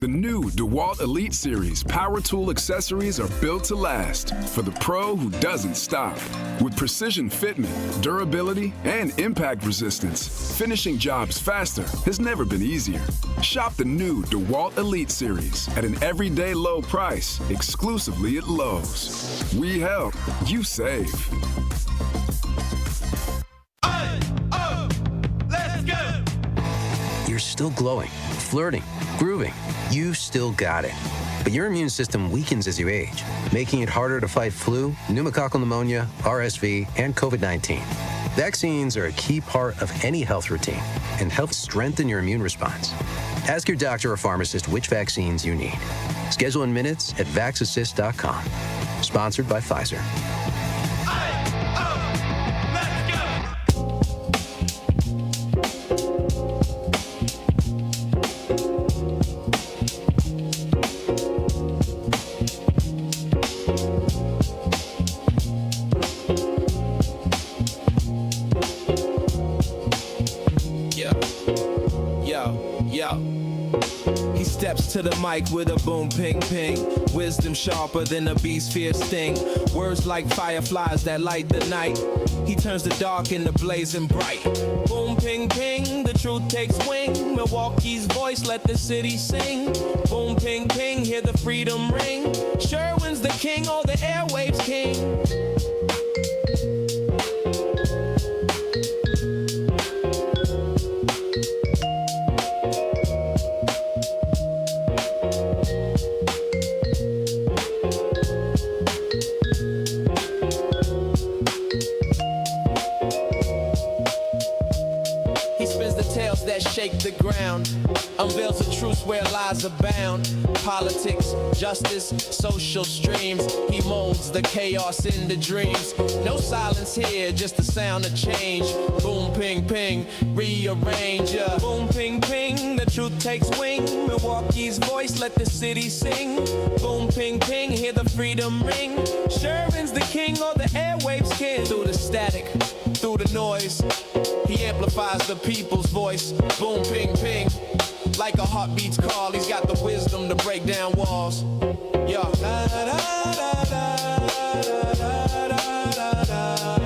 The new DeWalt Elite Series power tool accessories are built to last for the pro who doesn't stop. With precision fitment, durability, and impact resistance, finishing jobs faster has never been easier. Shop the new DeWalt Elite Series at an everyday low price, exclusively at Lowe's. We help, you save. Let's go! You're still glowing, flirting, grooving. You still got it. But your immune system weakens as you age, making it harder to fight flu, pneumococcal pneumonia, RSV, and COVID-19. Vaccines are a key part of any health routine and help strengthen your immune response. Ask your doctor or pharmacist which vaccines you need. Schedule in minutes at vaxassist.com. Sponsored by Pfizer. He steps to the mic with a boom, ping, ping. Wisdom sharper than a beast's fierce sting. Words like fireflies that light the night. He turns the dark into blazing bright. Boom, ping, ping, the truth takes wing. Milwaukee's voice, let the city sing. Boom, ping, ping, hear the freedom ring. Sherwin's the king, oh, the airwaves king. Shake the ground, unveils the truth where lies abound. Politics, justice, social streams. He molds the chaos into dreams. No silence here, just the sound of change. Boom, ping, ping, rearrange. Boom, ping, ping, the truth takes wing. Milwaukee's voice, let the city sing. Boom, ping, ping, hear the freedom ring. Sherman's the king, or the airwaves king. Through the static, through the noise, he amplifies the people's voice. Boom, ping, ping, like a heartbeat's call. He's got the wisdom to break down walls. Yeah. Da, da, da, da, da, da, da, da, da.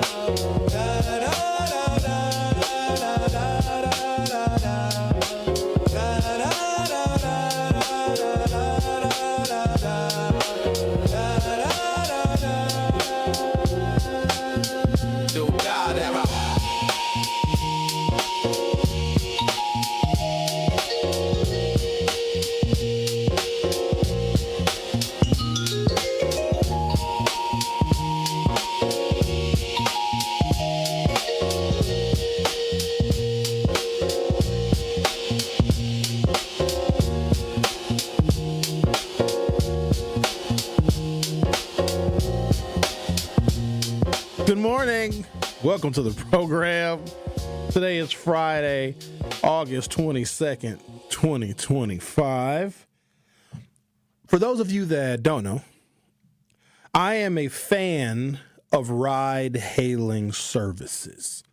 Good morning. Welcome to the program. Today is Friday, August 22nd, 2025. For those of you that don't know, I am a fan of ride-hailing services.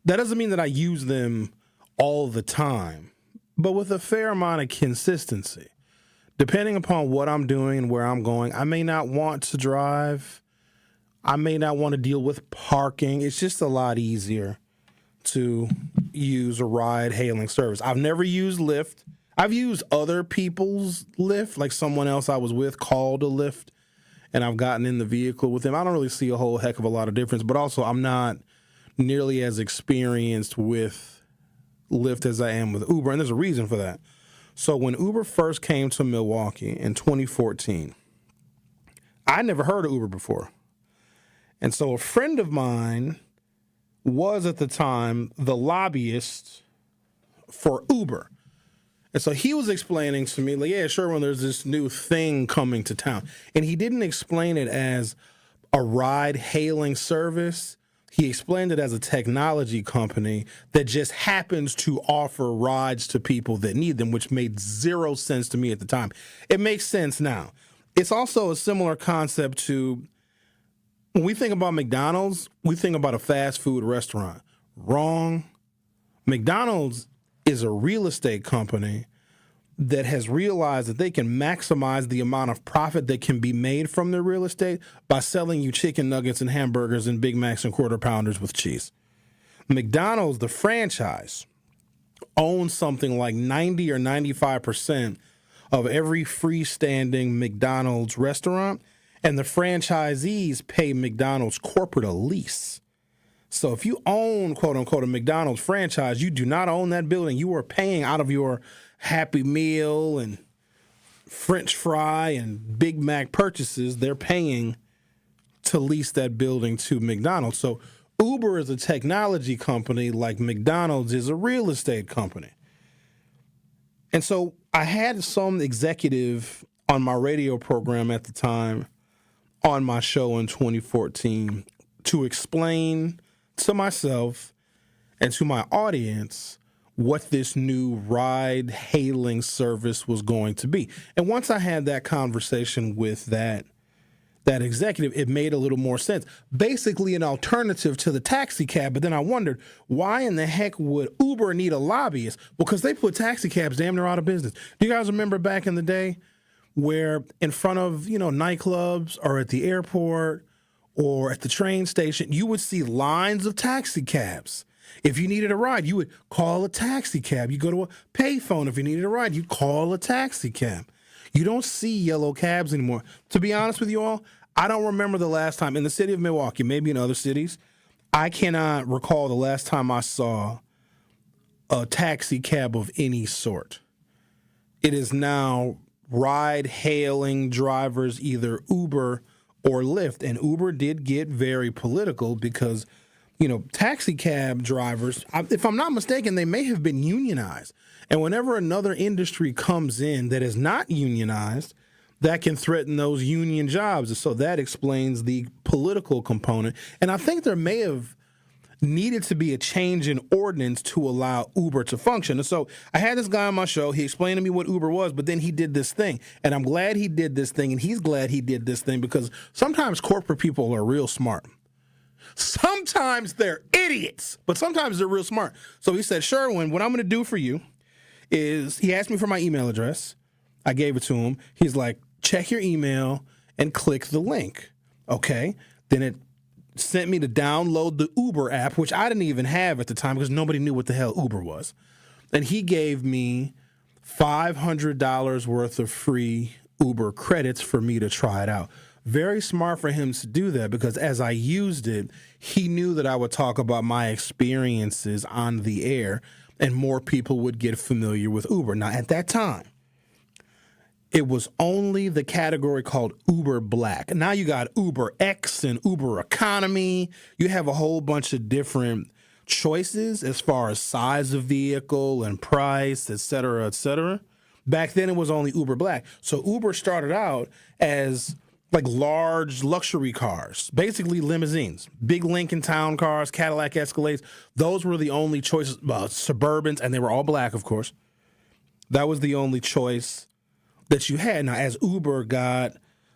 That doesn't mean that I use them all the time, but with a fair amount of consistency. Depending upon what I'm doing and where I'm going, I may not want to drive. I may not want to deal with parking. It's just a lot easier to use a ride-hailing service. I've never used Lyft. I've used other people's Lyft, like someone else I was with called a Lyft, and I've gotten in the vehicle with them. I don't really see a whole heck of a lot of difference, but also I'm not nearly as experienced with Lyft as I am with Uber, and there's a reason for that. So when Uber first came to Milwaukee in 2014, I never heard of Uber before. And so a friend of mine was at the time the lobbyist for Uber. And so he was explaining to me, like, yeah, sure, when there's this new thing coming to town. And he didn't explain it as a ride-hailing service. He explained it as a technology company that just happens to offer rides to people that need them, which made zero sense to me at the time. It makes sense now. It's also a similar concept to when we think about McDonald's, we think about a fast food restaurant. Wrong. McDonald's is a real estate company that has realized that they can maximize the amount of profit that can be made from their real estate by selling you chicken nuggets and hamburgers and Big Macs and quarter pounders with cheese. McDonald's, the franchise, owns something like 90 or 95% of every freestanding McDonald's restaurant, and the franchisees pay McDonald's corporate a lease. So if you own, quote unquote, a McDonald's franchise, you do not own that building. You are paying out of your Happy Meal and French fry and Big Mac purchases. They're paying to lease that building to McDonald's. So Uber is a technology company like McDonald's is a real estate company. And so I had some executive on my radio program at the time on my show in 2014 to explain to myself and to my audience what this new ride-hailing service was going to be. And once I had that conversation with that executive, it made a little more sense. Basically an alternative to the taxi cab, but then I wondered, why in the heck would Uber need a lobbyist? Because they put taxi cabs damn near out of business. Do you guys remember back in the day where in front of, nightclubs or at the airport or at the train station, you would see lines of taxi cabs? If you needed a ride, you would call a taxi cab. You go to a payphone. If you needed a ride, you'd call a taxi cab. You don't see yellow cabs anymore. To be honest with you all, I don't remember the last time in the city of Milwaukee, maybe in other cities, I cannot recall the last time I saw a taxi cab of any sort. It is now ride-hailing drivers, either Uber or Lyft. And Uber did get very political because taxi cab drivers, if I'm not mistaken, they may have been unionized. And whenever another industry comes in that is not unionized, that can threaten those union jobs. So that explains the political component. And I think there may have needed to be a change in ordinance to allow Uber to function. And so I had this guy on my show. He explained to me what Uber was, but then he did this thing. And I'm glad he did this thing, and he's glad he did this thing because sometimes corporate people are real smart. Sometimes they're idiots, but sometimes they're real smart. So he said, Sherwin, what I'm going to do for you is, he asked me for my email address. I gave it to him. He's like, check your email and click the link. Okay. Then it sent me to download the Uber app, which I didn't even have at the time because nobody knew what the hell Uber was. And he gave me $500 worth of free Uber credits for me to try it out. Very smart for him to do that because as I used it, he knew that I would talk about my experiences on the air and more people would get familiar with Uber. Now, at that time, it was only the category called Uber Black. Now you got Uber X and Uber Economy. You have a whole bunch of different choices as far as size of vehicle and price, et cetera, et cetera. Back then, it was only Uber Black. So Uber started out as like large luxury cars, basically limousines, big Lincoln Town cars, Cadillac Escalades. Those were the only choices, Suburbans, and they were all black, of course. That was the only choice that you had. Now, as Uber got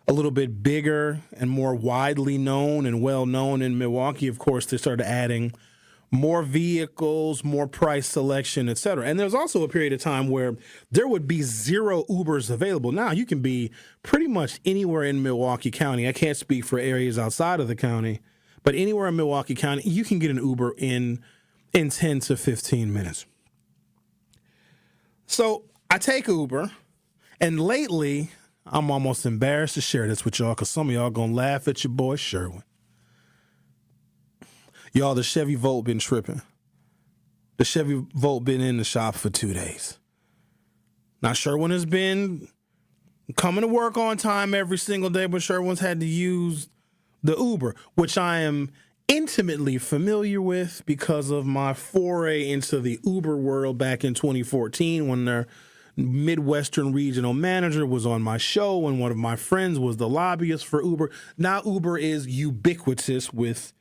a little bit bigger and more widely known and well known in Milwaukee, of course, they started adding more vehicles, more price selection, et cetera. And there's also a period of time where there would be zero Ubers available. Now, you can be pretty much anywhere in Milwaukee County. I can't speak for areas outside of the county, but anywhere in Milwaukee County, you can get an Uber in 10 to 15 minutes. So I take Uber, and lately, I'm almost embarrassed to share this with y'all because some of y'all going to laugh at your boy Sherwin. Y'all, the Chevy Volt been tripping. The Chevy Volt been in the shop for 2 days. Now, Sherwin has been coming to work on time every single day, but Sherwin's had to use the Uber, which I am intimately familiar with because of my foray into the Uber world back in 2014 when their Midwestern regional manager was on my show and one of my friends was the lobbyist for Uber. Now Uber is ubiquitous with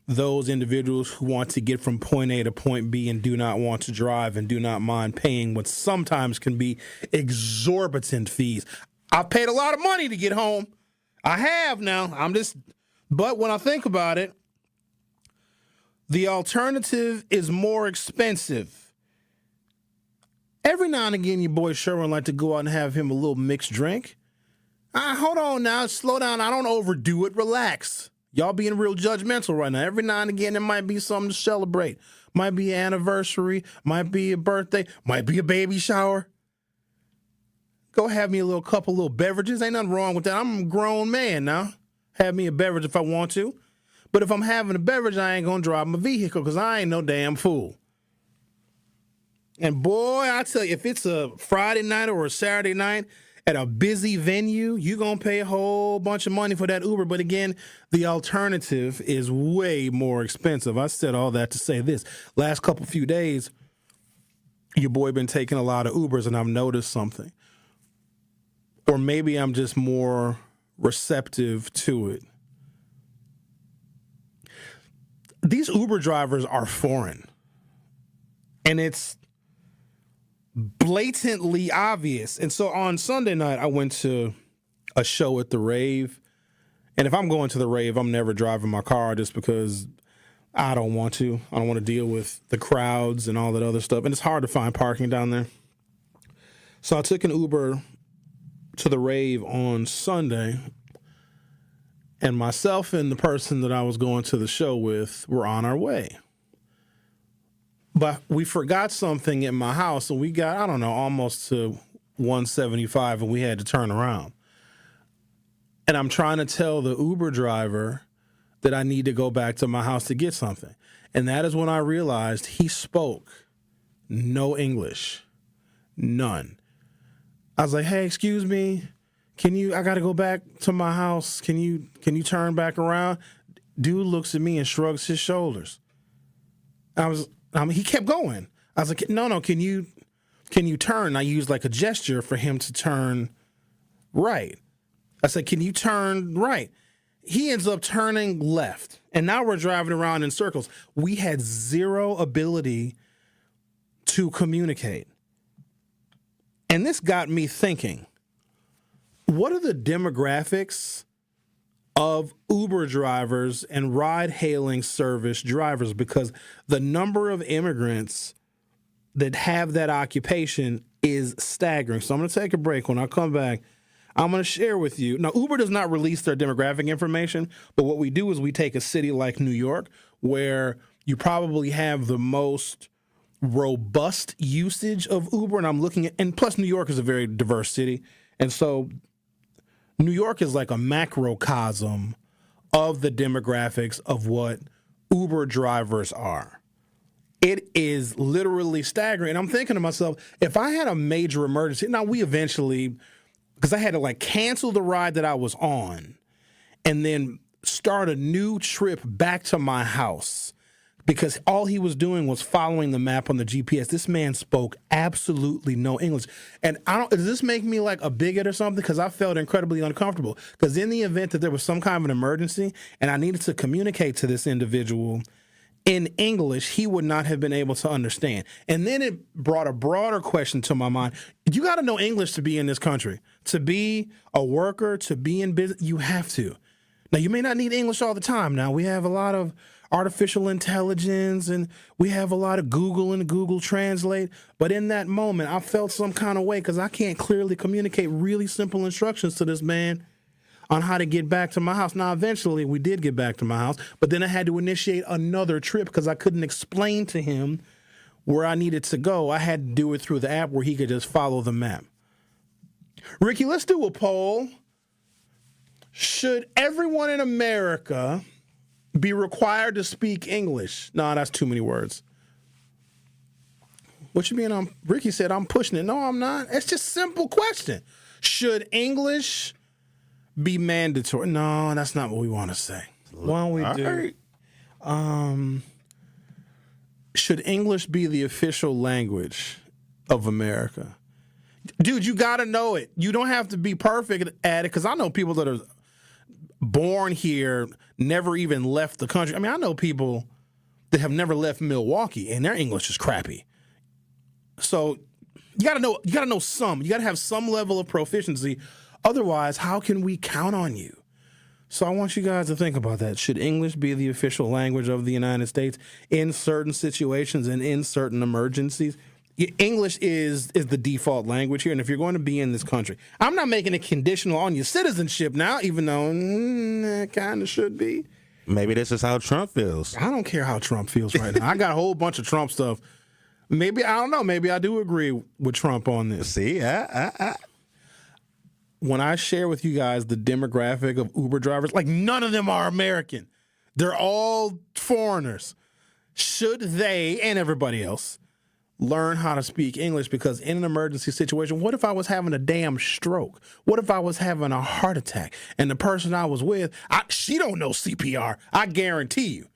those individuals who want to get from point A to point B and do not want to drive and do not mind paying what sometimes can be exorbitant fees. I've paid a lot of money to get home. I have now. But when I think about it, the alternative is more expensive. Every now and again, your boy Sherwin like to go out and have him a little mixed drink. Hold on now. Slow down. I don't overdo it. Relax. Y'all being real judgmental right now. Every now and again, there might be something to celebrate. Might be an anniversary. Might be a birthday. Might be a baby shower. Go have me a couple little beverages. Ain't nothing wrong with that. I'm a grown man now. Have me a beverage if I want to. But if I'm having a beverage, I ain't going to drive my vehicle because I ain't no damn fool. And boy, I tell you, if it's a Friday night or a Saturday night at a busy venue, you're going to pay a whole bunch of money for that Uber. But again, the alternative is way more expensive. I said all that to say this. Last few days, your boy been taking a lot of Ubers, and I've noticed something. Or maybe I'm just more receptive to it. These Uber drivers are foreign. And it's blatantly obvious. And so on Sunday night, I went to a show at the Rave. And if I'm going to the Rave, I'm never driving my car just because I don't want to. I don't want to deal with the crowds and all that other stuff. And it's hard to find parking down there. So I took an Uber to the Rave on Sunday. And myself and the person that I was going to the show with were on our way. But we forgot something at my house, and we got, I don't know, almost to 175, and we had to turn around. And I'm trying to tell the Uber driver that I need to go back to my house to get something. And that is when I realized he spoke no English. None. I was like, hey, excuse me, I got to go back to my house. Can you turn back around? Dude looks at me and shrugs his shoulders. He kept going. I was like, no, can you turn? I used like a gesture for him to turn right. I said, can you turn right? He ends up turning left. And now we're driving around in circles. We had zero ability to communicate. And this got me thinking, what are the demographics of Uber drivers and ride-hailing service drivers? Because the number of immigrants that have that occupation is staggering. So I'm going to take a break. When I come back, I'm going to share with you. Now, Uber does not release their demographic information, but what we do is we take a city like New York, where you probably have the most robust usage of Uber, and I'm looking at, and plus New York is a very diverse city, and so New York is like a macrocosm of the demographics of what Uber drivers are. It is literally staggering. And I'm thinking to myself, if I had a major emergency, now we eventually, because I had to like cancel the ride that I was on and then start a new trip back to my house because all he was doing was following the map on the GPS. This man spoke absolutely no English. And does this make me like a bigot or something? Because I felt incredibly uncomfortable. Because in the event that there was some kind of an emergency and I needed to communicate to this individual in English, he would not have been able to understand. And then it brought a broader question to my mind. You got to know English to be in this country. To be a worker, to be in business, you have to. Now, you may not need English all the time. Now, we have a lot of artificial intelligence and we have a lot of Google and Google Translate. But in that moment, I felt some kind of way because I can't clearly communicate really simple instructions to this man on how to get back to my house. Now, eventually, we did get back to my house, but then I had to initiate another trip because I couldn't explain to him where I needed to go. I had to do it through the app where he could just follow the map. Ricky, let's do a poll. Should everyone in America be required to speak English? No, that's too many words. What you mean? Ricky said I'm pushing it. No, I'm not. It's just a simple question. Should English be mandatory? No, that's not what we want to say. Why don't we do? Right. Should English be the official language of America? Dude, you got to know it. You don't have to be perfect at it, because I know people that are born here, never even left the country. I mean, I know people that have never left Milwaukee, and their English is crappy. So you got to know. You got to know some. You got to have some level of proficiency. Otherwise, how can we count on you? So I want you guys to think about that. Should English be the official language of the United States in certain situations and in certain emergencies? English is the default language here, and if you're going to be in this country, I'm not making it conditional on your citizenship now, even though it kind of should be. Maybe this is how Trump feels. I don't care how Trump feels right now. I got a whole bunch of Trump stuff. Maybe, I don't know, maybe I do agree with Trump on this. See, When I share with you guys the demographic of Uber drivers, like none of them are American. They're all foreigners. Should they and everybody else learn how to speak English? Because in an emergency situation, what if I was having a damn stroke? What if I was having a heart attack and the person I was with, she don't know CPR, I guarantee you.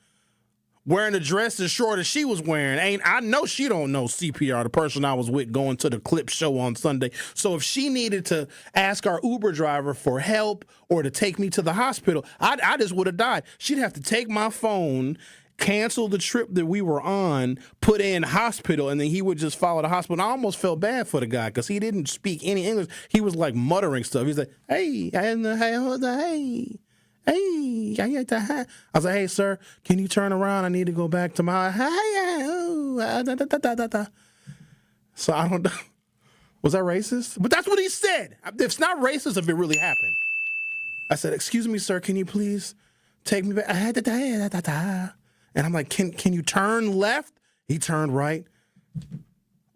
Wearing a dress as short as she was wearing, I know she don't know CPR, the person I was with going to the clip show on Sunday. So if she needed to ask our Uber driver for help or to take me to the hospital, I just would have died. She'd have to take my phone, cancel the trip that we were on, put in hospital, and then he would just follow the hospital. And I almost felt bad for the guy because he didn't speak any English. He was like muttering stuff. He's like, hey. I was like, hey, sir, can you turn around? I need to go back to my. So I don't know. Was that racist? But that's what he said. It's not racist if it really happened. I said, excuse me, sir, can you please take me back? And I'm like, can you turn left? He turned right.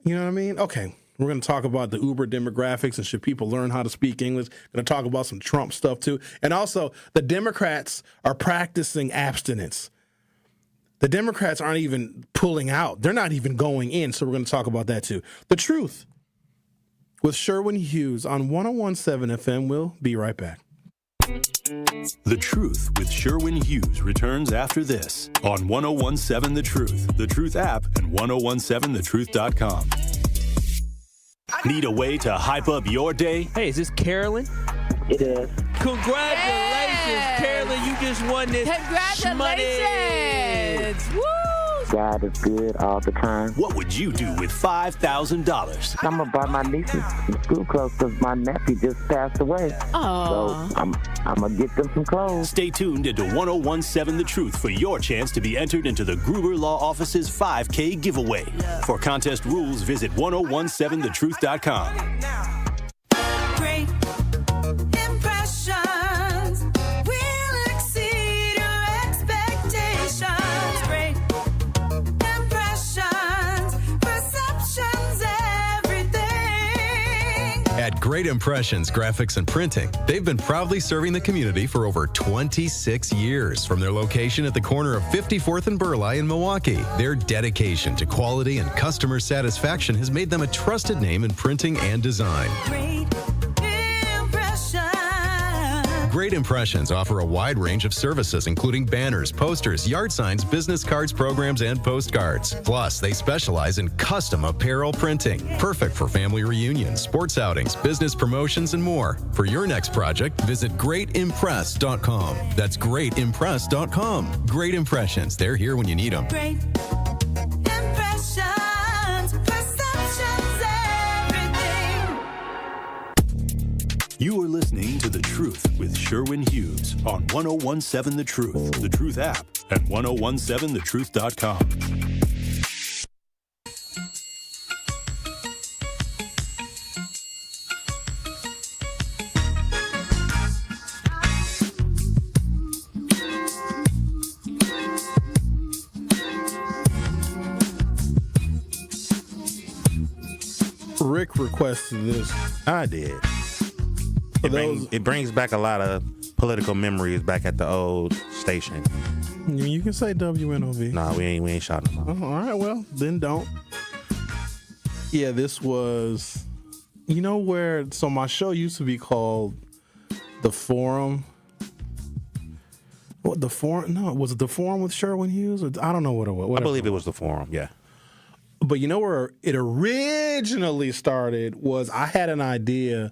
You know what I mean? Okay. We're going to talk about the Uber demographics and should people learn how to speak English. Going to talk about some Trump stuff, too. And also, the Democrats are practicing abstinence. The Democrats aren't even pulling out. They're not even going in, so we're going to talk about that, too. The Truth with Sherwin Hughes on 101.7 FM. We'll be right back. The Truth with Sherwin Hughes returns after this on 101.7 The Truth app, and 1017thetruth.com. Need a way to hype up your day? Hey, is this Carolyn? It is. Congratulations, Carolyn. You just won this Congratulations. Woo! God is good all the time. What would you do with $5,000? I'm going to buy my nieces some school clothes because my nephew just passed away. Oh. So I'm going to get them some clothes. Stay tuned into 101.7 The Truth for your chance to be entered into the Gruber Law Office's 5K giveaway. For contest rules, visit 1017thetruth.com. Great impressions will exceed your expectations. Great impressions, perceptions, everything. At Great Impressions Graphics and Printing, they've been proudly serving the community for over 26 years. From their location at the corner of 54th and Burleigh in Milwaukee, their dedication to quality and customer satisfaction has made them a trusted name in printing and design. Great impressions. Great Impressions offer a wide range of services, including banners, posters, yard signs, business cards, programs, and postcards. Plus, they specialize in custom apparel printing, perfect for family reunions, sports outings, business promotions, and more. For your next project, visit greatimpress.com. That's greatimpress.com. Great Impressions. They're here when you need them. Great impressions, perceptions, everything. You are listening to The Truth with Sherwin Hughes on 1017 The Truth, The Truth app, and 1017thetruth.com. Rick requested this. I did. It brings back a lot of political memories back at the old station. You can say WNOV. Nah, we ain't shouting them out. Oh, all right, well, then don't. Yeah, this was, where, so my show used to be called The Forum. What, The Forum? No, was it The Forum with Sherwin Hughes? Or, I don't know what it was. I believe it was The Forum, yeah. But where it originally started was I had an idea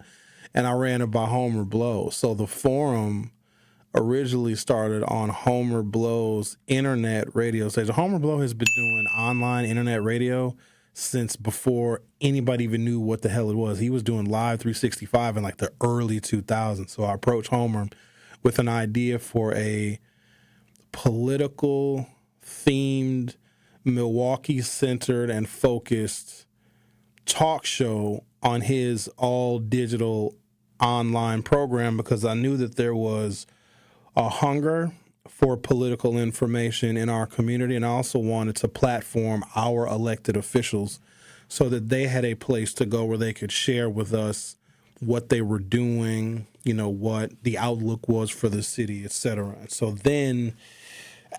and I ran it by Homer Blow. So The Forum originally started on Homer Blow's internet radio station. Homer Blow has been doing online internet radio since before anybody even knew what the hell it was. He was doing Live 365 in like the early 2000s. So I approached Homer with an idea for a political themed, Milwaukee centered and focused talk show on his all digital online program because I knew that there was a hunger for political information in our community, and I also wanted to platform our elected officials so that they had a place to go where they could share with us what they were doing, what the outlook was for the city, et cetera. So then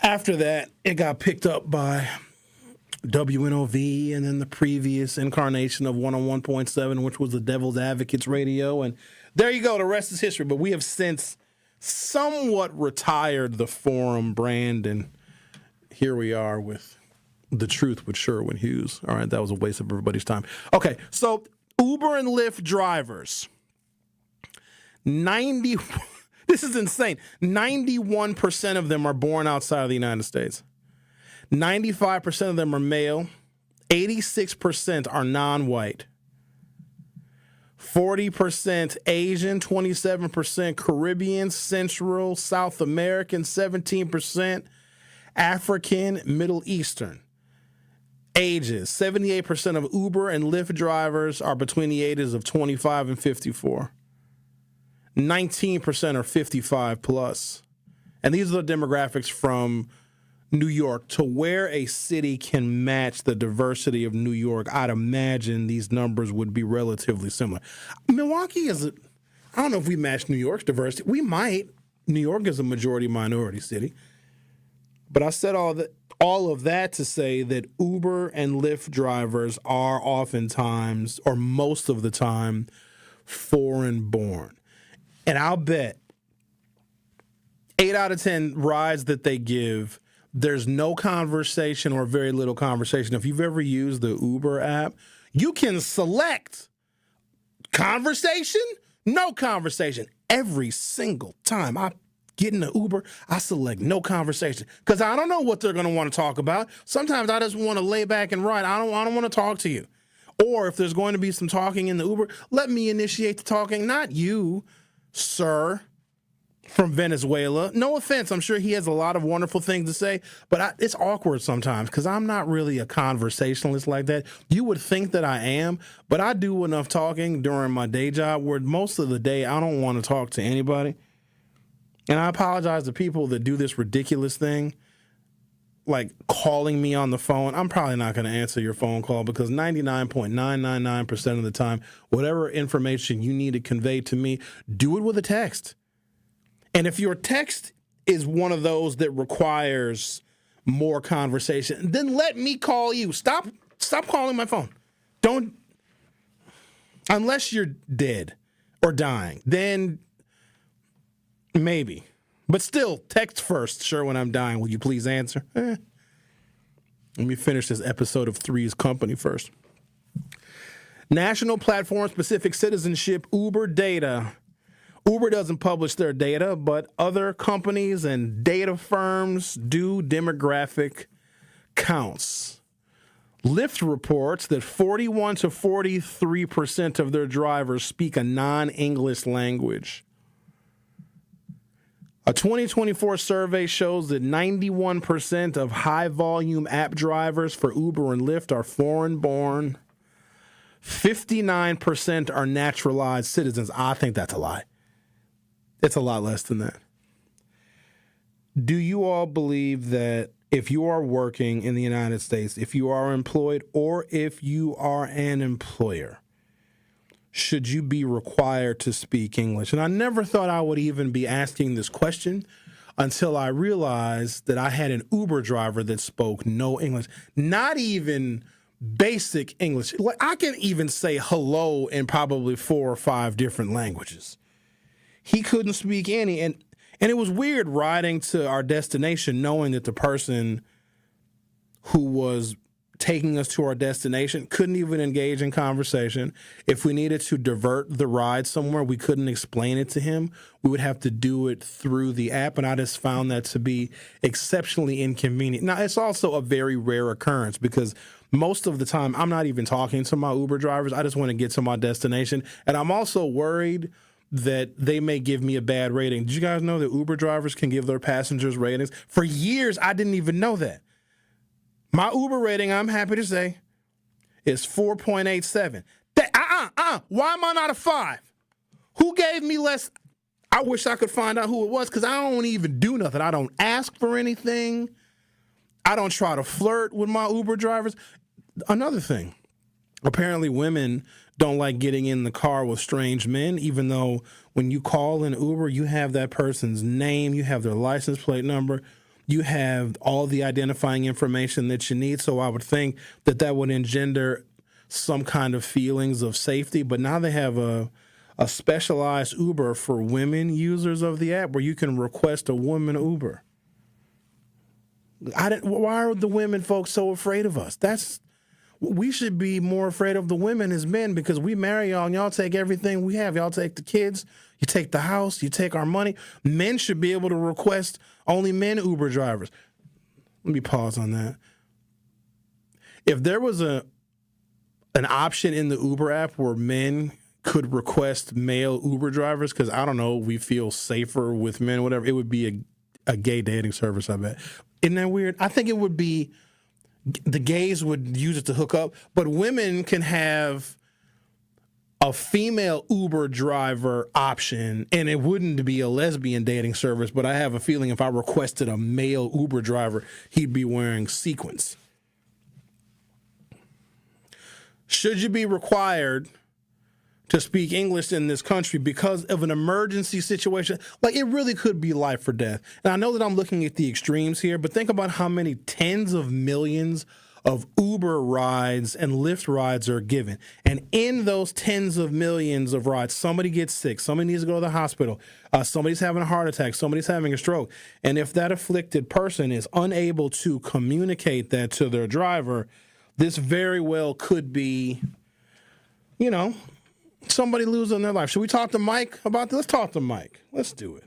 after that, it got picked up by WNOV and then the previous incarnation of 101.7, which was the Devil's Advocates Radio. And there you go. The rest is history. But we have since somewhat retired the Forum brand, and here we are with The Truth with Sherwin Hughes. All right, that was a waste of everybody's time. Okay, so Uber and Lyft drivers, this is insane, 91% of them are born outside of the United States. 95% of them are male, 86% are non-white, 40% Asian, 27% Caribbean, Central, South American, 17% African, Middle Eastern. Ages, 78% of Uber and Lyft drivers are between the ages of 25 and 54. 19% are 55 plus. And these are the demographics from New York. To where a city can match the diversity of New York, I'd imagine these numbers would be relatively similar. Milwaukee I don't know if we match New York's diversity. We might. New York is a majority-minority city. But I said all of that to say that Uber and Lyft drivers are oftentimes, or most of the time, foreign-born. And I'll bet 8 out of 10 rides that they give, there's no conversation or very little conversation. If you've ever used the Uber app, you can select conversation, no conversation. Every single time I get in the Uber, I select no conversation because I don't know what they're going to want to talk about. Sometimes I just want to lay back and ride. I don't want to talk to you. Or if there's going to be some talking in the Uber, let me initiate the talking, not you, sir, from Venezuela. No offense. I'm sure he has a lot of wonderful things to say, but it's awkward sometimes because I'm not really a conversationalist like that. You would think that I am, but I do enough talking during my day job where most of the day I don't want to talk to anybody. And I apologize to people that do this ridiculous thing, like calling me on the phone. I'm probably not going to answer your phone call because 99.999% of the time, whatever information you need to convey to me, do it with a text. And if your text is one of those that requires more conversation, then let me call you. Stop calling my phone. Don't, unless you're dead or dying, then maybe. But still, text first. Sure, when I'm dying, will you please answer? Let me finish this episode of Three's Company first. National Platform-Specific Citizenship, Uber data. Uber doesn't publish their data, but other companies and data firms do demographic counts. Lyft reports that 41 to 43% of their drivers speak a non-English language. A 2024 survey shows that 91% of high-volume app drivers for Uber and Lyft are foreign-born. 59% are naturalized citizens. I think that's a lie. It's a lot less than that. Do you all believe that if you are working in the United States, if you are employed, or if you are an employer, should you be required to speak English? And I never thought I would even be asking this question until I realized that I had an Uber driver that spoke no English, not even basic English. Like, I can even say hello in probably 4 or 5 different languages. He couldn't speak any. And it was weird riding to our destination knowing that the person who was taking us to our destination couldn't even engage in conversation. If we needed to divert the ride somewhere, we couldn't explain it to him. We would have to do it through the app, and I just found that to be exceptionally inconvenient. Now, it's also a very rare occurrence because most of the time I'm not even talking to my Uber drivers. I just want to get to my destination, and I'm also worried that they may give me a bad rating. Did you guys know that Uber drivers can give their passengers ratings? For years, I didn't even know that. My Uber rating, I'm happy to say, is 4.87. Why am I not a 5? Who gave me less? I wish I could find out who it was because I don't even do nothing. I don't ask for anything. I don't try to flirt with my Uber drivers. Another thing, apparently women don't like getting in the car with strange men, even though when you call an Uber, you have that person's name, you have their license plate number, you have all the identifying information that you need. So I would think that would engender some kind of feelings of safety. But now they have a specialized Uber for women users of the app where you can request a woman Uber. Why are the women folks so afraid of us? We should be more afraid of the women as men because we marry y'all and y'all take everything we have. Y'all take the kids, you take the house, you take our money. Men should be able to request only men Uber drivers. Let me pause on that. If there was an option in the Uber app where men could request male Uber drivers, because I don't know, we feel safer with men, whatever, it would be a gay dating service, I bet. Isn't that weird? I think it would be, the gays would use it to hook up, but women can have a female Uber driver option, and it wouldn't be a lesbian dating service, but I have a feeling if I requested a male Uber driver, he'd be wearing sequins. Should you be required to speak English in this country because of an emergency situation? Like, it really could be life or death. And I know that I'm looking at the extremes here, but think about how many tens of millions of Uber rides and Lyft rides are given. And in those tens of millions of rides, somebody gets sick, somebody needs to go to the hospital, somebody's having a heart attack, somebody's having a stroke. And if that afflicted person is unable to communicate that to their driver, this very well could be, somebody losing their life. Should we talk to Mike about this? Let's talk to Mike. Let's do it.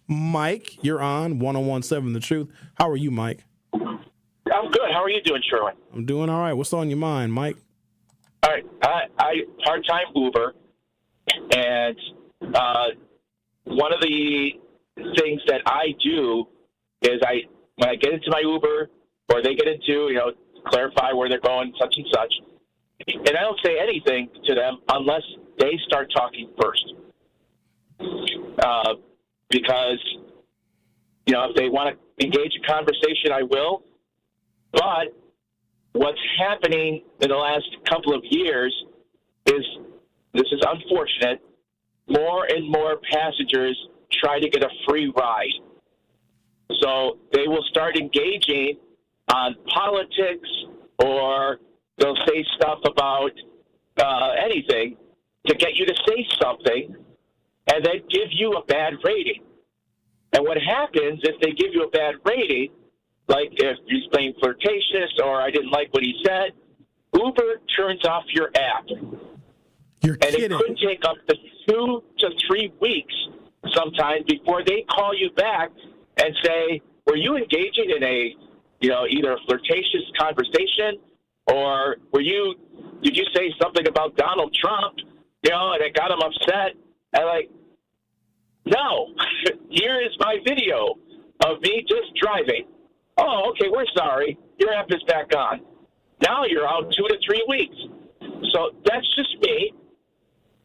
Mike, you're on 1017 The Truth. How are you, Mike? I'm good. How are you doing, Sherwin? I'm doing all right. What's on your mind, Mike? All right. I part-time Uber, and one of the things that I do is when I get into my Uber, or they get into, clarify where they're going, such and such, and I don't say anything to them unless they start talking first. Because, if they want to engage in conversation, I will. But what's happening in the last couple of years is, this is unfortunate, more and more passengers try to get a free ride. So they will start engaging on politics, or they'll say stuff about anything to get you to say something and then give you a bad rating. And what happens if they give you a bad rating, like if he's being flirtatious or I didn't like what he said, Uber turns off your app. You're kidding. It could take up to 2 to 3 weeks sometimes before they call you back and say, were you engaging in a, either a flirtatious conversation, or did you say something about Donald Trump, and it got him upset? And no, here is my video of me just driving. Oh, okay, we're sorry. Your app is back on. Now you're out 2 to 3 weeks. So that's just me.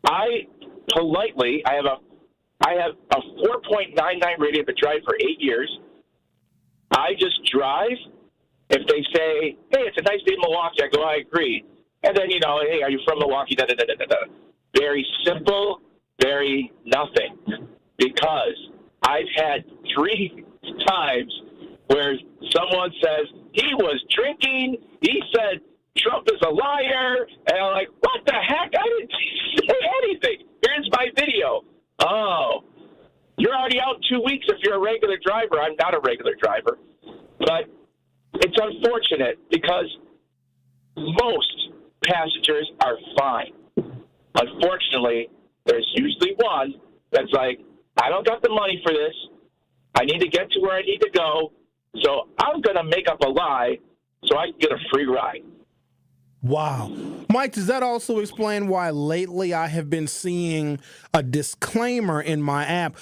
I have a 4.99 rating. I've been driving for 8 years. I just drive. If they say, hey, it's a nice day in Milwaukee, I go, I agree. And then, hey, are you from Milwaukee? Da, da, da, da, da. Very simple, very nothing. Because I've had 3 times where someone says, he was drinking, he said Trump is a liar, and I'm like, what the heck? I didn't say anything. Here's my video. Oh, you're already out 2 weeks if you're a regular driver. I'm not a regular driver. But it's unfortunate because most passengers are fine. Unfortunately, there's usually one that's like, I don't got the money for this. I need to get to where I need to go. So I'm going to make up a lie so I can get a free ride. Wow. Mike, does that also explain why lately I have been seeing a disclaimer in my app?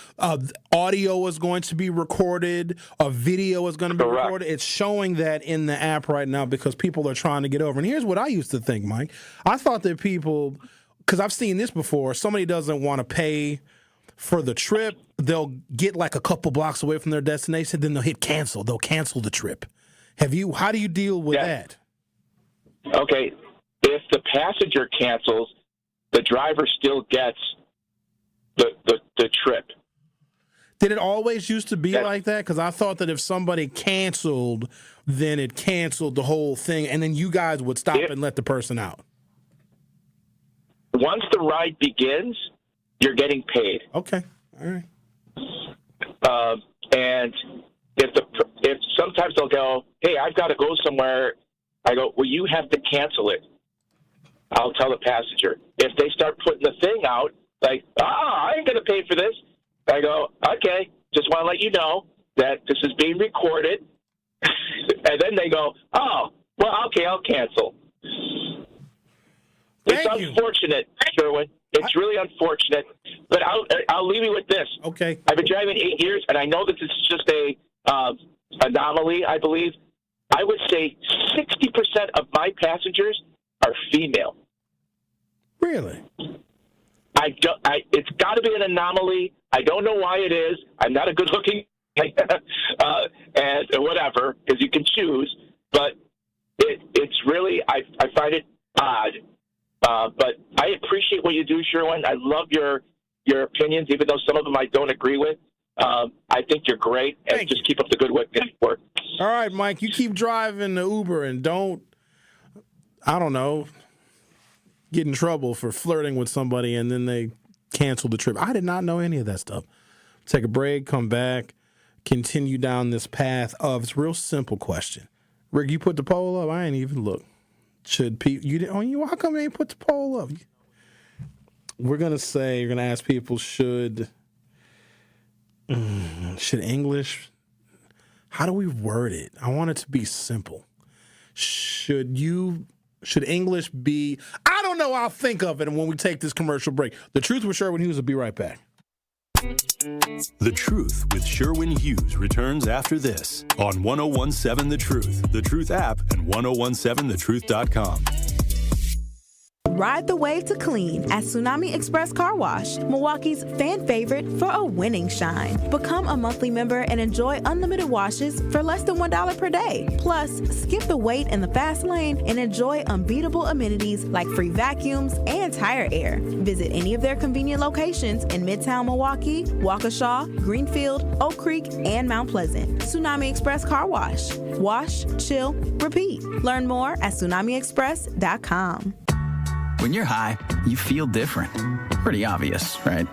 Audio is going to be recorded, a video is going to be recorded. It's showing that in the app right now because people are trying to get over. And here's what I used to think, Mike. I thought that people, because I've seen this before, somebody doesn't want to pay for the trip. They'll get like a couple blocks away from their destination, then they'll hit cancel. They'll cancel the trip. How do you deal with that? Okay, if the passenger cancels, the driver still gets the trip. Did it always used to be like that? Because I thought that if somebody canceled, then it canceled the whole thing, and then you guys would stop and let the person out. Once the ride begins, you're getting paid. Okay, all right. And if sometimes they'll go, hey, I've got to go somewhere. I go, well, you have to cancel it. I'll tell the passenger. If they start putting the thing out, like, I ain't going to pay for this, I go, okay, just want to let you know that this is being recorded. And then they go, oh, well, okay, I'll cancel. It's unfortunate, Sherwin. It's really unfortunate. But I'll leave you with this. Okay. I've been driving 8 years, and I know that this is just a anomaly, I believe. I would say 60% of my passengers are female. Really? It's got to be an anomaly. I don't know why it is. I'm not a good-looking and whatever, because you can choose. But it's really, I find it odd. But I appreciate what you do, Sherwin. I love your opinions, even though some of them I don't agree with. I think you're great, and just keep up the good work. All right, Mike, you keep driving the Uber and don't, I don't know, get in trouble for flirting with somebody and then they cancel the trip. I did not know any of that stuff. Take a break, come back, continue down this path of, it's a real simple question. Rick, you put the poll up? I ain't even look. Should people, how come you ain't put the poll up? We're going to say, you're going to ask people, should English, how do we word it? I want it to be simple. Should English be, I don't know, I'll think of it when we take this commercial break. The Truth with Sherwin Hughes will be right back. The Truth with Sherwin Hughes returns after this on 1017 The Truth app, and 1017thetruth.com. Ride the wave to clean at Tsunami Express Car Wash, Milwaukee's fan favorite for a winning shine. Become a monthly member and enjoy unlimited washes for less than $1 per day. Plus, skip the wait in the fast lane and enjoy unbeatable amenities like free vacuums and tire air. Visit any of their convenient locations in Midtown Milwaukee, Waukesha, Greenfield, Oak Creek, and Mount Pleasant. Tsunami Express Car Wash. Wash, chill, repeat. Learn more at tsunamiexpress.com. When you're high, you feel different. Pretty obvious, right?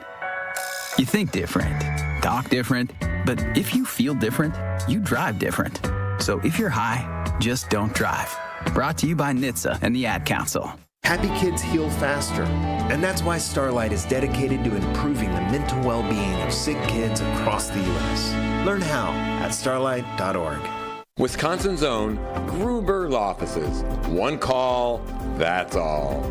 You think different, talk different, but if you feel different, you drive different. So if you're high, just don't drive. Brought to you by NHTSA and the Ad Council. Happy kids heal faster, and that's why Starlight is dedicated to improving the mental well-being of sick kids across the U.S. Learn how at starlight.org. Wisconsin's own Gruber Law Offices. One call, that's all.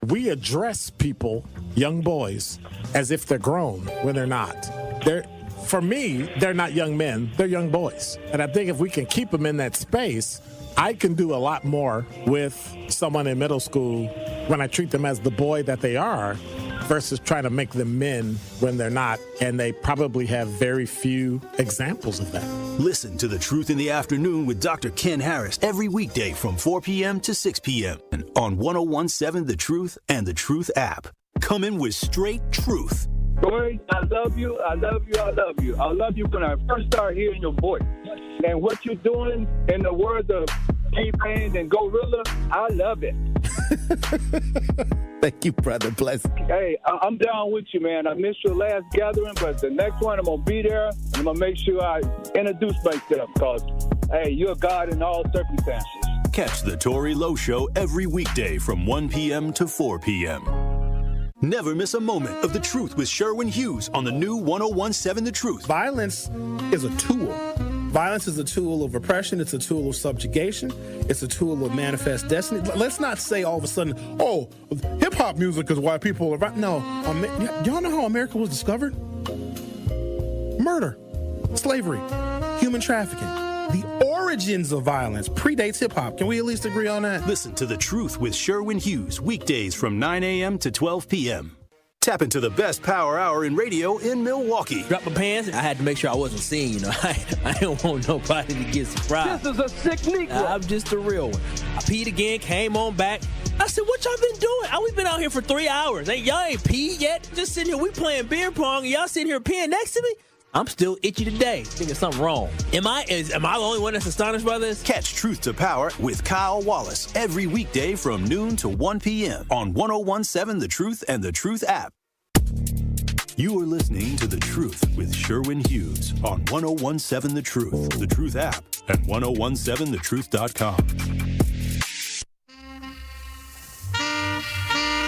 We address people, young boys, as if they're grown when they're not. For me, they're not young men, they're young boys. And I think if we can keep them in that space, I can do a lot more with someone in middle school when I treat them as the boy that they are versus trying to make them men when they're not, and they probably have very few examples of that. Listen to The Truth in the Afternoon with Dr. Ken Harris every weekday from 4 p.m. to 6 p.m. on 1017 The Truth and The Truth app. Coming with straight truth. Boy, I love you, I love you, I love you. I love you when I first started hearing your voice. And what you're doing, in the words of T-Pain and Gorilla, I love it. Thank you, brother. Bless. Hey, I'm down with you, man. I missed your last gathering, but the next one I'm going to be there, and I'm going to make sure I introduce myself because, hey, you're God in all circumstances. Catch the Tory Lowe Show every weekday from 1 p.m. to 4 p.m. Never miss a moment of The Truth with Sherwin Hughes on the new 1017 The Truth. Violence is a tool. Violence is a tool of oppression. It's a tool of subjugation. It's a tool of manifest destiny. Let's not say all of a sudden, oh, hip-hop music is why people are... No. Y'all know how America was discovered? Murder, slavery, human trafficking. The origins of violence predates hip-hop. Can we at least agree on that? Listen to The Truth with Sherwin Hughes, weekdays from 9 a.m. to 12 p.m. Tap into the best power hour in radio in Milwaukee. Drop my pants. I had to make sure I wasn't seen, you know. I don't want nobody to get surprised. This is a sick Negro. I'm just a real one. I peed again, came on back. I said, what y'all been doing? We've been out here for 3 hours. Y'all ain't peed yet? Just sitting here, we playing beer pong, and y'all sitting here peeing next to me? I'm still itchy today. Thinking something wrong. Am I the only one that's astonished by this? Catch Truth to Power with Kyle Wallace every weekday from noon to 1 p.m. on 101.7 The Truth and The Truth app. You are listening to The Truth with Sherwin Hughes on 101.7 The Truth, The Truth app, and 1017thetruth.com.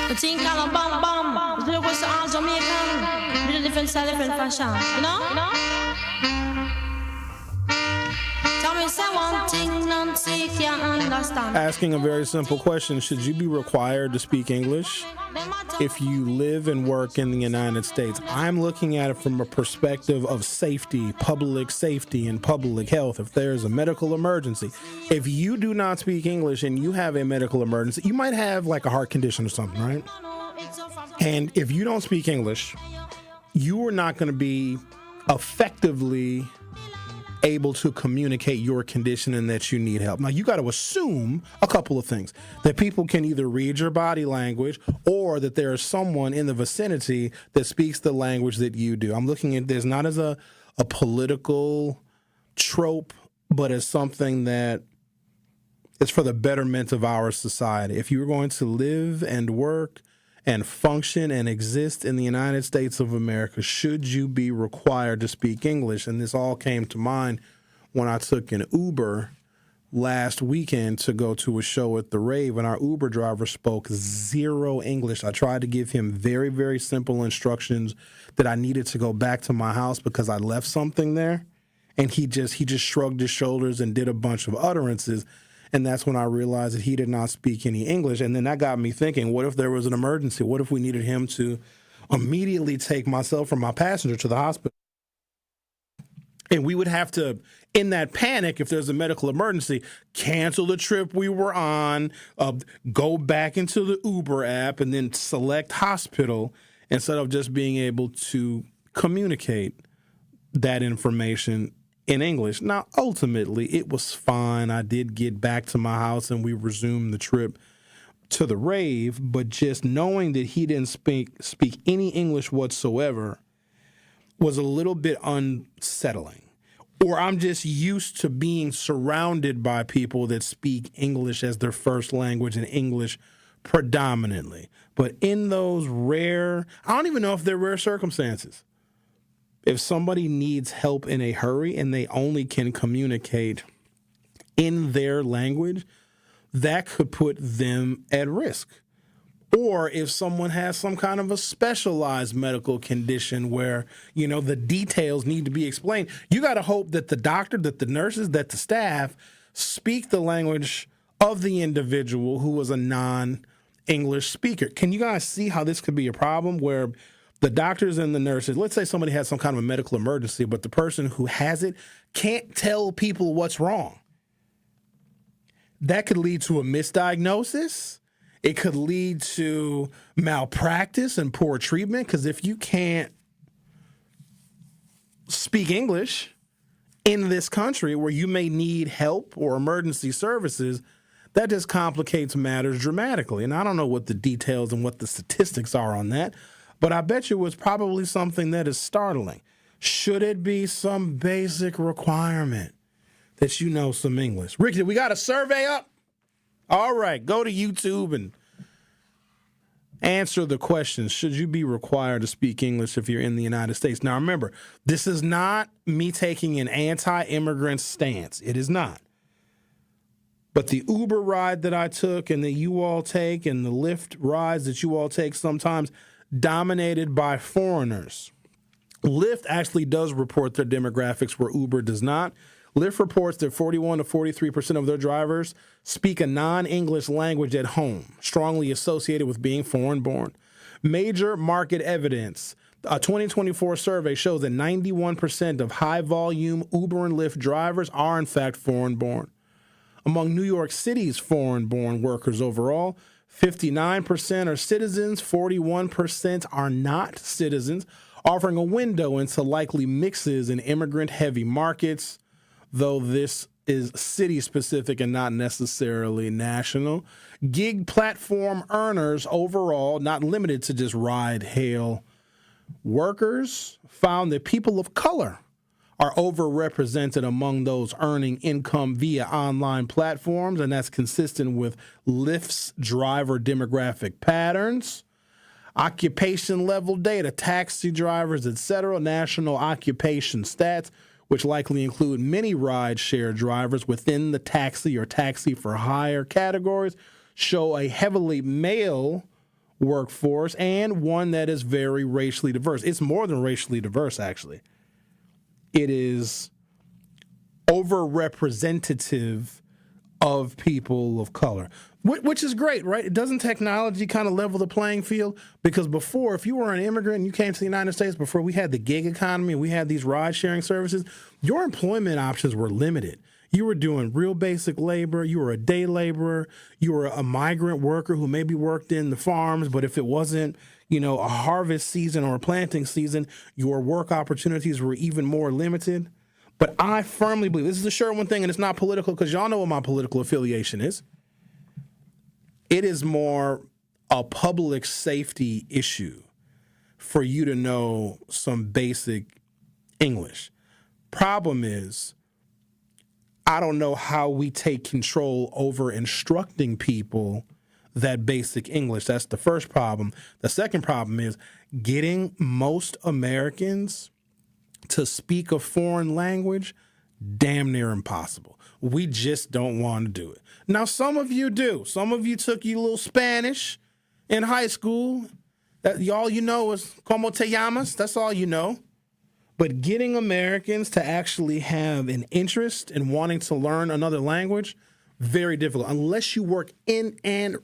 The thing called a bomb bomb. The was all Jamaican. With a different style, different fashion. You know? Tell me say one thing, Nancy can't understand. Asking a very simple question. Should you be required to speak English if you live and work in the United States? I'm looking at it from a perspective of safety, and public health. If there's a medical emergency, if you do not speak English and you have a medical emergency, you might have like a heart condition or something, right? And if you don't speak English, you are not going to be effectively able to communicate your condition and that you need help. Now, you got to assume a couple of things: that people can either read your body language or that there is someone in the vicinity that speaks the language that you do. I'm looking at this not as a political trope, but as something that is for the betterment of our society. If you're going to live and work and function and exist in the United States of America, should you be required to speak English? And this all came to mind when I took an Uber last weekend to go to a show at the Rave, and our Uber driver spoke zero English. I tried to give him very, very simple instructions that I needed to go back to my house because I left something there, and he just shrugged his shoulders and did a bunch of utterances. And that's when I realized that he did not speak any English. And then that got me thinking, what if there was an emergency? What if we needed him to immediately take myself or my passenger to the hospital? And we would have to, in that panic, if there's a medical emergency, cancel the trip we were on, go back into the Uber app, and then select hospital instead of just being able to communicate that information in English. Now, ultimately, it was fine. I did get back to my house and we resumed the trip to the Rave, but just knowing that he didn't speak any English whatsoever was a little bit unsettling. Or I'm just used to being surrounded by people that speak English as their first language and English predominantly. But in those rare, I don't even know if they're rare circumstances, if somebody needs help in a hurry and they only can communicate in their language, that could put them at risk. Or if someone has some kind of a specialized medical condition where, the details need to be explained, you got to hope that the doctor, that the nurses, that the staff speak the language of the individual who was a non-English speaker. Can you guys see how this could be a problem where the doctors and the nurses, let's say somebody has some kind of a medical emergency, but the person who has it can't tell people what's wrong? That could lead to a misdiagnosis. It could lead to malpractice and poor treatment, because if you can't speak English in this country where you may need help or emergency services, that just complicates matters dramatically. And I don't know what the details and what the statistics are on that, but I bet you it was probably something that is startling. Should it be some basic requirement that you know some English? Ricky, we got a survey up? All right, go to YouTube and answer the question. Should you be required to speak English if you're in the United States? Now, remember, this is not me taking an anti-immigrant stance. It is not. But the Uber ride that I took and that you all take and the Lyft rides that you all take sometimes dominated by foreigners. Lyft actually does report their demographics where Uber does not. Lyft reports that 41 to 43% of their drivers speak a non-English language at home, strongly associated with being foreign-born. Major market evidence. A 2024 survey shows that 91% of high-volume Uber and Lyft drivers are, in fact, foreign-born. Among New York City's foreign-born workers overall, 59% are citizens, 41% are not citizens, offering a window into likely mixes in immigrant-heavy markets, though this is city-specific and not necessarily national. Gig platform earners overall, not limited to just ride-hail workers, found that people of color are overrepresented among those earning income via online platforms, and that's consistent with Lyft's driver demographic patterns. Occupation level data, taxi drivers, etc., national occupation stats, which likely include many ride-share drivers within the taxi or taxi for hire categories, show a heavily male workforce and one that is very racially diverse. It's more than racially diverse, actually. It is overrepresentative of people of color, which is great, right? Doesn't technology kind of level the playing field? Because before, if you were an immigrant and you came to the United States, before we had the gig economy, we had these ride-sharing services, your employment options were limited. You were doing real basic labor. You were a day laborer. You were a migrant worker who maybe worked in the farms, but if it wasn't, a harvest season or a planting season, your work opportunities were even more limited. But I firmly believe, this is a Sherwin thing, and it's not political because y'all know what my political affiliation is. It is more a public safety issue for you to know some basic English. Problem is, I don't know how we take control over instructing people that basic English. That's the first problem. The second problem is getting most Americans to speak a foreign language, damn near impossible. We just don't want to do it. Now, some of you do. Some of you took your little Spanish in high school. All you know is como te llamas. That's all you know. But getting Americans to actually have an interest in wanting to learn another language, very difficult, unless you work in an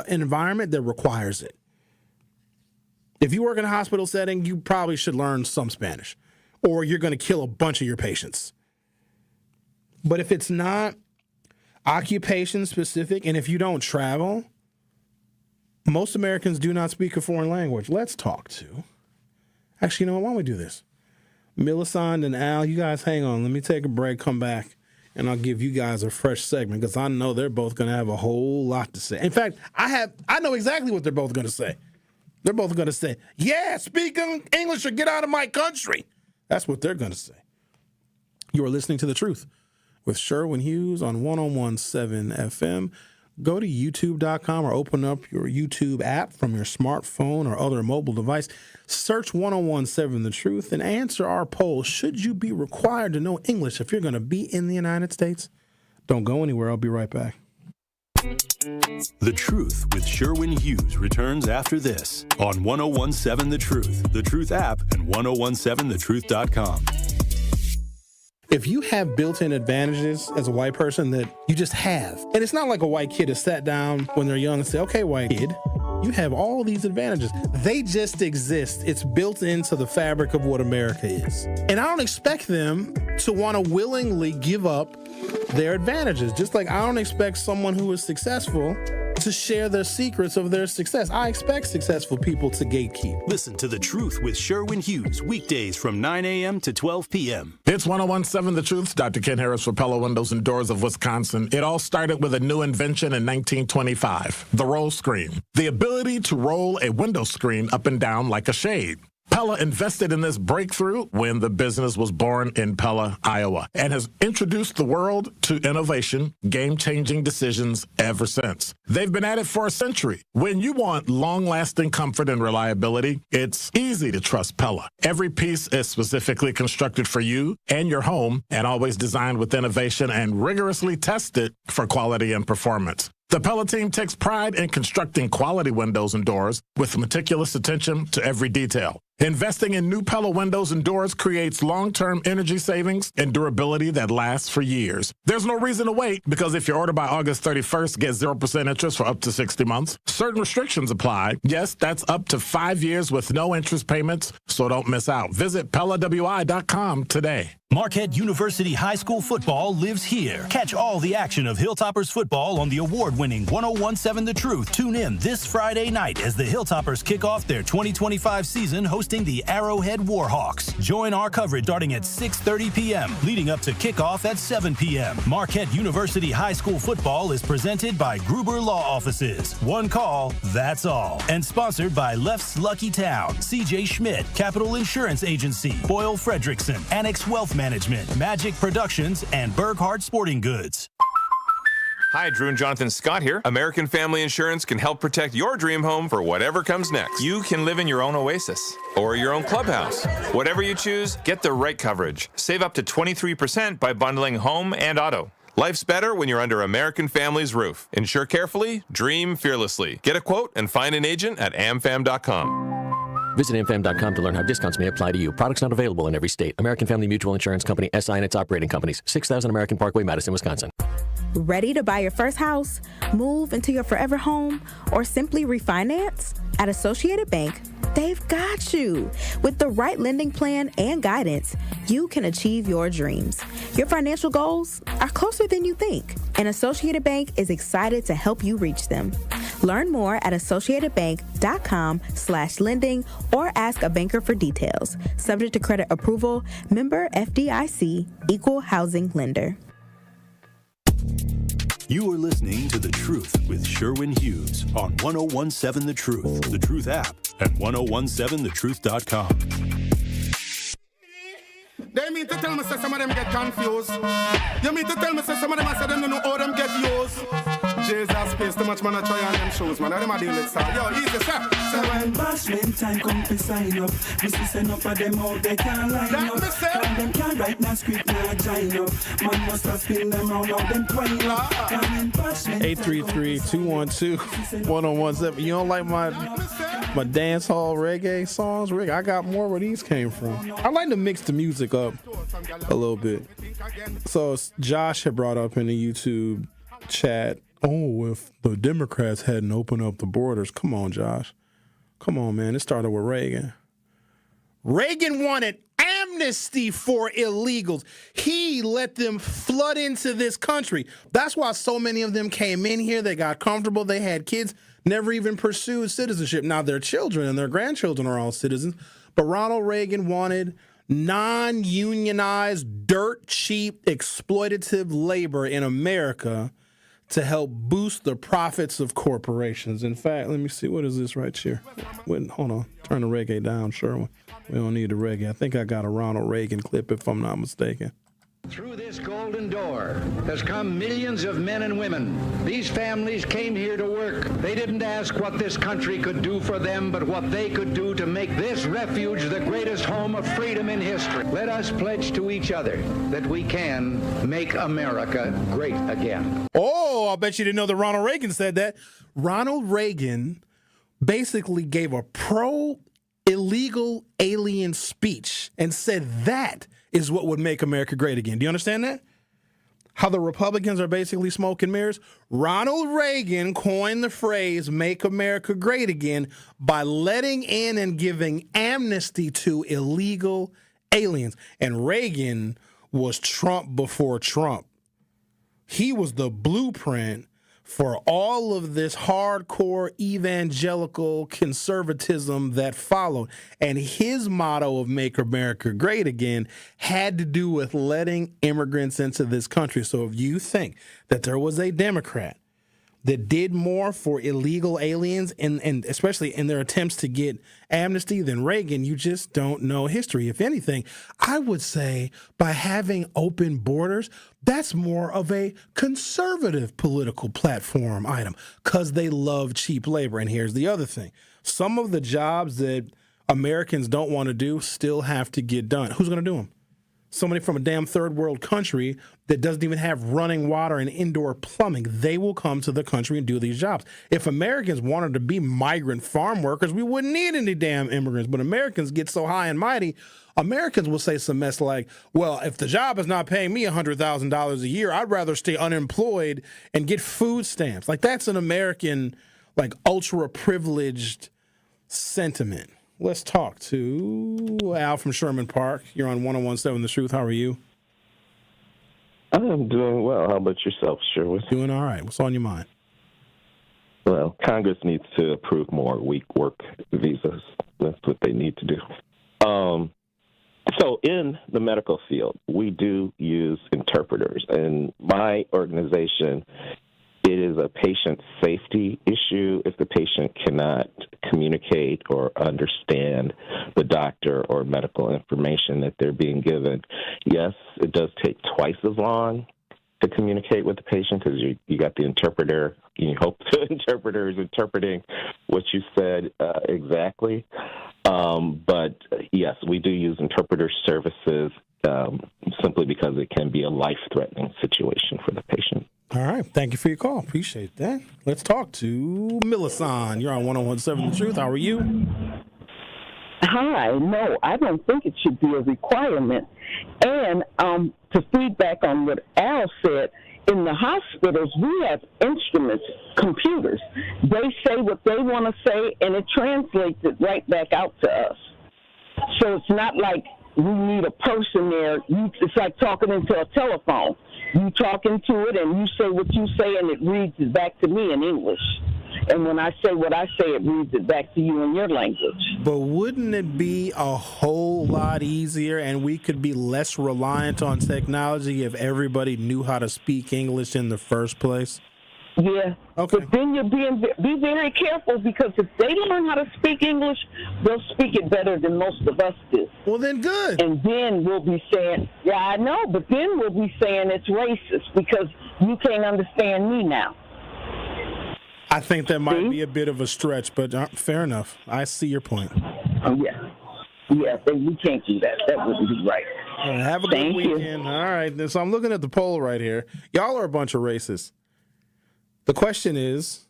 environment that requires it. If you work in a hospital setting, you probably should learn some Spanish, or you're going to kill a bunch of your patients. But if it's not occupation specific, and if you don't travel, most Americans do not speak a foreign language. Let's talk to. Actually, why don't we do this? Melisande and Al, you guys hang on. Let me take a break, come back, and I'll give you guys a fresh segment because I know they're both going to have a whole lot to say. In fact, I know exactly what they're both going to say. They're both going to say, yeah, speak English or get out of my country. That's what they're going to say. You are listening to The Truth with Sherwin Hughes on 101.7 FM. Go to youtube.com or open up your YouTube app from your smartphone or other mobile device. Search 101.7 The Truth and answer our poll. Should you be required to know English if you're going to be in the United States? Don't go anywhere. I'll be right back. The Truth with Sherwin Hughes returns after this on 101.7 The Truth app, and 101.7thetruth.com. If you have built-in advantages as a white person that you just have, and it's not like a white kid has sat down when they're young and said, okay, white kid, you have all these advantages. They just exist. It's built into the fabric of what America is. And I don't expect them to want to willingly give up their advantages. Just like I don't expect someone who is successful to share the secrets of their success. I expect successful people to gatekeep. Listen to The Truth with Sherwin Hughes, weekdays from 9 a.m. to 12 p.m. It's 101.7 The Truth. Dr. Ken Harris for Pella Windows and Doors of Wisconsin. It all started with a new invention in 1925, the roll screen. The ability to roll a window screen up and down like a shade. Pella invested in this breakthrough when the business was born in Pella, Iowa, and has introduced the world to innovation, game-changing decisions ever since. They've been at it for a century. When you want long-lasting comfort and reliability, it's easy to trust Pella. Every piece is specifically constructed for you and your home, and always designed with innovation and rigorously tested for quality and performance. The Pella team takes pride in constructing quality windows and doors with meticulous attention to every detail. Investing in new Pella windows and doors creates long-term energy savings and durability that lasts for years. There's no reason to wait, because if you order by August 31st, get 0% interest for up to 60 months. Certain restrictions apply. Yes, that's up to 5 years with no interest payments, so don't miss out. Visit PellaWI.com today. Marquette University High School football lives here. Catch all the action of Hilltoppers football on the award-winning 1017 The Truth. Tune in this Friday night as the Hilltoppers kick off their 2025 season hosting the Arrowhead Warhawks. Join our coverage starting at 6:30 p.m., leading up to kickoff at 7 p.m. Marquette University High School football is presented by Gruber Law Offices. One call, that's all. And sponsored by Left's Lucky Town, C.J. Schmidt, Capital Insurance Agency, Boyle Fredrickson, Annex Wealth Management, Magic Productions, and Berghardt Sporting Goods. Hi, Drew and Jonathan Scott here. American Family Insurance can help protect your dream home for whatever comes next. You can live in your own oasis or your own clubhouse. Whatever you choose, get the right coverage. Save up to 23% by bundling home and auto. Life's better when you're under American Family's roof. Insure carefully, dream fearlessly. Get a quote and find an agent at amfam.com. Visit amfam.com to learn how discounts may apply to you. Products not available in every state. American Family Mutual Insurance Company, SI and its operating companies. 6000 American Parkway, Madison, Wisconsin. Ready to buy your first house, move into your forever home, or simply refinance? At Associated Bank, they've got you. With the right lending plan and guidance, you can achieve your dreams. Your financial goals are closer than you think, and Associated Bank is excited to help you reach them. Learn more at associatedbank.com/lending or ask a banker for details. Subject to credit approval, member FDIC, equal housing lender. You are listening to The Truth with Sherwin Hughes on 1017 The Truth, The Truth app, and 1017thetruth.com. They mean to tell me say some of them get confused. You mean to tell me say some of them I said them don't know how them get used. Jesus space too much man I try on them shows man. Now them a deal with style. Yo, easy sir. So when embarrassment time come to sign up, we see send up of them out they can't line up. And them can't write no script now join up. Man must have spin them round out them twine up. 833-212-1017. You don't like my dance hall reggae songs? Rick, I got more where these came from. I like to mix the music up a little bit. So Josh had brought up in the YouTube chat, oh, if the Democrats hadn't opened up the borders. Come on, Josh. Come on, man. It started with Reagan. Reagan wanted amnesty for illegals. He let them flood into this country. That's why so many of them came in here. They got comfortable. They had kids, never even pursued citizenship. Now their children and their grandchildren are all citizens. But Ronald Reagan wanted non-unionized, dirt cheap, exploitative labor in America to help boost the profits of corporations. In fact, let me see, what is this right here? Wait, hold on, turn the reggae down, Sherwin. We don't need the reggae. I think I got a Ronald Reagan clip if I'm not mistaken. Through this golden door has come millions of men and women. These families came here to work. They didn't ask what this country could do for them, but what they could do to make this refuge the greatest home of freedom in history. Let us pledge to each other that we can make America great again. Oh, I bet you didn't know that Ronald Reagan said that. Ronald Reagan basically gave a pro-illegal alien speech and said that is what would make America great again. Do you understand that? How the Republicans are basically smoke and mirrors? Ronald Reagan coined the phrase, make America great again, by letting in and giving amnesty to illegal aliens. And Reagan was Trump before Trump. He was the blueprint for all of this hardcore evangelical conservatism that followed. And his motto of Make America Great Again had to do with letting immigrants into this country. So if you think that there was a Democrat that did more for illegal aliens and especially in their attempts to get amnesty than Reagan, you just don't know history. If anything, I would say by having open borders, that's more of a conservative political platform item because they love cheap labor. And here's the other thing. Some of the jobs that Americans don't want to do still have to get done. Who's going to do them? somebody from a damn third world country that doesn't even have running water and indoor plumbing. They will come to the country and do these jobs. If Americans wanted to be migrant farm workers, we wouldn't need any damn immigrants. But Americans get so high and mighty, Americans will say some mess like, well, if the job is not paying me $100,000 a year, I'd rather stay unemployed and get food stamps. Like, that's an American, like, ultra privileged sentiment. Let's talk to Al from Sherman Park. You're on 101.7 The Truth. How are you? I'm doing well. How about yourself, Sherwin? Doing all right. What's on your mind? Well, Congress needs to approve more week work visas. That's what they need to do. So in the medical field, we do use interpreters. In my organization, it is a patient safety issue if the patient cannot communicate or understand the doctor or medical information that they're being given. Yes, it does take twice as long to communicate with the patient because you got the interpreter. You hope the interpreter is interpreting what you said exactly. But yes, we do use interpreter services simply because it can be a life-threatening situation for the patient. All right. Thank you for your call. Appreciate that. Let's talk to Melisande. You're on 101.7 The Truth. How are you? Hi. No, I don't think it should be a requirement. And to feedback on what Al said, in the hospitals, we have instruments, computers. They say what they want to say, and it translates it right back out to us. So it's not like we need a person there. It's like talking into a telephone. You talk into it, and you say what you say, and it reads it back to me in English. And when I say what I say, it reads it back to you in your language. But wouldn't it be a whole lot easier and we could be less reliant on technology if everybody knew how to speak English in the first place? Yeah. Okay. But then you're be very careful because if they learn how to speak English, they'll speak it better than most of us do. Well, then good. And then we'll be saying, yeah, I know, but then we'll be saying it's racist because you can't understand me now. I think that might be a bit of a stretch, but fair enough. I see your point. Oh, yeah. Yeah, we can't do that. That wouldn't be right. All right, have a good weekend. All right. So I'm looking at the poll right here. Y'all are a bunch of racists. The question is,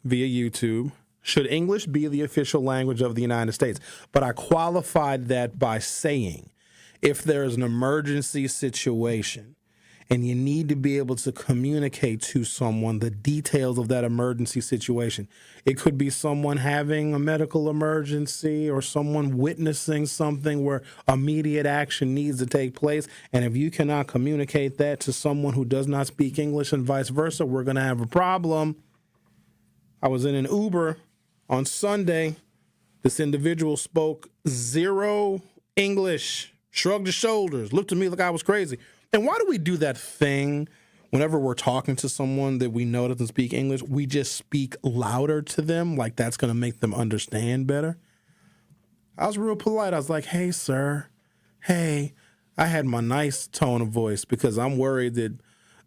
via YouTube, should English be the official language of the United States? But I qualified that by saying, if there's an emergency situation and you need to be able to communicate to someone the details of that emergency situation. It could be someone having a medical emergency or someone witnessing something where immediate action needs to take place. And if you cannot communicate that to someone who does not speak English and vice versa, we're going to have a problem. I was in an Uber on Sunday. This individual spoke zero English, shrugged his shoulders, looked at me like I was crazy. And why do we do that thing whenever we're talking to someone that we know doesn't speak English? We just speak louder to them, like that's going to make them understand better. I was real polite. I was like, hey, sir. Hey, I had my nice tone of voice because I'm worried that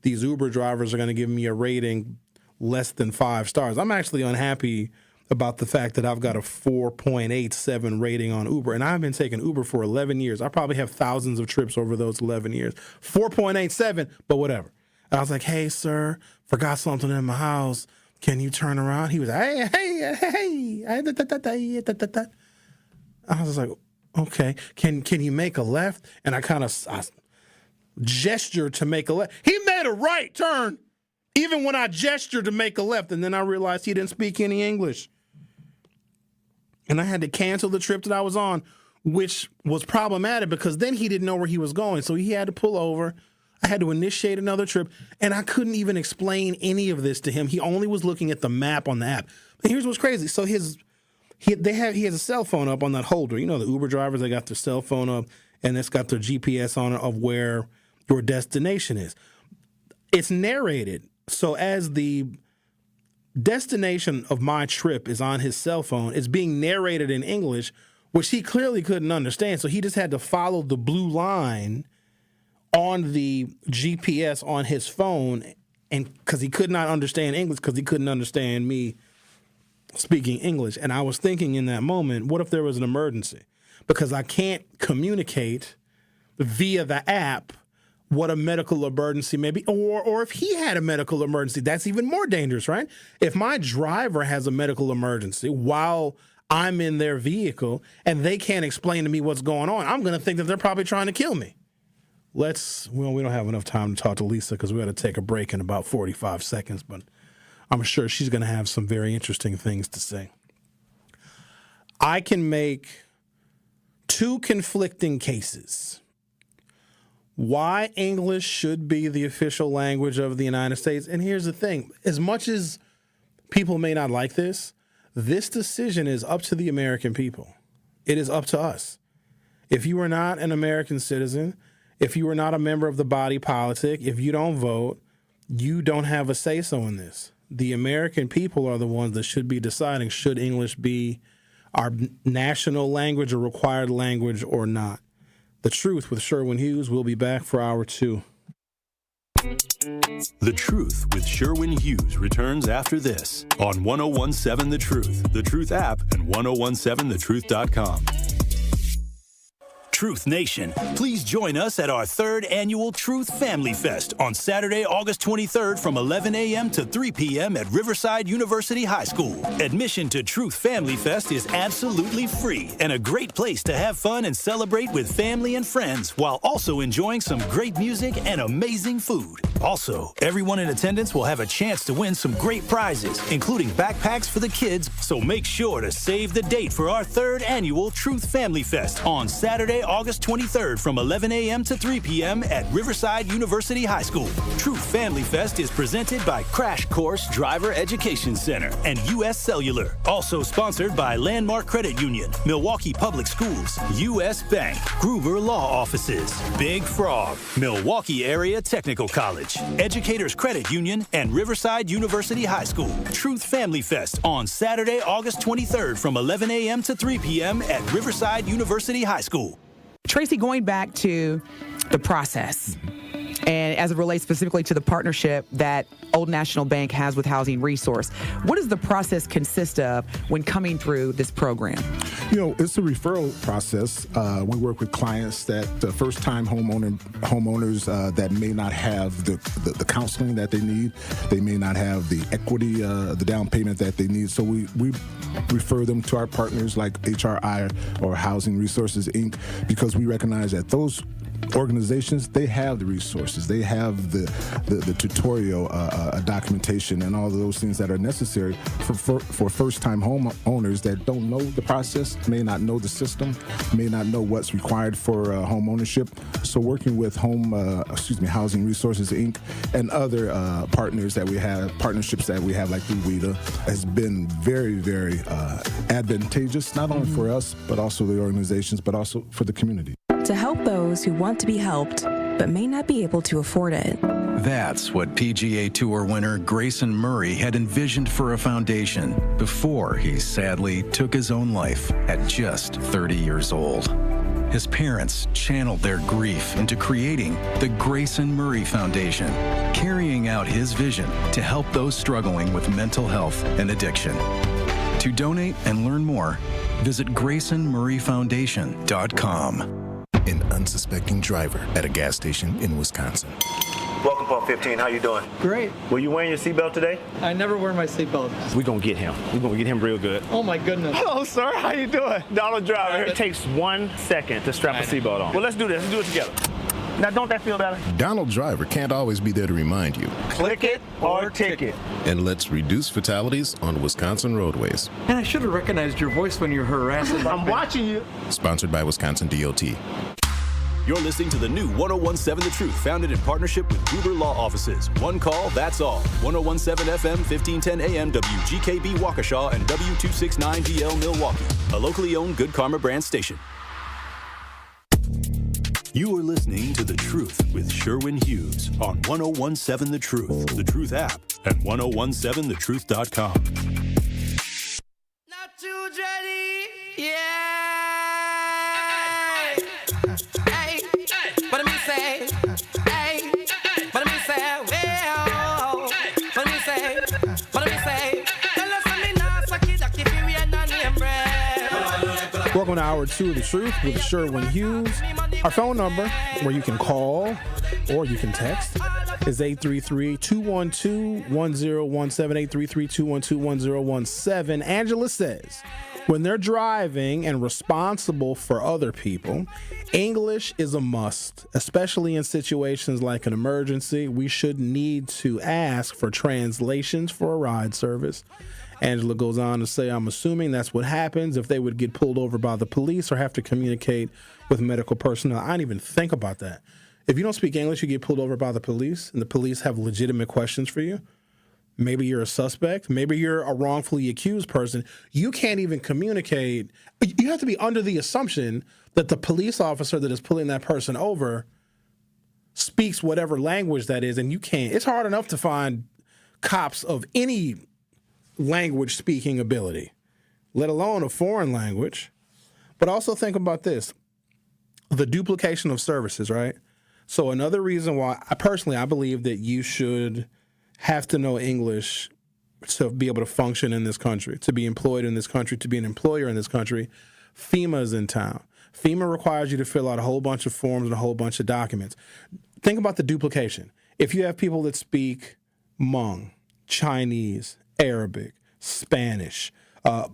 these Uber drivers are going to give me a rating less than 5 stars. I'm actually unhappy about the fact that I've got a 4.87 rating on Uber, and I've been taking Uber for 11 years. I probably have thousands of trips over those 11 years. 4.87, but whatever. And I was like, hey, sir, forgot something in my house. Can you turn around? He was like, hey. I was like, okay. Can you make a left? And I kind of gestured to make a left. He made a right turn, even when I gestured to make a left, and then I realized he didn't speak any English. And I had to cancel the trip that I was on, which was problematic because then he didn't know where he was going. So he had to pull over. I had to initiate another trip, and I couldn't even explain any of this to him. He only was looking at the map on the app. But here's what's crazy. So he has a cell phone up on that holder. You know, the Uber drivers, they got their cell phone up, and it's got their GPS on it of where your destination is. It's narrated. So as the destination of my trip is on his cell phone, it's being narrated in English, which he clearly couldn't understand. So he just had to follow the blue line on the GPS on his phone, and because he could not understand English, because he couldn't understand me speaking English. And I was thinking in that moment, what if there was an emergency? Because I can't communicate via the app what a medical emergency may be, or if he had a medical emergency, that's even more dangerous, right? If my driver has a medical emergency while I'm in their vehicle and they can't explain to me what's going on, I'm going to think that they're probably trying to kill me. We don't have enough time to talk to Lisa because we got to take a break in about 45 seconds, but I'm sure she's going to have some very interesting things to say. I can make two conflicting cases why English should be the official language of the United States. And here's the thing. As much as people may not like this decision is up to the American people. It is up to us. If you are not an American citizen, if you are not a member of the body politic, if you don't vote, you don't have a say-so in this. The American people are the ones that should be deciding should English be our national language or required language or not. The Truth with Sherwin Hughes. We'll be back for hour 2. The Truth with Sherwin Hughes returns after this on 1017 The Truth app, and 1017thetruth.com. Truth Nation, please join us at our 3rd annual Truth Family Fest on Saturday, August 23rd from 11 a.m. to 3 p.m. at Riverside University High School. Admission to Truth Family Fest is absolutely free and a great place to have fun and celebrate with family and friends while also enjoying some great music and amazing food. Also, everyone in attendance will have a chance to win some great prizes, including backpacks for the kids, so make sure to save the date for our 3rd annual Truth Family Fest on Saturday, August 23rd from 11 a.m. to 3 p.m. at Riverside University High School. Truth Family Fest is presented by Crash Course Driver Education Center and U.S. Cellular. Also sponsored by Landmark Credit Union, Milwaukee Public Schools, U.S. Bank, Gruber Law Offices, Big Frog, Milwaukee Area Technical College, Educators Credit Union, and Riverside University High School. Truth Family Fest on Saturday, August 23rd from 11 a.m. to 3 p.m. at Riverside University High School. Tracy, going back to the process, and as it relates specifically to the partnership that Old National Bank has with Housing Resource, what does the process consist of when coming through this program? It's a referral process. We work with clients that first-time homeowners that may not have the counseling that they need. They may not have the equity, the down payment that they need. So we refer them to our partners like HRI or Housing Resources, Inc., because we recognize that those organizations, they have the resources, they have the tutorial documentation and all of those things that are necessary for first-time homeowners that don't know the process, may not know the system, may not know what's required for home ownership. So working with Housing Resources, Inc. and other partnerships that we have like through WIDA has been very, very advantageous, not only for us, but also the organizations, but also for the community. To help those who want to be helped, but may not be able to afford it. That's what PGA Tour winner Grayson Murray had envisioned for a foundation before he sadly took his own life at just 30 years old. His parents channeled their grief into creating the Grayson Murray Foundation, carrying out his vision to help those struggling with mental health and addiction. To donate and learn more, visit GraysonMurrayFoundation.com. An unsuspecting driver at a gas station in Wisconsin. Welcome, Pump 15. How you doing? Great. Were you wearing your seatbelt today? I never wear my seatbelt. We're going to get him. We're going to get him real good. Oh, my goodness. Hello, sir. How you doing? Donald driver. It takes 1 second to strap a seatbelt on. Well, let's do this. Let's do it together. Now, don't that feel better? Donald Driver can't always be there to remind you. Click it or ticket. And let's reduce fatalities on Wisconsin roadways. And I should have recognized your voice when you're harassing. I'm watching you. Sponsored by Wisconsin DOT. You're listening to the new 1017 The Truth, founded in partnership with Gruber Law Offices. One call, that's all. 1017 FM, 1510 AM, WGKB Waukesha, and W269DL Milwaukee. A locally owned Good Karma brand station. You are listening to The Truth with Sherwin Hughes on 1017 The Truth, The Truth app, and 1017thetruth.com. Not too dready, yeah. Hey, what do me say? Hey, what do me say? Well, what do me say? What do me say? Tell us something now, so kid, I keep you in the name, bread. Welcome to Hour 2 of The Truth with Sherwin Hughes. Our phone number, where you can call or you can text, is 833-212-1017, 833-212-1017. Angela says, when they're driving and responsible for other people, English is a must, especially in situations like an emergency. We should need to ask for translations for a ride service. Angela goes on to say, I'm assuming that's what happens if they would get pulled over by the police or have to communicate with medical personnel. I didn't even think about that. If you don't speak English, you get pulled over by the police, and the police have legitimate questions for you. Maybe you're a suspect. Maybe you're a wrongfully accused person. You can't even communicate. You have to be under the assumption that the police officer that is pulling that person over speaks whatever language that is, and you can't. It's hard enough to find cops of any language speaking ability, let alone a foreign language. But also think about this, the duplication of services, right? So another reason why I believe that you should have to know English to be able to function in this country, to be employed in this country, to be an employer in this country. FEMA is in town. FEMA requires you to fill out a whole bunch of forms and a whole bunch of documents. Think about the duplication. If you have people that speak Hmong, Chinese, Arabic, Spanish,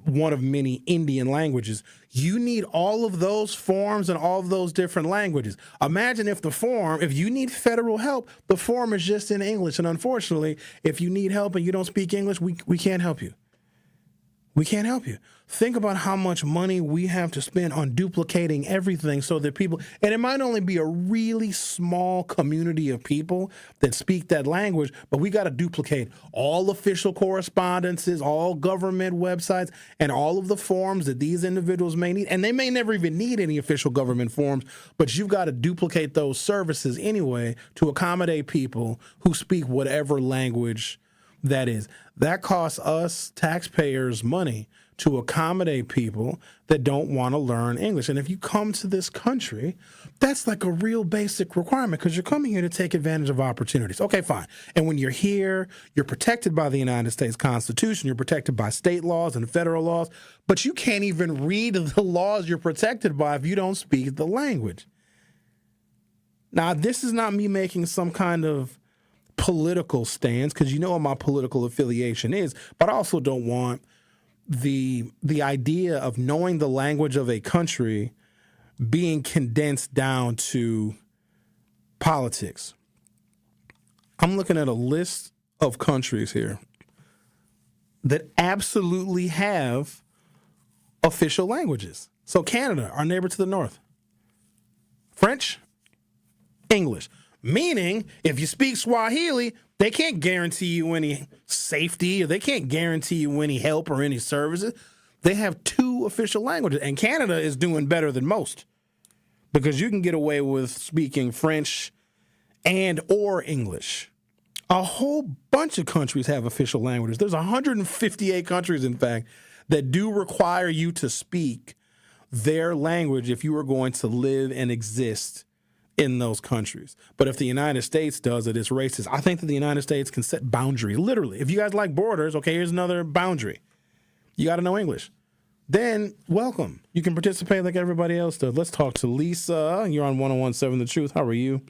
one of many Indian languages, you need all of those forms and all of those different languages. Imagine if if you need federal help, the form is just in English. And unfortunately, if you need help and you don't speak English, we can't help you. We can't help you. Think about how much money we have to spend on duplicating everything so that people, and it might only be a really small community of people that speak that language, but we got to duplicate all official correspondences, all government websites, and all of the forms that these individuals may need. And they may never even need any official government forms, but you've got to duplicate those services anyway to accommodate people who speak whatever language that is. That costs us taxpayers money to accommodate people that don't want to learn English. And if you come to this country, that's like a real basic requirement because you're coming here to take advantage of opportunities. Okay, fine. And when you're here, you're protected by the United States Constitution. You're protected by state laws and federal laws, but you can't even read the laws you're protected by if you don't speak the language. Now, this is not me making some kind of political stance, because you know what my political affiliation is, but I also don't want the idea of knowing the language of a country being condensed down to politics. I'm looking at a list of countries here that absolutely have official languages. So Canada, our neighbor to the north, French, English. Meaning, if you speak Swahili, they can't guarantee you any safety, or they can't guarantee you any help or any services. They have two official languages, and Canada is doing better than most because you can get away with speaking French and or English. A whole bunch of countries have official languages. There's 158 countries, in fact, that do require you to speak their language if you are going to live and exist in those countries. But if the United States does it, it's racist. I think that the United States can set boundaries. Literally, if you guys like borders, okay, here's another boundary. You got to know English. Then, welcome. You can participate like everybody else does. Let's talk to Lisa. You're on 101.7 The Truth. How are you?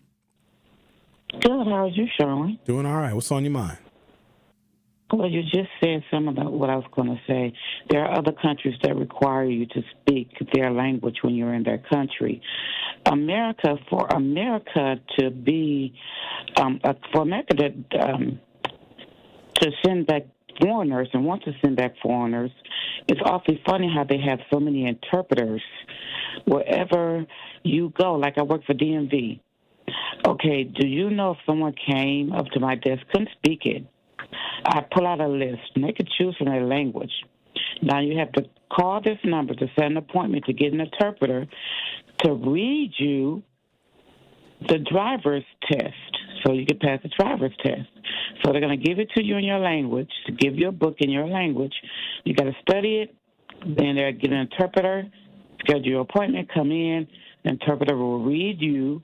Good. How are you, Sherwin? Doing all right. What's on your mind? Well, you just said some about what I was going to say. There are other countries that require you to speak their language when you're in their country. For America to send back foreigners and want to send back foreigners, it's awfully funny how they have so many interpreters wherever you go. Like I work for DMV. Okay, do you know if someone came up to my desk, couldn't speak it, I pull out a list, and they could choose from their language. Now you have to call this number to set an appointment to get an interpreter to read you the driver's test so you can pass the driver's test. So they're going to give it to you in your language, to give you a book in your language. You got to study it. Then they'll get an interpreter, schedule your appointment, come in. The interpreter will read you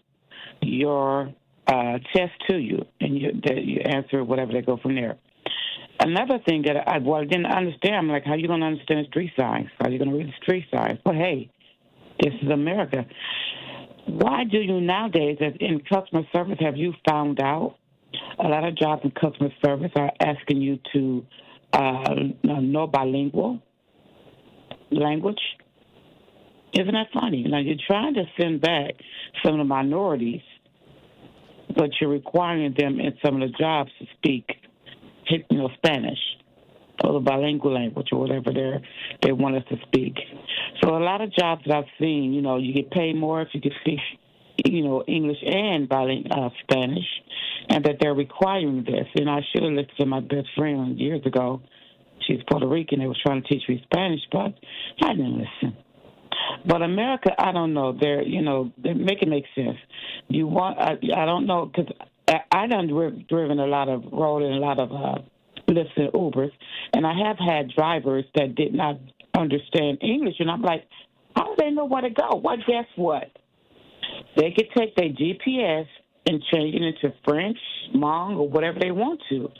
your test to you, and you answer whatever. They go from there. Another thing that I didn't understand, I'm like, how are you going to understand the street signs? How are you going to read the street signs? Well, hey, This is America. Why do you nowadays, as in customer service, have you found out a lot of jobs in customer service are asking you to know bilingual language? Isn't that funny? Now, you're trying to send back some of the minorities, but you're requiring them in some of the jobs to speak, Spanish or the bilingual language or whatever they want us to speak. So a lot of jobs that I've seen, you get paid more if you can speak, English and Spanish, and that they're requiring this. And I should have listened to my best friend years ago. She's Puerto Rican. They was trying to teach me Spanish, but I didn't listen. But America, I don't know. They make it make sense. I don't know, because I done driven rode in a lot of Lyfts and Ubers, and I have had drivers that did not understand English, and I'm like, how do they know where to go? Well, guess what? They could take their GPS and change it into French, Hmong, or whatever they want to.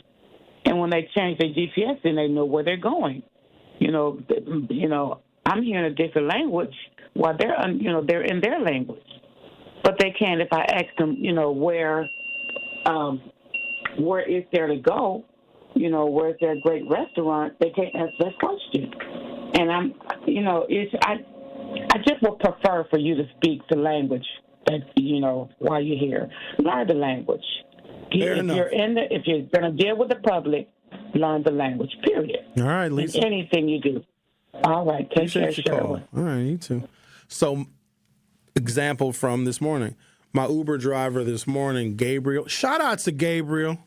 And when they change their GPS, then they know where they're going. I'm hearing a different language while they're in their language. But they can, if I ask them, where is there to go? Where's there a great restaurant? They can't answer that question. And I just would prefer for you to speak the language that, while you're here. Learn the language. If you're going to deal with the public, learn the language, period. All right, Lisa. In anything you do. All right. Take care, Sherwin. All right, you too. So, example from this morning. My Uber driver this morning, Gabriel. Shout out to Gabriel.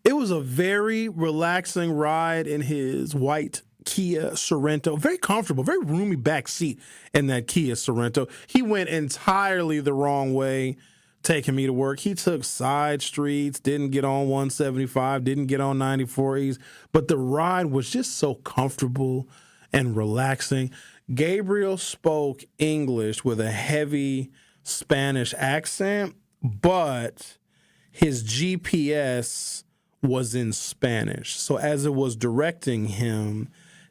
It was a very relaxing ride in his white Kia Sorento. Very comfortable, very roomy back seat in that Kia Sorento. He went entirely the wrong way taking me to work. He took side streets, didn't get on 175, didn't get on 94 East, but the ride was just so comfortable and relaxing. Gabriel spoke English with a heavy Spanish accent, but his GPS was in Spanish. So as it was directing him,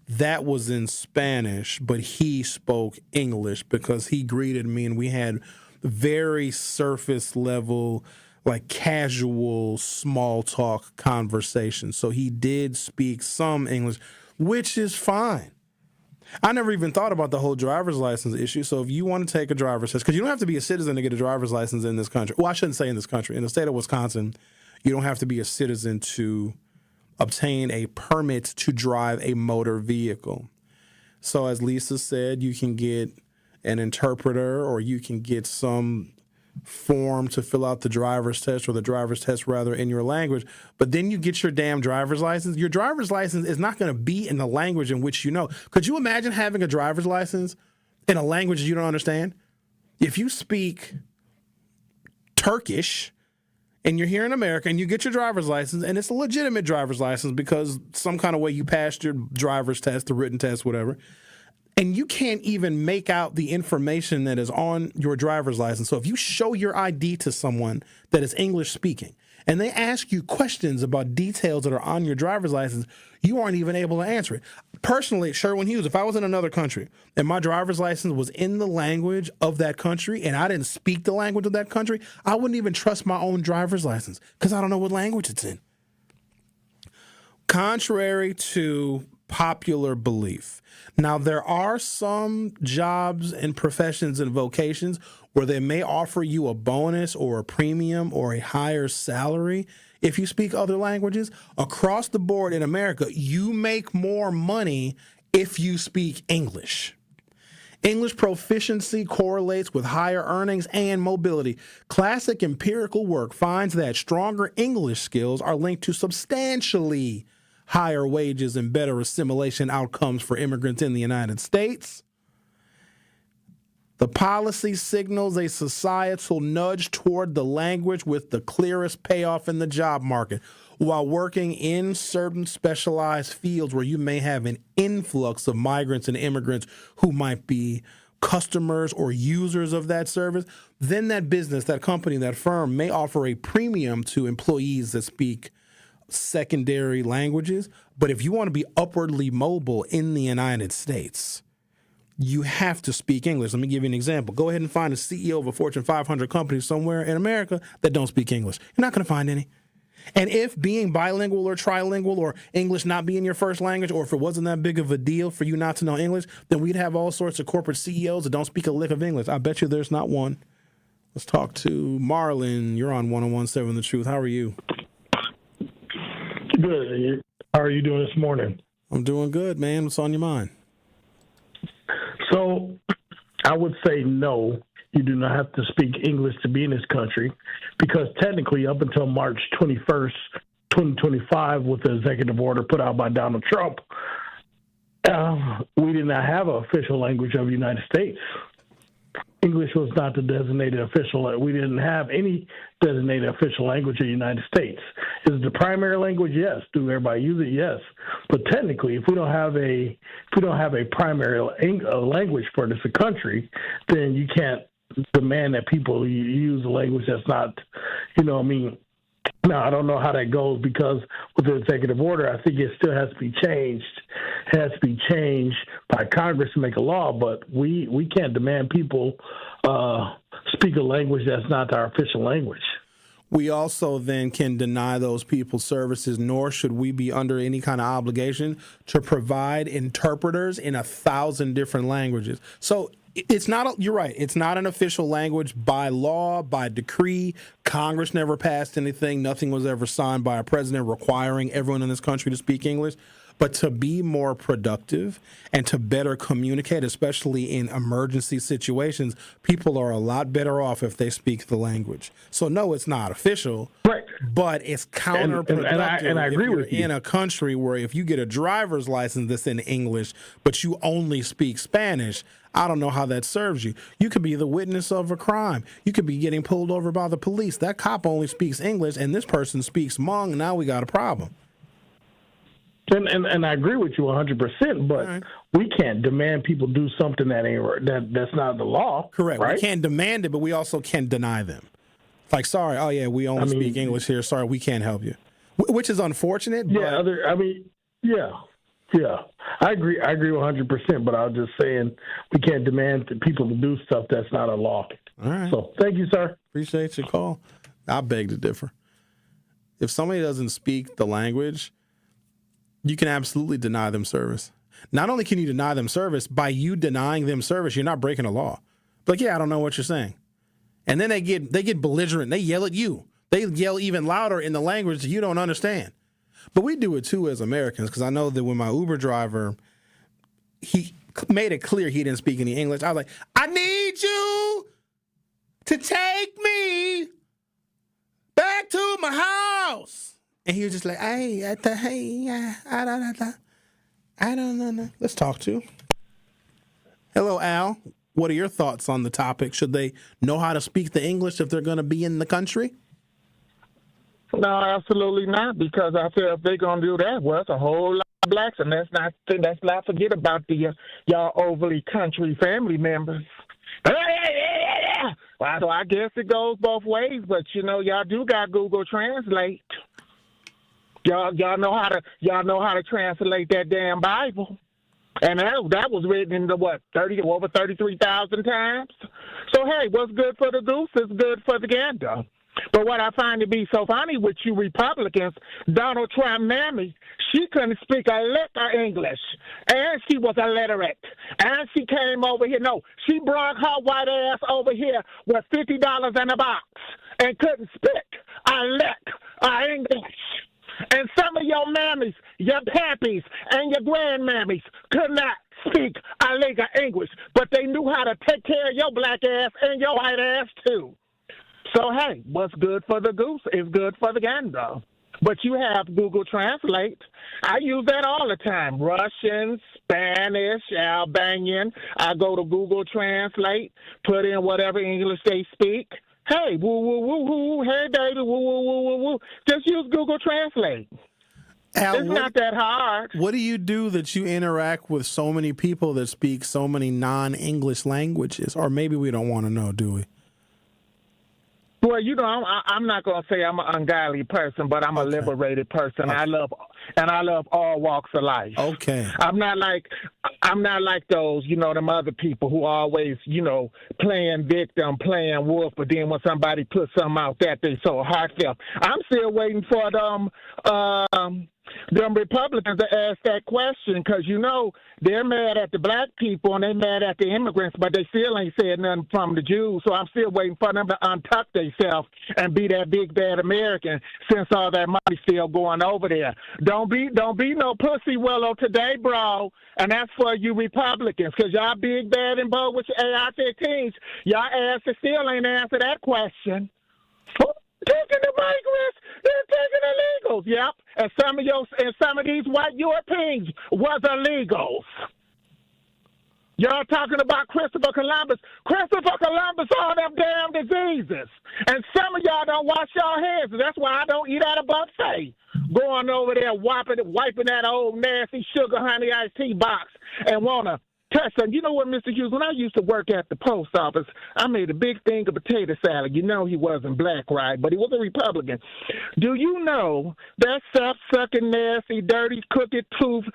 that was in Spanish, but he spoke English because he greeted me and we had very surface level, like casual small talk conversation. So he did speak some English, which is fine. I never even thought about the whole driver's license issue. So if you want to take a driver's test, because you don't have to be a citizen to get a driver's license in this country. Well, I shouldn't say in this country. In the state of Wisconsin, you don't have to be a citizen to obtain a permit to drive a motor vehicle. So as Lisa said, you can get an interpreter or you can get some form to fill out the driver's test, or the driver's test rather, in your language. But then you get your damn driver's license. Your driver's license is not going to be in the language in which you know. Could you imagine having a driver's license in a language you don't understand? If you speak Turkish and you're here in America and you get your driver's license and it's a legitimate driver's license because some kind of way you passed your driver's test, the written test, whatever, and you can't even make out the information that is on your driver's license. So if you show your ID to someone that is English speaking and they ask you questions about details that are on your driver's license, you aren't even able to answer it. Personally, Sherwin Hughes, if I was in another country and my driver's license was in the language of that country and I didn't speak the language of that country, I wouldn't even trust my own driver's license because I don't know what language it's in. Contrary to popular belief. Now, there are some jobs and professions and vocations where they may offer you a bonus or a premium or a higher salary if you speak other languages. Across the board in America, you make more money if you speak English. English proficiency correlates with higher earnings and mobility. Classic empirical work finds that stronger English skills are linked to substantially higher wages and better assimilation outcomes for immigrants in the United States. The policy signals a societal nudge toward the language with the clearest payoff in the job market. While working in certain specialized fields where you may have an influx of migrants and immigrants who might be customers or users of that service, then that business, that company, that firm may offer a premium to employees that speak secondary languages. But if you want to be upwardly mobile in the United States, you have to speak English. Let me give you an example. Go ahead and find a CEO of a Fortune 500 company somewhere in America that don't speak English. You're not going to find any. And if being bilingual or trilingual or English not being your first language, or if it wasn't that big of a deal for you not to know English, then we'd have all sorts of corporate CEOs that don't speak a lick of English. I bet you there's not one. Let's talk to Marlon. You're on 101.7 The Truth. How are you? Good. How are you doing this morning? I'm doing good, man. What's on your mind? So I would say no. You do not have to speak English to be in this country, because technically up until March 21st, 2025, with the executive order put out by Donald Trump, we did not have an official language of the United States. English was not the designated official. We didn't have any designated official language of the United States. Is it the primary language? Yes. Do everybody use it? Yes. But technically, if we don't have a primary language for this country, then you can't demand that people use a language that's not, Now, I don't know how that goes, because with the executive order, I think it still has to be changed. It has to be changed by Congress to make a law, but we can't demand people speak a language that's not our official language. We also then can deny those people services, nor should we be under any kind of obligation to provide interpreters in 1,000 different languages. So it's not, you're right, it's not an official language by law, by decree. Congress never passed anything. Nothing was ever signed by a president requiring everyone in this country to speak English. But to be more productive and to better communicate, especially in emergency situations, people are a lot better off if they speak the language. So, no, it's not official, right, but it's counterproductive. And I agree with you. In a country where if you get a driver's license that's in English, but you only speak Spanish, I don't know how that serves you. You could be the witness of a crime. You could be getting pulled over by the police. That cop only speaks English, and this person speaks Hmong. Now we got a problem. And I agree with you 100%, but we can't demand people do something that's not the law. Correct. Right? We can't demand it, but we also can deny them. Like, sorry, oh yeah, we only speak English here. Sorry, we can't help you, which is unfortunate. Yeah, yeah. I agree 100%, but I was just saying we can't demand people to do stuff that's not a law. All right. So thank you, sir. Appreciate your call. I beg to differ. If somebody doesn't speak the language, you can absolutely deny them service. Not only can you deny them service, by you denying them service, you're not breaking a law. But yeah, I don't know what you're saying. And then they get belligerent. They yell at you. They yell even louder in the language that you don't understand. But we do it too as Americans, because I know that when my Uber driver, he made it clear he didn't speak any English. I was like, I need you to take me back to my house. And he was just like, I don't know. Let's talk to. Hello, Al. What are your thoughts on the topic? Should they know how to speak the English if they're going to be in the country? No, absolutely not, because I feel if they're going to do that, well, it's a whole lot of blacks, and let's not forget about the y'all overly country family members. Well, so I guess it goes both ways, but, y'all do got Google Translate. Y'all know how to translate that damn Bible, and that was written into over 33,000 times. So hey, what's good for the goose is good for the gander. But what I find to be so funny with you Republicans, Donald Trump mammy, she couldn't speak a lick of English, and she was illiterate, and she came over here. No, she brought her white ass over here with $50 in a box and couldn't speak a lick of English. And some of your mammies, your pappies, and your grandmammies could not speak a lick of English, but they knew how to take care of your black ass and your white ass, too. So, hey, what's good for the goose is good for the gander. But you have Google Translate. I use that all the time. Russian, Spanish, Albanian. I go to Google Translate, put in whatever English they speak. Hey, woo, woo, woo, woo. Hey, baby, woo, woo, woo, woo, woo. Just use Google Translate. Al, it's not that hard. What do you do that you interact with so many people that speak so many non-English languages? Or maybe we don't want to know, do we? Well, I'm not gonna say I'm an ungodly person, but I'm a liberated person. Okay. I love all walks of life. Okay. I'm not like those, them other people who always, playing victim, playing wolf, but then when somebody puts something out that they so heartfelt. I'm still waiting for them Republicans to ask that question because, they're mad at the black people and they're mad at the immigrants, but they still ain't said nothing from the Jews. So I'm still waiting for them to untuck themselves and be that big bad American since all that money's still going over there. Don't be no pussy willow today, bro. And that's for you Republicans because y'all big bad and bold with your AI-15s. Y'all asses still ain't answer that question. Taking the migrants, they're taking the illegals. Yep. And some of these white Europeans was illegals. Y'all talking about Christopher Columbus. Christopher Columbus, all them damn diseases. And some of y'all don't wash your hands. That's why I don't eat at a buffet. Going over there wiping that old nasty sugar honey iced tea box and wanna touch them. You know what, Mr. Hughes, when I used to work at the post office, I made a big thing of potato salad. He wasn't black, right? But he was a Republican. Do you know that sap-sucking, nasty, dirty, crooked tooth,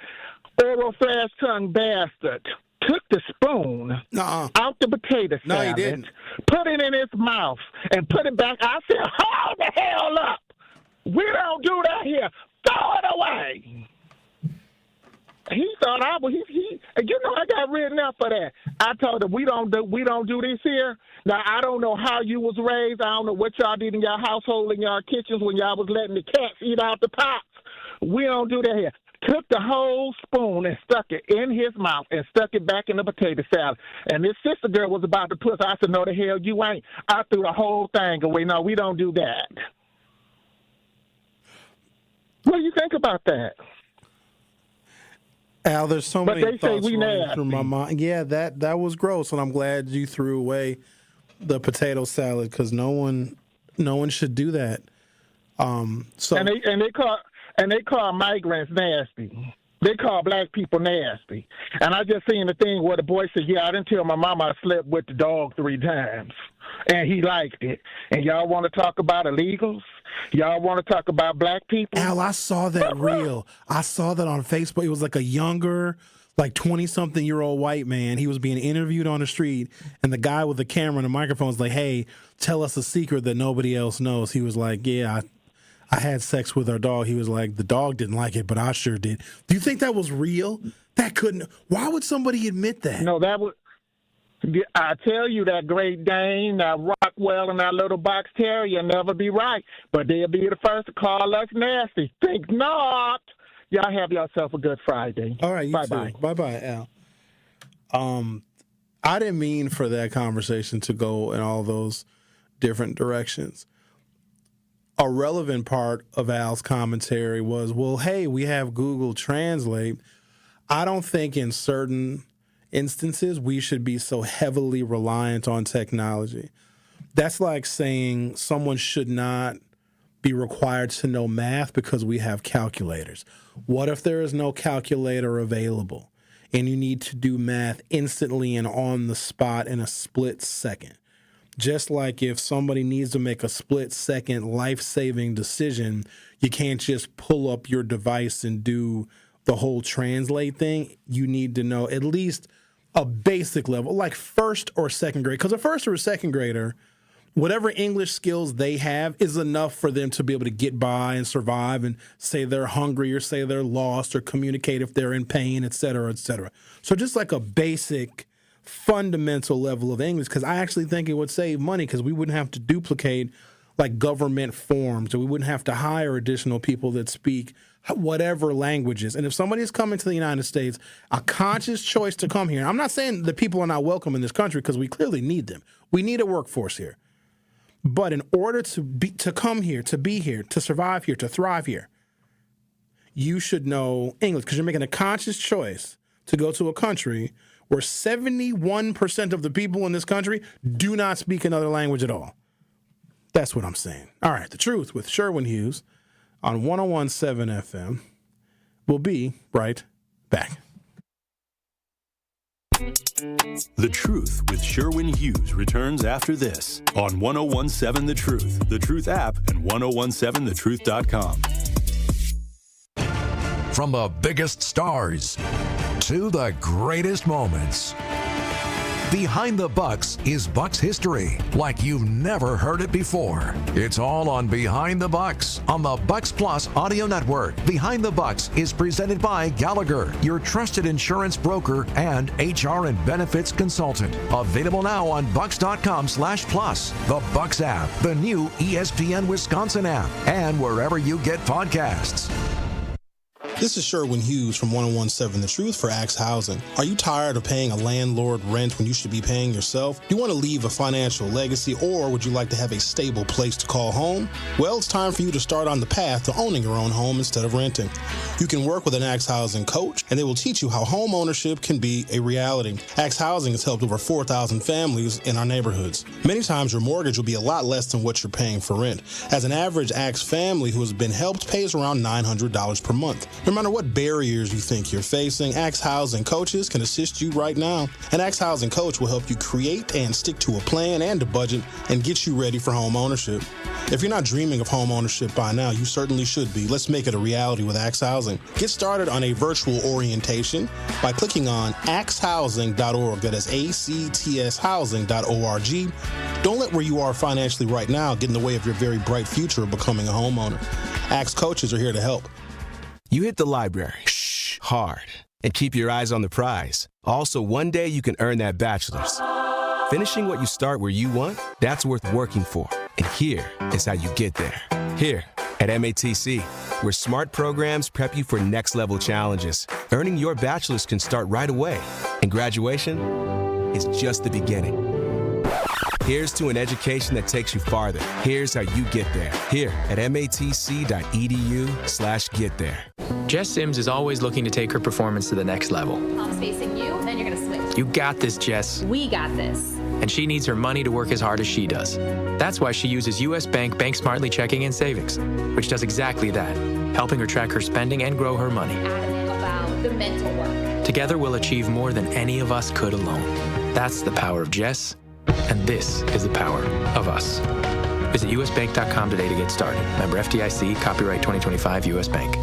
oral fast tongue bastard took the spoon out the potato salad, no, he didn't. Put it in his mouth, and put it back. I said, hold the hell up. We don't do that here. Throw it away. He thought I was. I got written up for that. I told him we don't do this here. Now I don't know how you was raised. I don't know what y'all did in your household, in your kitchens when y'all was letting the cats eat out the pots. We don't do that here. Took the whole spoon and stuck it in his mouth and stuck it back in the potato salad. And this sister girl was about to push. I said, no, the hell you ain't. I threw the whole thing away. No, we don't do that. What do you think about that? Al, there's so many they say thoughts we running through nasty. my mind. Yeah, that was gross, and I'm glad you threw away the potato salad because no one should do that. So and they call migrants nasty. They call black people nasty. And I just seen the thing where the boy said, yeah, I didn't tell my mama I slept with the dog 3 times. And he liked it. And y'all want to talk about illegals? Y'all want to talk about black people? Al, I saw that reel. I saw that on Facebook. It was like a younger, like 20-something-year-old white man. He was being interviewed on the street, and the guy with the camera and the microphone was like, hey, tell us a secret that nobody else knows. He was like, yeah, I had sex with our dog. He was like, the dog didn't like it, but I sure did. Do you think that was real? Why would somebody admit that? No, that was, I tell you, that Great Dane, that Rockwell, and that little box terrier never be right. But they'll be the first to call us nasty. Think not. Y'all have yourself a good Friday. All right, you bye-bye. too. Bye-bye, Al. I didn't mean for that conversation to go in all those different directions. A relevant part of Al's commentary was, well, hey, we have Google Translate. I don't think in certain instances we should be so heavily reliant on technology. That's like saying someone should not be required to know math because we have calculators. What if there is no calculator available and you need to do math instantly and on the spot in a split second? Just like if somebody needs to make a split-second life-saving decision, you can't just pull up your device and do the whole translate thing. You need to know at least a basic level, like first or second grade. Because a first or a second grader, whatever English skills they have is enough for them to be able to get by and survive and say they're hungry or say they're lost or communicate if they're in pain, et cetera, et cetera. So just like a basic fundamental level of English, because I actually think it would save money because we wouldn't have to duplicate like government forms, or we wouldn't have to hire additional people that speak whatever languages. And if somebody is coming to the United States, a conscious choice to come here, I'm not saying that people are not welcome in this country because we clearly need them. We need a workforce here. But in order to come here, to be here, to survive here, to thrive here, you should know English because you're making a conscious choice to go to a country where 71% of the people in this country do not speak another language at all. That's what I'm saying. All right, The Truth with Sherwin Hughes on 101.7 FM. We'll be right back. The Truth with Sherwin Hughes returns after this on 1017 The Truth, The Truth app, and 1017thetruth.com. From the biggest stars to the greatest moments, Behind the Bucks is Bucks history like you've never heard it before. It's all on Behind the Bucks on the Bucks Plus audio network. Behind the Bucks is presented by Gallagher, your trusted insurance broker and HR and benefits consultant. Available now on bucks.com/plus, the Bucks app, the new ESPN Wisconsin app, and wherever you get podcasts. This is Sherwin Hughes from 1017 The Truth for Axe Housing. Are you tired of paying a landlord rent when you should be paying yourself? Do you want to leave a financial legacy, or would you like to have a stable place to call home? Well, it's time for you to start on the path to owning your own home instead of renting. You can work with an Axe Housing coach, and they will teach you how home ownership can be a reality. Axe Housing has helped over 4,000 families in our neighborhoods. Many times your mortgage will be a lot less than what you're paying for rent. As an average Axe family who has been helped pays around $900 per month. No matter what barriers you think you're facing, Axe Housing coaches can assist you right now. An Axe Housing coach will help you create and stick to a plan and a budget and get you ready for home ownership. If you're not dreaming of home ownership by now, you certainly should be. Let's make it a reality with Axe Housing. Get started on a virtual orientation by clicking on axehousing.org. That is ACTShousing.org. Don't let where you are financially right now get in the way of your very bright future of becoming a homeowner. Axe coaches are here to help. You hit the library hard and keep your eyes on the prize. Also, one day you can earn that bachelor's. Finishing what you start where you want, that's worth working for. And here is how you get there. Here at MATC, where smart programs prep you for next level challenges. Earning your bachelor's can start right away, and graduation is just the beginning. Here's to an education that takes you farther. Here's how you get there. Here at matc.edu/get there. Jess Sims is always looking to take her performance to the next level. Palms facing you, then you're gonna switch. You got this, Jess. We got this. And she needs her money to work as hard as she does. That's why she uses U.S. Bank Smartly Checking and Savings, which does exactly that, helping her track her spending and grow her money. Adamant about the mental work. Together we'll achieve more than any of us could alone. That's the power of Jess. And this is the power of us. Visit usbank.com today to get started. Member FDIC, copyright 2025 U.S. Bank.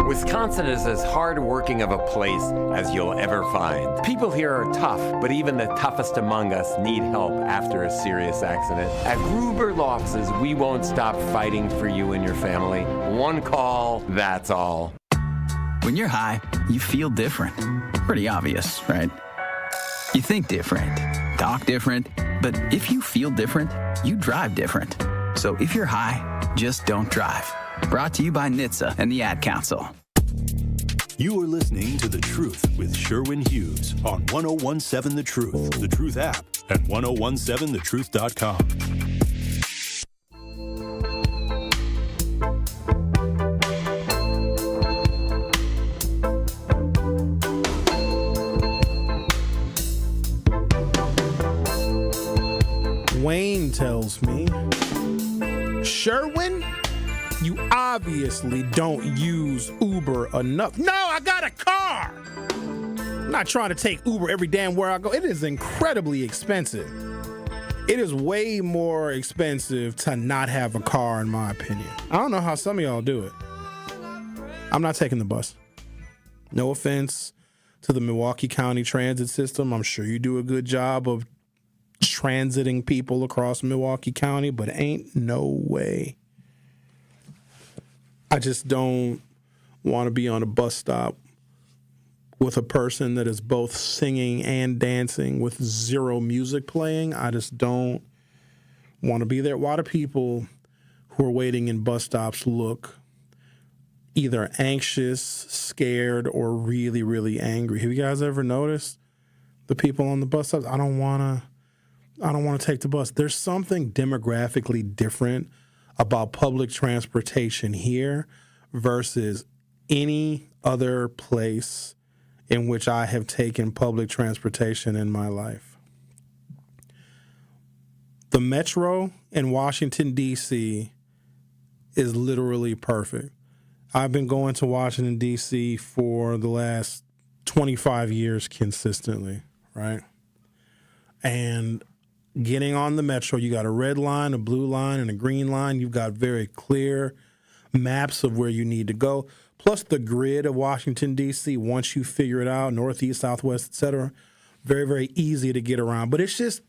Wisconsin is as hard-working of a place as you'll ever find. People here are tough, but even the toughest among us need help after a serious accident. At Gruber Lofts, we won't stop fighting for you and your family. One call, that's all. When you're high, you feel different. Pretty obvious, right? You think different, talk different, but if you feel different, you drive different. So if you're high, just don't drive. Brought to you by NHTSA and the Ad Council. You are listening to The Truth with Sherwin Hughes on 1017 The Truth, The Truth app, and 1017thetruth.com. Wayne tells me, Sherwin, you obviously don't use Uber enough. No, I got a car. I'm not trying to take Uber every damn where I go. It is incredibly expensive. It is way more expensive to not have a car, in my opinion. I don't know how some of y'all do it. I'm not taking the bus. No offense to the Milwaukee County transit system. I'm sure you do a good job of transiting people across Milwaukee County, but ain't no way. I just don't want to be on a bus stop with a person that is both singing and dancing with zero music playing. I just don't want to be there. Why do people who are waiting in bus stops look either anxious, scared, or really, really angry? Have you guys ever noticed the people on the bus stops? I don't want to take the bus. There's something demographically different about public transportation here versus any other place in which I have taken public transportation in my life. The metro in Washington, D.C. is literally perfect. I've been going to Washington, D.C. for the last 25 years consistently, right? And getting on the metro, you got a red line, a blue line, and a green line. You've got very clear maps of where you need to go, plus the grid of Washington, D.C. Once you figure it out, northeast, southwest, et cetera, very, very easy to get around. But it's just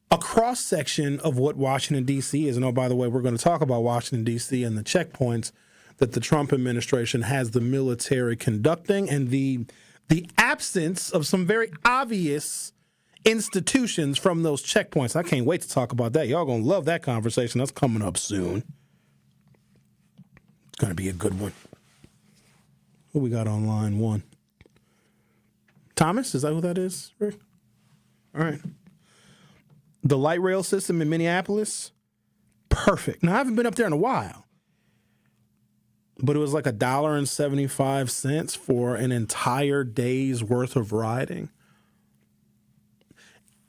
a cross-section of what Washington, D.C. is. And, oh, by the way, we're going to talk about Washington, D.C. and the checkpoints that the Trump administration has the military conducting and the absence of some very obvious institutions from those checkpoints. I can't wait to talk about that. Y'all going to love that conversation. That's coming up soon. It's going to be a good one. Who we got on line one? Thomas, is that who that is, Rick? All right. The light rail system in Minneapolis, perfect. Now, I haven't been up there in a while, but it was like $1.75 for an entire day's worth of riding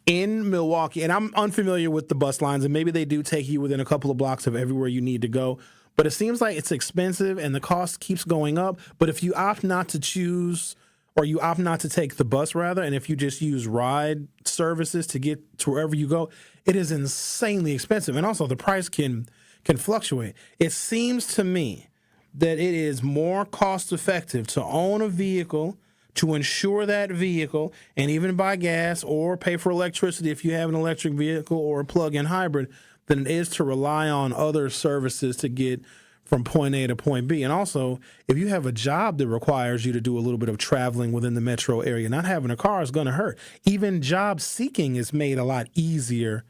in Milwaukee. And I'm unfamiliar with the bus lines, and maybe they do take you within a couple of blocks of everywhere you need to go. But it seems like it's expensive and the cost keeps going up. But if you opt not to choose, or you opt not to take the bus rather, and if you just use ride services to get to wherever you go, it is insanely expensive. And also the price can fluctuate. It seems to me that it is more cost effective to own a vehicle, to insure that vehicle, and even buy gas or pay for electricity if you have an electric vehicle or a plug-in hybrid, than it is to rely on other services to get from point A to point B. And also, if you have a job that requires you to do a little bit of traveling within the metro area, not having a car is going to hurt. Even job seeking is made a lot easier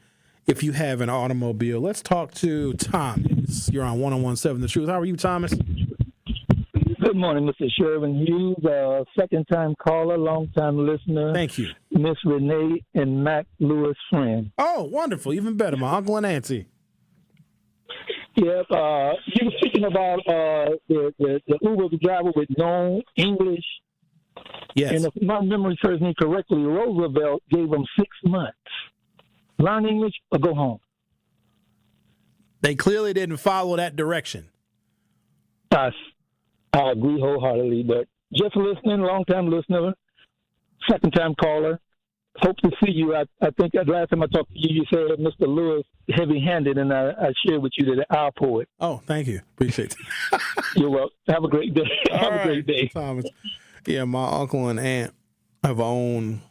if you have an automobile. Let's talk to Thomas. You're on 101.7 The Truth. How are you, Thomas? Good morning, Mr. Sherwin Hughes, second-time caller, long-time listener. Thank you. Miss Renee and Mac Lewis friend. Oh, wonderful. Even better, my uncle and auntie. Yes, you were speaking about the Uber driver with no English. Yes. And if my memory serves me correctly, Roosevelt gave him 6 months. Learn English or go home. They clearly didn't follow that direction. I agree wholeheartedly, but just listening, long-time listener, second-time caller. Hope to see you. I think the last time I talked to you, you said Mr. Lewis heavy-handed, and I shared with you that I'll poet. Oh, thank you. Appreciate it. You're welcome. Have a great day. Have a great day. Thomas. Yeah, my uncle and aunt have owned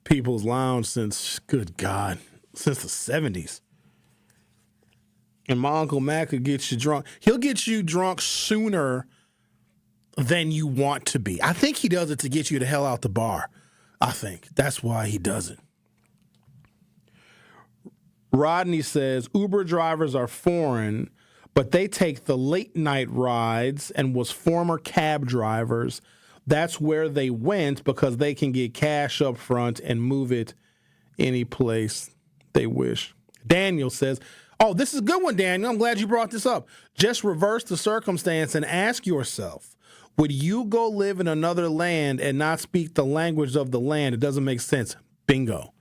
People's Lounge since, good God, since the 70s. And my Uncle Mac could get you drunk. He'll get you drunk sooner than you want to be. I think he does it to get you the hell out the bar. I think that's why he does it. Rodney says, Uber drivers are foreign, but they take the late night rides and was former cab drivers. That's where they went because they can get cash up front and move it any place they wish. Daniel says, oh, this is a good one, Daniel. I'm glad you brought this up. Just reverse the circumstance and ask yourself, would you go live in another land and not speak the language of the land? It doesn't make sense. Bingo.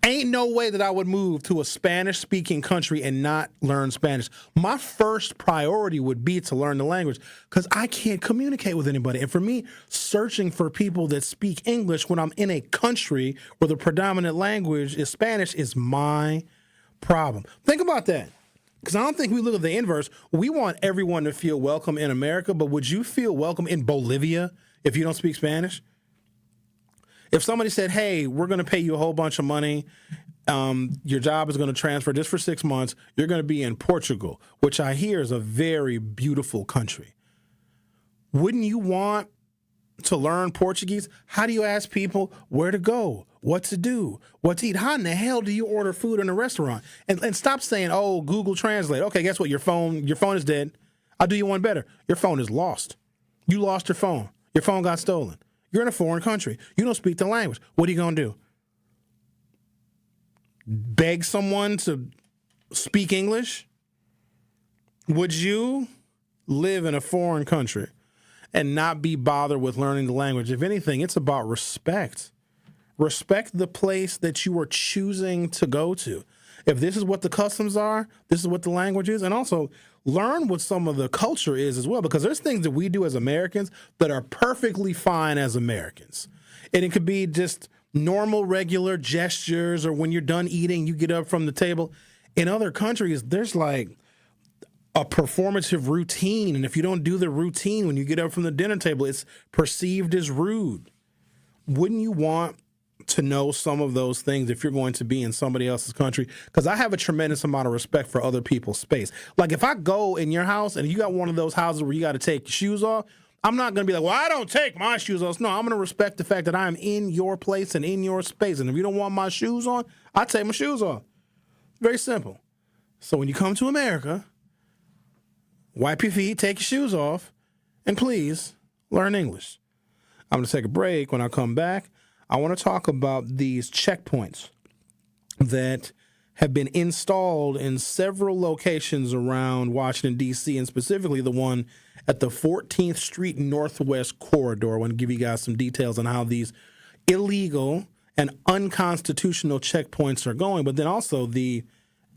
Ain't no way that I would move to a Spanish-speaking country and not learn Spanish. My first priority would be to learn the language because I can't communicate with anybody. And for me, searching for people that speak English when I'm in a country where the predominant language is Spanish is my problem. Think about that. Because I don't think we look at the inverse. We want everyone to feel welcome in America, but would you feel welcome in Bolivia if you don't speak Spanish? If somebody said, hey, we're going to pay you a whole bunch of money, your job is going to transfer just for 6 months, you're going to be in Portugal, which I hear is a very beautiful country. Wouldn't you want to learn Portuguese? How do you ask people where to go, what to do, what to eat? How in the hell do you order food in a restaurant? And stop saying, oh, Google Translate. Okay, guess what? Your phone is dead. I'll do you one better. Your phone is lost. You lost your phone. Your phone got stolen. You're in a foreign country. You don't speak the language. What are you going to do? Beg someone to speak English? Would you live in a foreign country and not be bothered with learning the language? If anything, it's about respect. Respect the place that you are choosing to go to. If this is what the customs are, this is what the language is, and also learn what some of the culture is as well, because there's things that we do as Americans that are perfectly fine as Americans. And it could be just normal, regular gestures, or when you're done eating, you get up from the table. In other countries, there's like a performative routine, and if you don't do the routine when you get up from the dinner table, it's perceived as rude. Wouldn't you want to know some of those things if you're going to be in somebody else's country? Because I have a tremendous amount of respect for other people's space. Like if I go in your house and you got one of those houses where you got to take your shoes off, I'm not going to be like, well, I don't take my shoes off. No, I'm going to respect the fact that I am in your place and in your space. And if you don't want my shoes on, I take my shoes off. Very simple. So when you come to America, wipe your feet, take your shoes off, and please learn English. I'm going to take a break. When I come back, I want to talk about these checkpoints that have been installed in several locations around Washington, D.C., and specifically the one at the 14th Street Northwest corridor. I want to give you guys some details on how these illegal and unconstitutional checkpoints are going, but then also the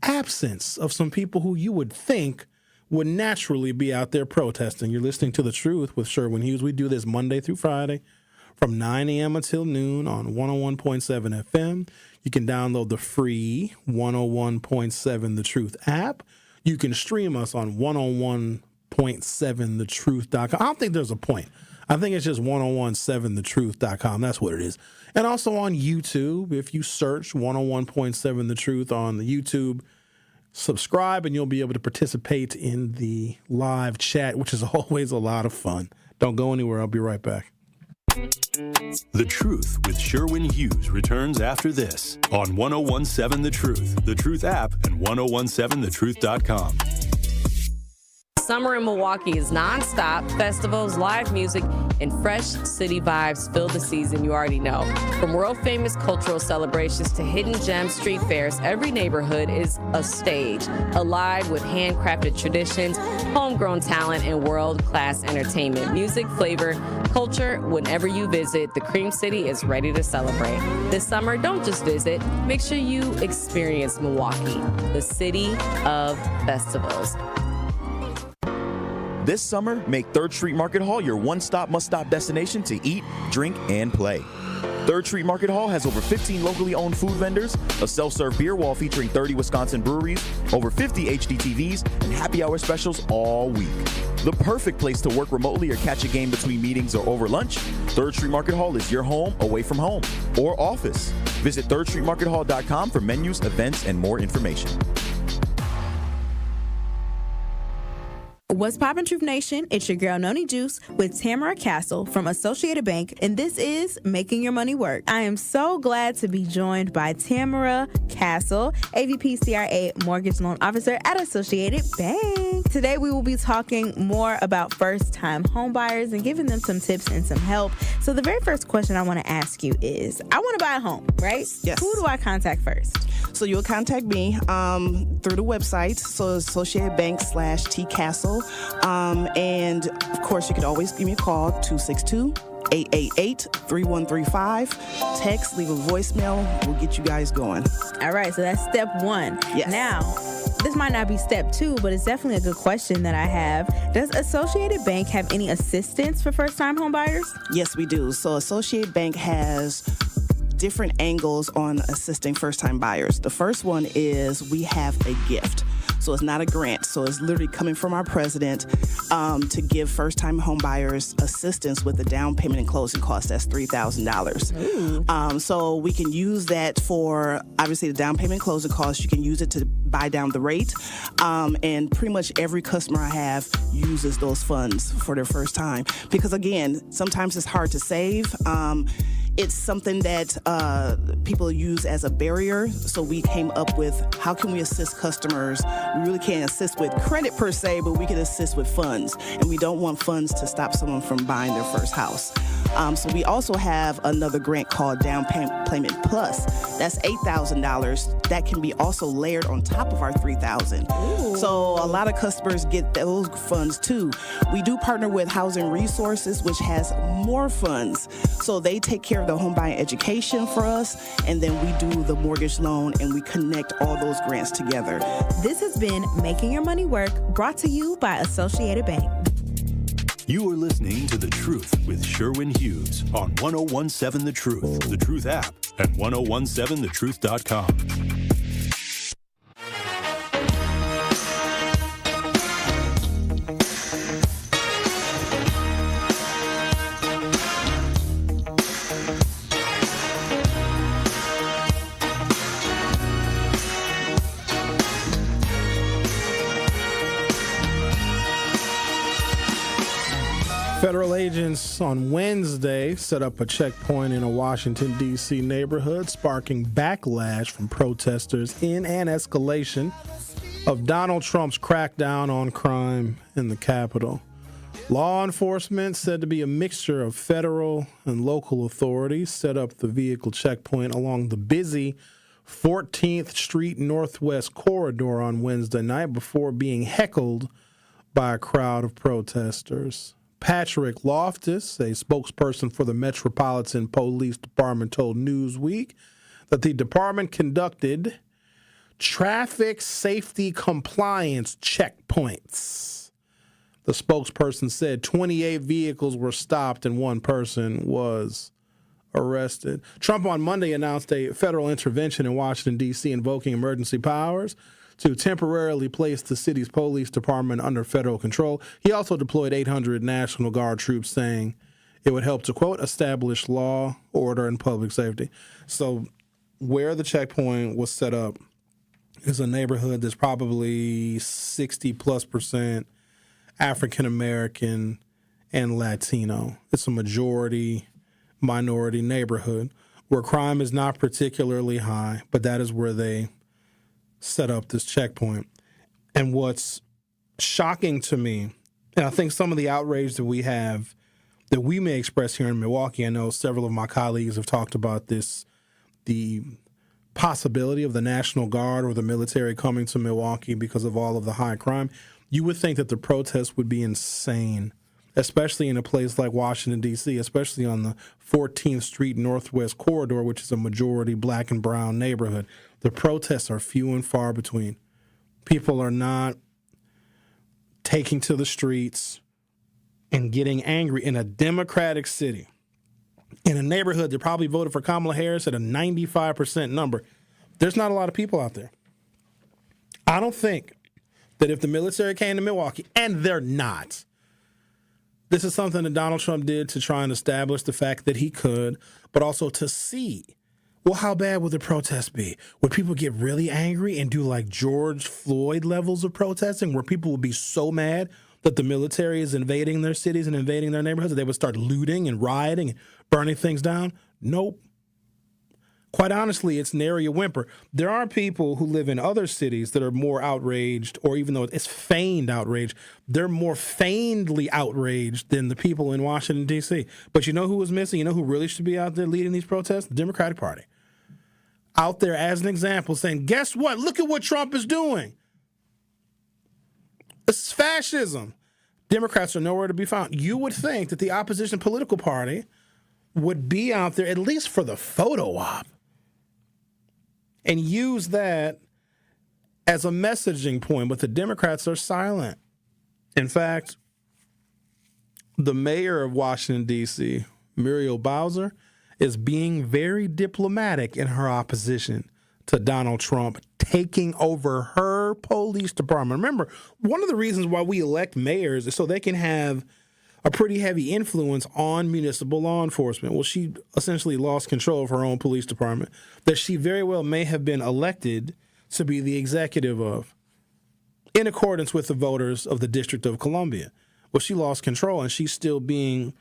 absence of some people who you would think would naturally be out there protesting. You're listening to The Truth with Sherwin Hughes. We do this Monday through Friday from 9 a.m. until noon on 101.7 FM. You can download the free 101.7 The Truth app. You can stream us on 101.7thetruth.com. I don't think there's a point. I think it's just 101.7thetruth.com. That's what it is. And also on YouTube, if you search 101.7 The Truth on the YouTube, subscribe and you'll be able to participate in the live chat, which is always a lot of fun. Don't go anywhere. I'll be right back. The Truth with Sherwin Hughes returns after this on 101.7 The Truth app, and 101.7thetruth.com. Summer in Milwaukee is nonstop. Festivals, live music, and fresh city vibes fill the season you already know. From world-famous cultural celebrations to hidden gem street fairs, every neighborhood is a stage, alive with handcrafted traditions, homegrown talent, and world-class entertainment. Music, flavor, culture, whenever you visit, the Cream City is ready to celebrate. This summer, don't just visit. Make sure you experience Milwaukee, the city of festivals. This summer, make 3rd Street Market Hall your one-stop, must-stop destination to eat, drink, and play. 3rd Street Market Hall has over 15 locally owned food vendors, a self-serve beer wall featuring 30 Wisconsin breweries, over 50 HD TVs, and happy hour specials all week. The perfect place to work remotely or catch a game between meetings or over lunch, 3rd Street Market Hall is your home away from home or office. Visit 3rdstreetmarkethall.com for menus, events, and more information. What's poppin', Truth Nation? It's your girl, Noni Juice, with Tamara Castle from Associated Bank, and this is Making Your Money Work. I am so glad to be joined by Tamara Castle, AVP CRA Mortgage Loan Officer at Associated Bank. Today, we will be talking more about first-time homebuyers and giving them some tips and some help. So the very first question I want to ask you is, I want to buy a home, right? Yes. Who do I contact first? So you'll contact me through the website, so Associated Bank /T Castle. And of course, you could always give me a call, 262-888-3135. Text, leave a voicemail. We'll get you guys going. All right, so that's step one. Yes. Now, this might not be step two, but it's definitely a good question that I have. Does Associated Bank have any assistance for first-time home buyers? Yes, we do. So Associated Bank has different angles on assisting first-time buyers. The first one is we have a gift. So it's not a grant. So it's literally coming from our president to give first-time home buyers assistance with the down payment and closing costs. That's $3,000. So we can use that for, obviously, the down payment and closing costs. You can use it to buy down the rate. And pretty much every customer I have uses those funds for their first time. Because, again, sometimes it's hard to save. It's something that people use as a barrier. So we came up with, how can we assist customers? We really can't assist with credit per se, but we can assist with funds. And we don't want funds to stop someone from buying their first house. So we also have another grant called Down Payment Plus. That's $8,000. That can be also layered on top of our $3,000. So a lot of customers get those funds too. We do partner with Housing Resources, which has more funds. So they take care of the home buying education for us, and then we do the mortgage loan, and we connect all those grants together. This has been Making Your Money Work, brought to you by Associated Bank. You are listening to The Truth with Sherwin Hughes on 1017 The Truth, The Truth app, and 1017thetruth.com. Federal agents on Wednesday set up a checkpoint in a Washington, D.C. neighborhood, sparking backlash from protesters in an escalation of Donald Trump's crackdown on crime in the Capitol. Law enforcement, said to be a mixture of federal and local authorities, set up the vehicle checkpoint along the busy 14th Street Northwest corridor on Wednesday night before being heckled by a crowd of protesters. Patrick Loftus, a spokesperson for the Metropolitan Police Department, told Newsweek that the department conducted traffic safety compliance checkpoints. The spokesperson said 28 vehicles were stopped and one person was arrested. Trump on Monday announced a federal intervention in Washington, D.C., invoking emergency powers to temporarily place the city's police department under federal control. He also deployed 800 National Guard troops, saying it would help to, quote, establish law, order, and public safety. So where the checkpoint was set up is a neighborhood that's probably 60+% African-American and Latino. It's a majority-minority neighborhood where crime is not particularly high, but that is where they set up this checkpoint. And what's shocking to me, and I think some of the outrage that we have, that we may express here in Milwaukee, I know several of my colleagues have talked about this, the possibility of the National Guard or the military coming to Milwaukee because of all of the high crime. You would think that the protests would be insane, especially in a place like Washington, D.C., especially on the 14th Street Northwest corridor, which is a majority black and brown neighborhood. The protests are few and far between. People are not taking to the streets and getting angry in a Democratic city, in a neighborhood that probably voted for Kamala Harris at a 95% number. There's not a lot of people out there. I don't think that if the military came to Milwaukee, and they're not, this is something that Donald Trump did to try and establish the fact that he could, but also to see, well, how bad would the protest be? Would people get really angry and do like George Floyd levels of protesting where people would be so mad that the military is invading their cities and invading their neighborhoods that they would start looting and rioting and burning things down? Nope. Quite honestly, it's nary a whimper. There are people who live in other cities that are more outraged, or even though it's feigned outrage, they're more feignedly outraged than the people in Washington, D.C. But you know who was missing? You know who really should be out there leading these protests? The Democratic Party. Out there as an example saying, guess what? Look at what Trump is doing. This is fascism. Democrats are nowhere to be found. You would think that the opposition political party would be out there at least for the photo op and use that as a messaging point, but the Democrats are silent. In fact, the mayor of Washington, D.C., Muriel Bowser, is being very diplomatic in her opposition to Donald Trump taking over her police department. Remember, one of the reasons why we elect mayors is so they can have a pretty heavy influence on municipal law enforcement. Well, she essentially lost control of her own police department that she very well may have been elected to be the executive of, in accordance with the voters of the District of Columbia. Well, she lost control, and she's still being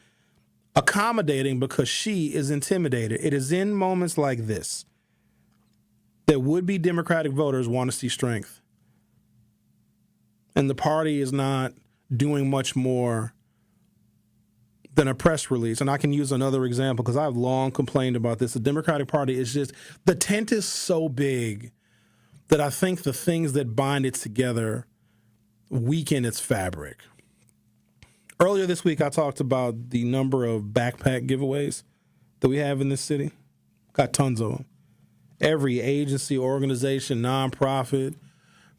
accommodating because she is intimidated. It is in moments like this that would-be Democratic voters want to see strength. And the party is not doing much more than a press release. And I can use another example because I've long complained about this. The Democratic Party is just, the tent is so big that I think the things that bind it together weaken its fabric. Earlier this week, I talked about the number of backpack giveaways that we have in this city. Got tons of them. Every agency, organization, nonprofit,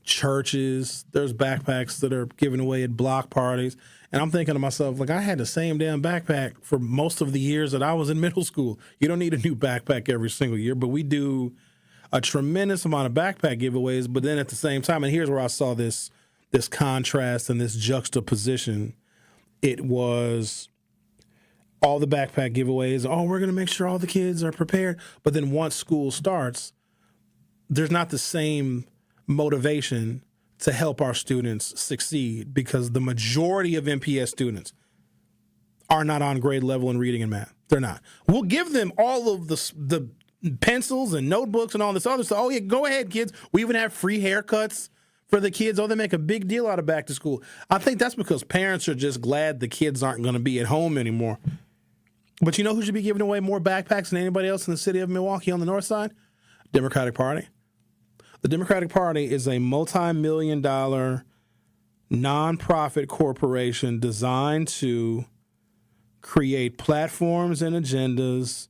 churches, there's backpacks that are given away at block parties. And I'm thinking to myself, like, I had the same damn backpack for most of the years that I was in middle school. You don't need a new backpack every single year, but we do a tremendous amount of backpack giveaways. But then at the same time, and here's where I saw this contrast and this juxtaposition. It was all the backpack giveaways. Oh, we're going to make sure all the kids are prepared. But then once school starts, there's not the same motivation to help our students succeed because the majority of MPS students are not on grade level in reading and math. They're not. We'll give them all of the pencils and notebooks and all this other stuff. Oh, yeah, go ahead, kids. We even have free haircuts for the kids. Oh, they make a big deal out of back to school. I think that's because parents are just glad the kids aren't going to be at home anymore. But you know who should be giving away more backpacks than anybody else in the city of Milwaukee on the north side? Democratic Party. The Democratic Party is a multi-million-dollar nonprofit corporation designed to create platforms and agendas,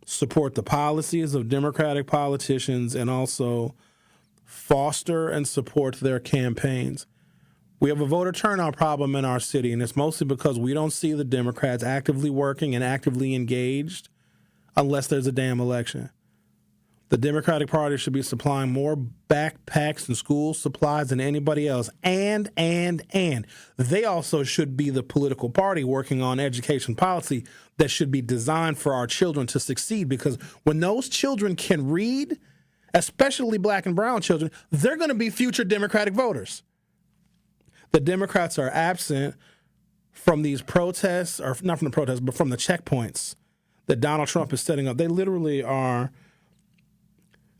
support the policies of Democratic politicians, and also foster and support their campaigns. We have a voter turnout problem in our city, and it's mostly because we don't see the Democrats actively working and actively engaged unless there's a damn election. The Democratic Party should be supplying more backpacks and school supplies than anybody else. And they also should be the political party working on education policy that should be designed for our children to succeed. Because when those children can read, especially black and brown children, they're going to be future Democratic voters. The Democrats are absent from these protests, or not from the protests, but from the checkpoints that Donald Trump is setting up. They literally are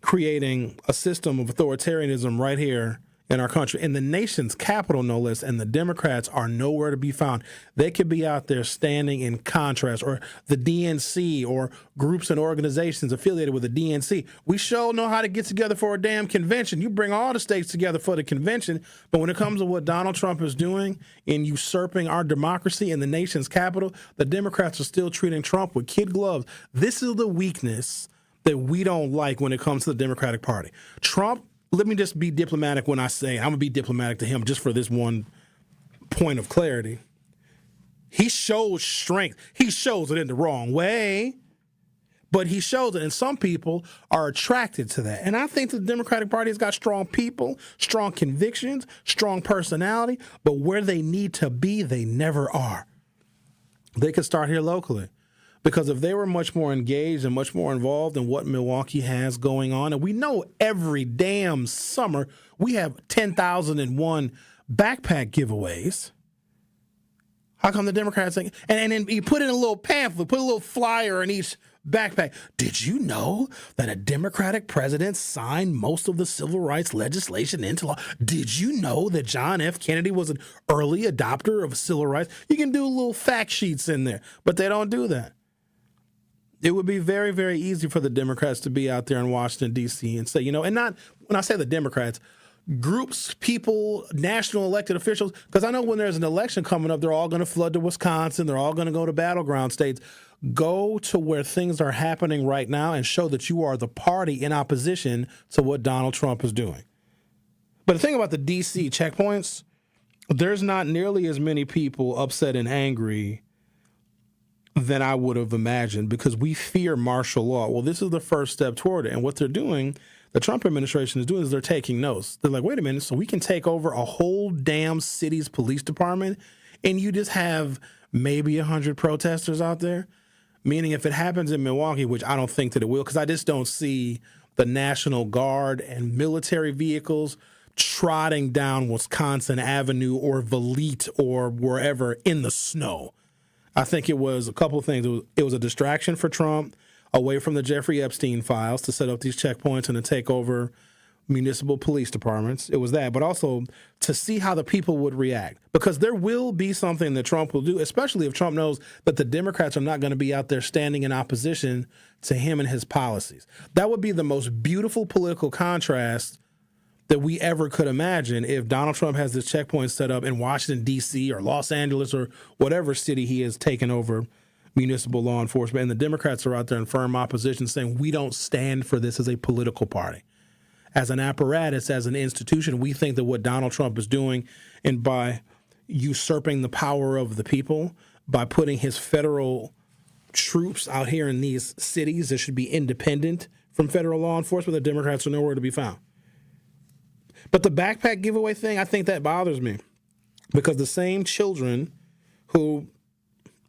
creating a system of authoritarianism right here in our country, in the nation's capital, no less, and the Democrats are nowhere to be found. They could be out there standing in contrast, or the DNC, or groups and organizations affiliated with the DNC. We sure know how to get together for a damn convention. You bring all the states together for the convention, but when it comes to what Donald Trump is doing in usurping our democracy in the nation's capital, the Democrats are still treating Trump with kid gloves. This is the weakness that we don't like when it comes to the Democratic Party. Trump, let me just be diplomatic when I say, I'm going to be diplomatic to him just for this one point of clarity. He shows strength. He shows it in the wrong way, but he shows it, and some people are attracted to that. And I think the Democratic Party has got strong people, strong convictions, strong personality, but where they need to be, they never are. They could start here locally. Because if they were much more engaged and much more involved in what Milwaukee has going on, and we know every damn summer we have 10,001 backpack giveaways. How come the Democrats think? And then you put in a little pamphlet, put a little flyer in each backpack. Did you know that a Democratic president signed most of the civil rights legislation into law? Did you know that John F. Kennedy was an early adopter of civil rights? You can do little fact sheets in there, but they don't do that. It would be very, very easy for the Democrats to be out there in Washington, D.C. and say, you know, and not when I say the Democrats, groups, people, national elected officials, because I know when there's an election coming up, they're all going to flood to Wisconsin. They're all going to go to battleground states. Go to where things are happening right now and show that you are the party in opposition to what Donald Trump is doing. But the thing about the D.C. checkpoints, there's not nearly as many people upset and angry than I would have imagined because we fear martial law. Well, this is the first step toward it. And what they're doing, the Trump administration is doing, is they're taking notes. They're like, wait a minute, so we can take over a whole damn city's police department and you just have maybe 100 protesters out there? Meaning if it happens in Milwaukee, which I don't think that it will, because I just don't see the National Guard and military vehicles trotting down Wisconsin Avenue or Valete or wherever in the snow. I think it was a couple of things. It was a distraction for Trump away from the Jeffrey Epstein files to set up these checkpoints and to take over municipal police departments. It was that, but also to see how the people would react. Because there will be something that Trump will do, especially if Trump knows that the Democrats are not going to be out there standing in opposition to him and his policies. That would be the most beautiful political contrast that we ever could imagine if Donald Trump has this checkpoint set up in Washington, D.C. or Los Angeles or whatever city he has taken over municipal law enforcement. And the Democrats are out there in firm opposition saying we don't stand for this as a political party. As an apparatus, as an institution, we think that what Donald Trump is doing, and by usurping the power of the people by putting his federal troops out here in these cities that should be independent from federal law enforcement. The Democrats are nowhere to be found. But the backpack giveaway thing, I think that bothers me because the same children who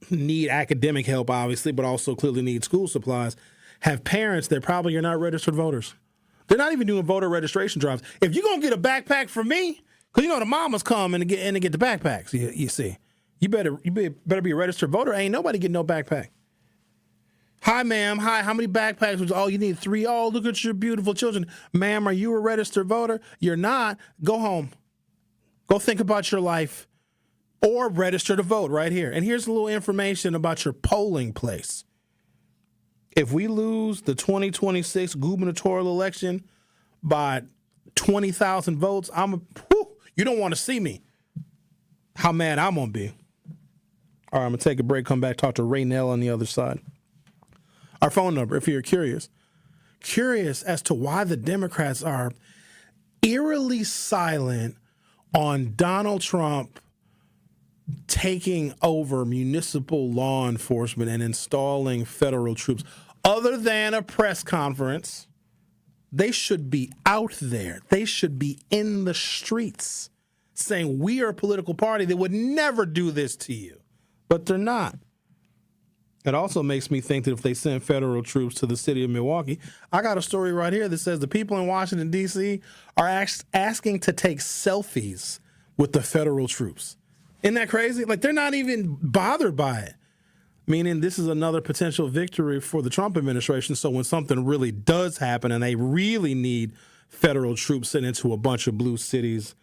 need academic help, obviously, but also clearly need school supplies, have parents that probably are not registered voters. They're not even doing voter registration drives. If you're going to get a backpack from me, because you know the mamas come and get the backpacks, you see. You better be a registered voter. Ain't nobody getting no backpack. Hi, ma'am. Hi, how many backpacks? Oh, you need 3. Oh, look at your beautiful children. Ma'am, are you a registered voter? You're not. Go home. Go think about your life or register to vote right here. And here's a little information about your polling place. If we lose the 2026 gubernatorial election by 20,000 votes, you don't want to see me. How mad I'm going to be. All right, I'm going to take a break, come back, talk to Raynell on the other side. Our phone number, if you're curious as to why the Democrats are eerily silent on Donald Trump taking over municipal law enforcement and installing federal troops. Other than a press conference, they should be out there. They should be in the streets saying we are a political party that would never do this to you. But they're not. It also makes me think that if they send federal troops to the city of Milwaukee, I got a story right here that says the people in Washington, D.C. are asking to take selfies with the federal troops. Isn't that crazy? Like, they're not even bothered by it. Meaning this is another potential victory for the Trump administration. So when something really does happen and they really need federal troops sent into a bunch of blue cities,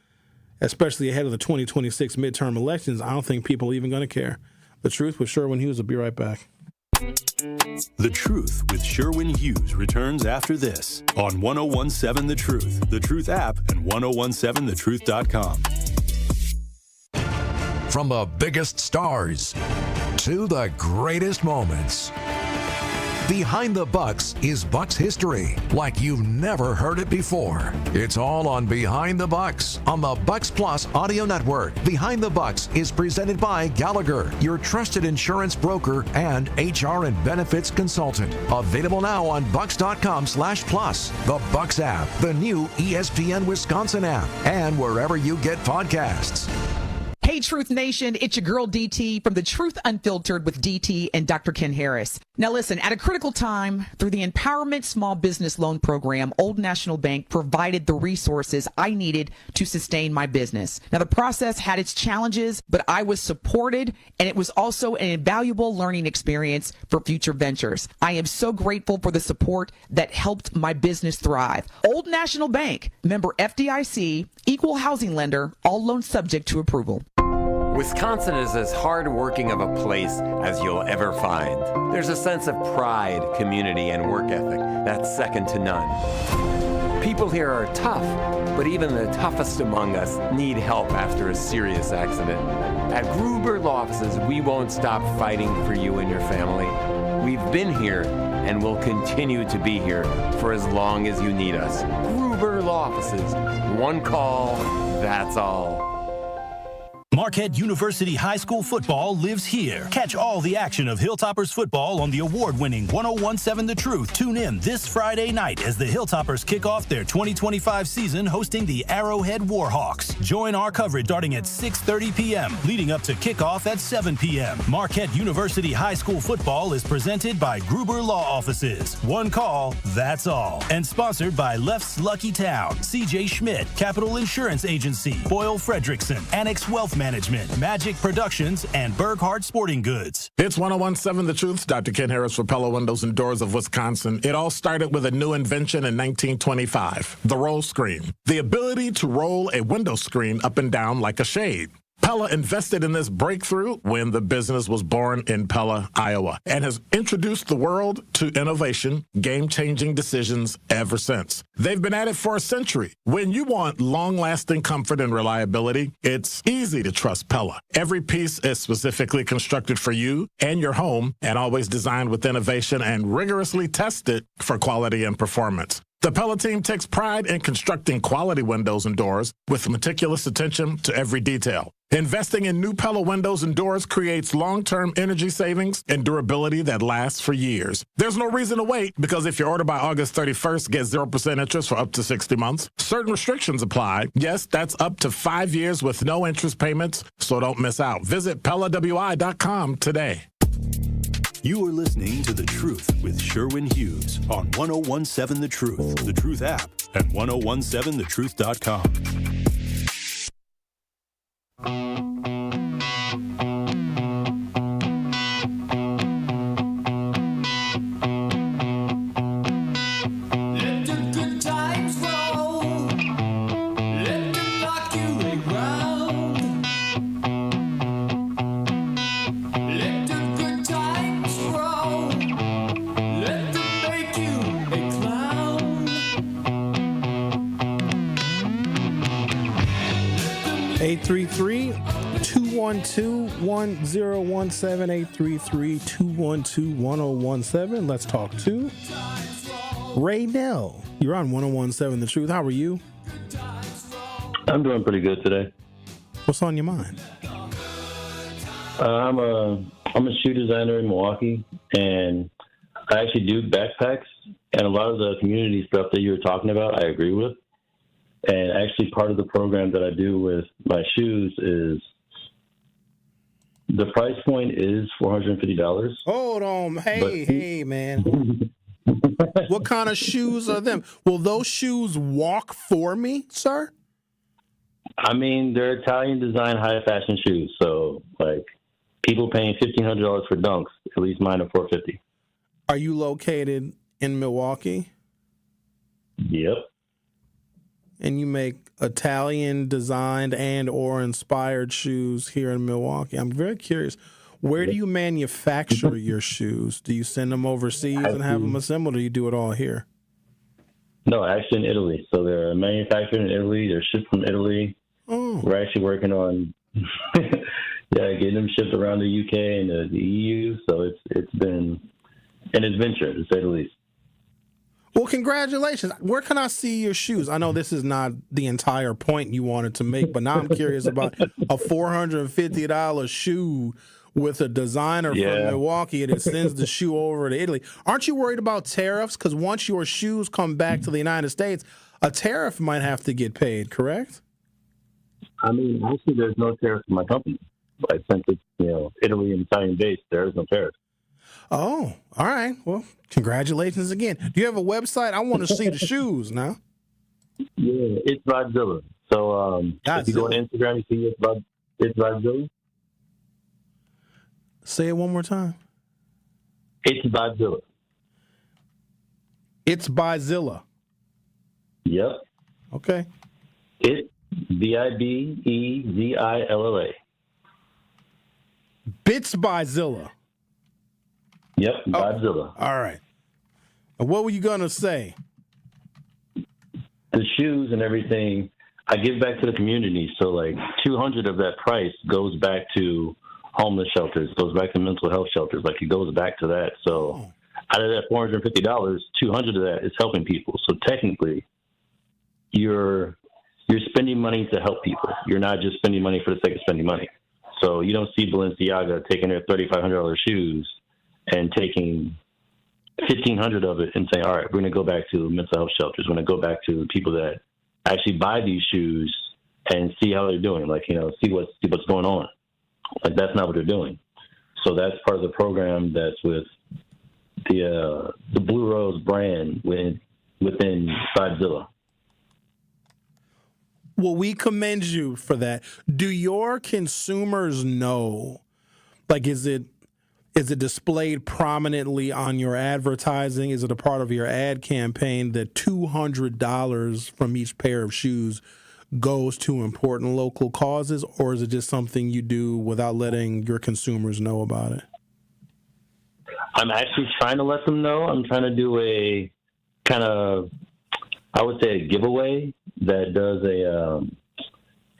especially ahead of the 2026 midterm elections, I don't think people are even going to care. The Truth with Sherwin Hughes will be right back. The Truth with Sherwin Hughes returns after this on 1017 The Truth app, and 1017thetruth.com. From the biggest stars to the greatest moments, Behind the Bucks is Bucks history like you've never heard it before. It's all on Behind the Bucks on the Bucks Plus audio network. Behind the Bucks is presented by Gallagher, your trusted insurance broker and HR and benefits consultant. Available now on bucks.com/plus, the Bucks app, the new ESPN Wisconsin app, and wherever you get podcasts. Hey, Truth Nation, it's your girl DT from The Truth Unfiltered with DT and Dr. Ken Harris. Now listen, at a critical time, through the Empowerment Small Business Loan Program, Old National Bank provided the resources I needed to sustain my business. Now the process had its challenges, but I was supported, and it was also an invaluable learning experience for future ventures. I am so grateful for the support that helped my business thrive. Old National Bank, member FDIC, equal housing lender, all loans subject to approval. Wisconsin is as hard-working of a place as you'll ever find. There's a sense of pride, community, and work ethic that's second to none. People here are tough, but even the toughest among us need help after a serious accident. At Gruber Law Offices, we won't stop fighting for you and your family. We've been here and will continue to be here for as long as you need us. Gruber Law Offices. One call, that's all. Marquette University High School football lives here. Catch all the action of Hilltoppers football on the award-winning 1017 The Truth. Tune in this Friday night as the Hilltoppers kick off their 2025 season hosting the Arrowhead Warhawks. Join our coverage starting at 6:30 p.m., leading up to kickoff at 7 p.m. Marquette University High School football is presented by Gruber Law Offices. One call, that's all. And sponsored by Left's Lucky Town, C.J. Schmidt, Capital Insurance Agency, Boyle Fredrickson, Annex Wealth Management, Magic Productions, and Burghardt Sporting Goods. It's 1017 The Truth. Dr. Ken Harris for Pella Windows and Doors of Wisconsin. It all started with a new invention in 1925, the roll screen. The ability to roll a window screen up and down like a shade. Pella invested in this breakthrough when the business was born in Pella, Iowa, and has introduced the world to innovation, game-changing decisions ever since. They've been at it for a century. When you want long-lasting comfort and reliability, it's easy to trust Pella. Every piece is specifically constructed for you and your home, and always designed with innovation and rigorously tested for quality and performance. The Pella team takes pride in constructing quality windows and doors with meticulous attention to every detail. Investing in new Pella windows and doors creates long-term energy savings and durability that lasts for years. There's no reason to wait, because if you order by August 31st, get 0% interest for up to 60 months. Certain restrictions apply. Yes, that's up to 5 years with no interest payments, so don't miss out. Visit PellaWI.com today. You are listening to The Truth with Sherwin Hughes on 1017 The Truth, The Truth app, and 1017thetruth.com. (833-212-1017) 833-212-1017. Let's talk to Raynell. You're on 1017 The Truth. How are you? I'm doing pretty good today. What's on your mind? I'm a shoe designer in Milwaukee, and I actually do backpacks, and a lot of the community stuff that you were talking about, I agree with. And actually, part of the program that I do with my shoes is the price point is $450. Hold on. Hey, man. What kind of shoes are them? Will those shoes walk for me, sir? I mean, they're Italian design, high fashion shoes. So, like, people paying $1,500 for Dunks, at least mine are $450. Are you located in Milwaukee? Yep. And you make Italian designed and or inspired shoes here in Milwaukee. I'm very curious. Where do you manufacture your shoes? Do you send them overseas and have them assembled, or do you do it all here? No, actually in Italy. So they're manufactured in Italy. They're shipped from Italy. Oh. We're actually working on getting them shipped around the UK and the EU. So it's been an adventure, to say the least. Well, congratulations. Where can I see your shoes? I know this is not the entire point you wanted to make, but now I'm curious about a $450 shoe with a designer from Milwaukee, and it sends the shoe over to Italy. Aren't you worried about tariffs? Because once your shoes come back to the United States, a tariff might have to get paid, correct? I mean, actually, there's no tariff for my company. Like, since it's, Italy and Italian based, there is no tariff. Oh, all right. Well, congratulations again. Do you have a website? I want to see the shoes now. Yeah, it's Godzilla. So if you go on Instagram, you see it's Godzilla. Say it one more time. It's Godzilla. It's Byzilla. Yep. Okay. It's Bibezilla. Bits Byzilla. Yep, Godzilla. All right. And what were you going to say? The shoes and everything, I give back to the community. So, like, $200 of that price goes back to homeless shelters, goes back to mental health shelters. Like, it goes back to that. So, out of that $450, $200 of that is helping people. So, technically, you're spending money to help people. You're not just spending money for the sake of spending money. So, you don't see Balenciaga taking their $3,500 shoes and taking $1,500 of it and saying, all right, we're going to go back to mental health shelters. We're going to go back to people that actually buy these shoes and see how they're doing, like, see what's going on. Like, that's not what they're doing. So that's part of the program that's with the Blue Rose brand within Godzilla. Well, we commend you for that. Do your consumers know, like, is it displayed prominently on your advertising? Is it a part of your ad campaign that $200 from each pair of shoes goes to important local causes, or is it just something you do without letting your consumers know about it? I'm actually trying to let them know. I'm trying to do a kind of, I would say, a giveaway that does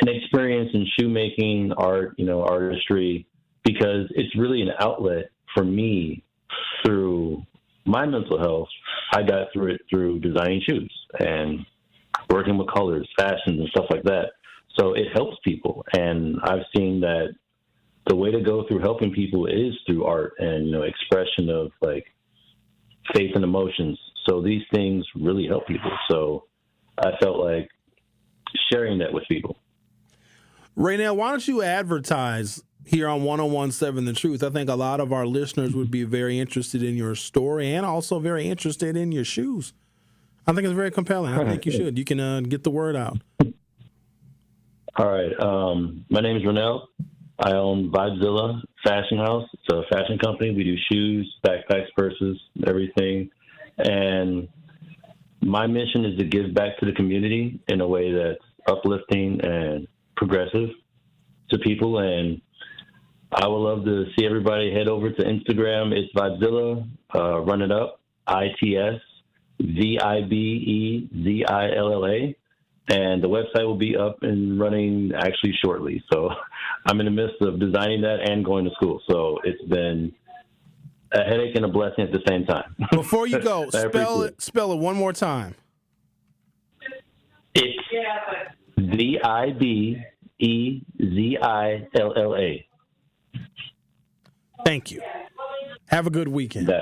an experience in shoemaking, art, artistry, because it's really an outlet for me through my mental health. I got through it through designing shoes and working with colors, fashions, and stuff like that. So it helps people. And I've seen that the way to go through helping people is through art and, expression of like faith and emotions. So these things really help people. So I felt like sharing that with people. Raynell, why don't you advertise here on 101.7 The Truth? I think a lot of our listeners would be very interested in your story and also very interested in your shoes. I think it's very compelling. I think you should. You can get the word out. All right. My name is Raynell. I own Vibezilla Fashion House. It's a fashion company. We do shoes, backpacks, purses, everything. And my mission is to give back to the community in a way that's uplifting and progressive to people. And I would love to see everybody head over to Instagram. It's Vibezilla, run it up, ITSVIBEZILLA. And the website will be up and running actually shortly. So I'm in the midst of designing that and going to school. So it's been a headache and a blessing at the same time. Before you go, spell it one more time. It's VIBEZILLA. Thank you. Have a good weekend.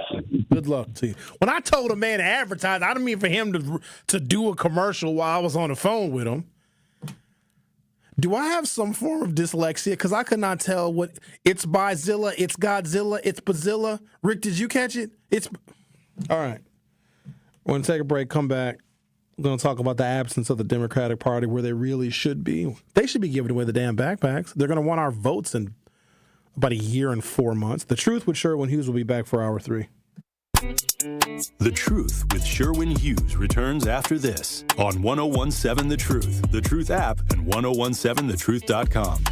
Good luck to you. When I told a man to advertise, I didn't mean for him to do a commercial while I was on the phone with him. Do I have some form of dyslexia? Because I could not tell what it's Bizilla, it's Godzilla, it's Bazilla. Rick, did you catch it? All right. We're going to take a break, come back. We're going to talk about the absence of the Democratic Party where they really should be. They should be giving away the damn backpacks. They're going to want our votes in about a year and 4 months. The Truth with Sherwin Hughes will be back for Hour 3. The Truth with Sherwin Hughes returns after this on 101.7 The Truth app, and 101.7thetruth.com.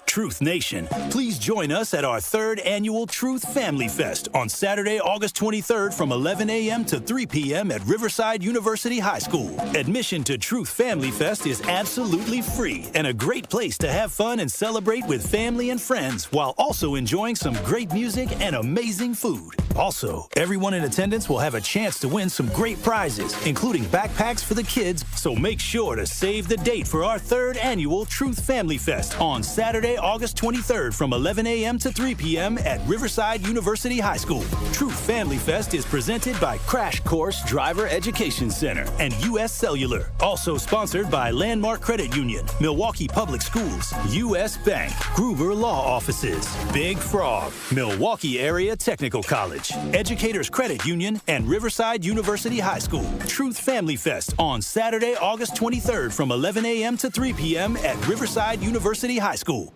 Truth Nation, please join us at our third annual Truth Family Fest on Saturday, August 23rd from 11 a.m. to 3 p.m. at Riverside University High School. Admission to Truth Family Fest is absolutely free and a great place to have fun and celebrate with family and friends while also enjoying some great music and amazing food. Also, everyone in attendance will have a chance to win some great prizes, including backpacks for the kids, so make sure to save the date for our third annual Truth Family Fest on Saturday, August 23rd from 11 a.m. to 3 p.m. at Riverside University High School. Truth Family Fest is presented by Crash Course Driver Education Center and U.S. Cellular. Also sponsored by Landmark Credit Union, Milwaukee Public Schools, U.S. Bank, Gruber Law Offices, Big Frog, Milwaukee Area Technical College, Educators Credit Union, and Riverside University High School. Truth Family Fest on Saturday, August 23rd from 11 a.m. to 3 p.m. at Riverside University High School.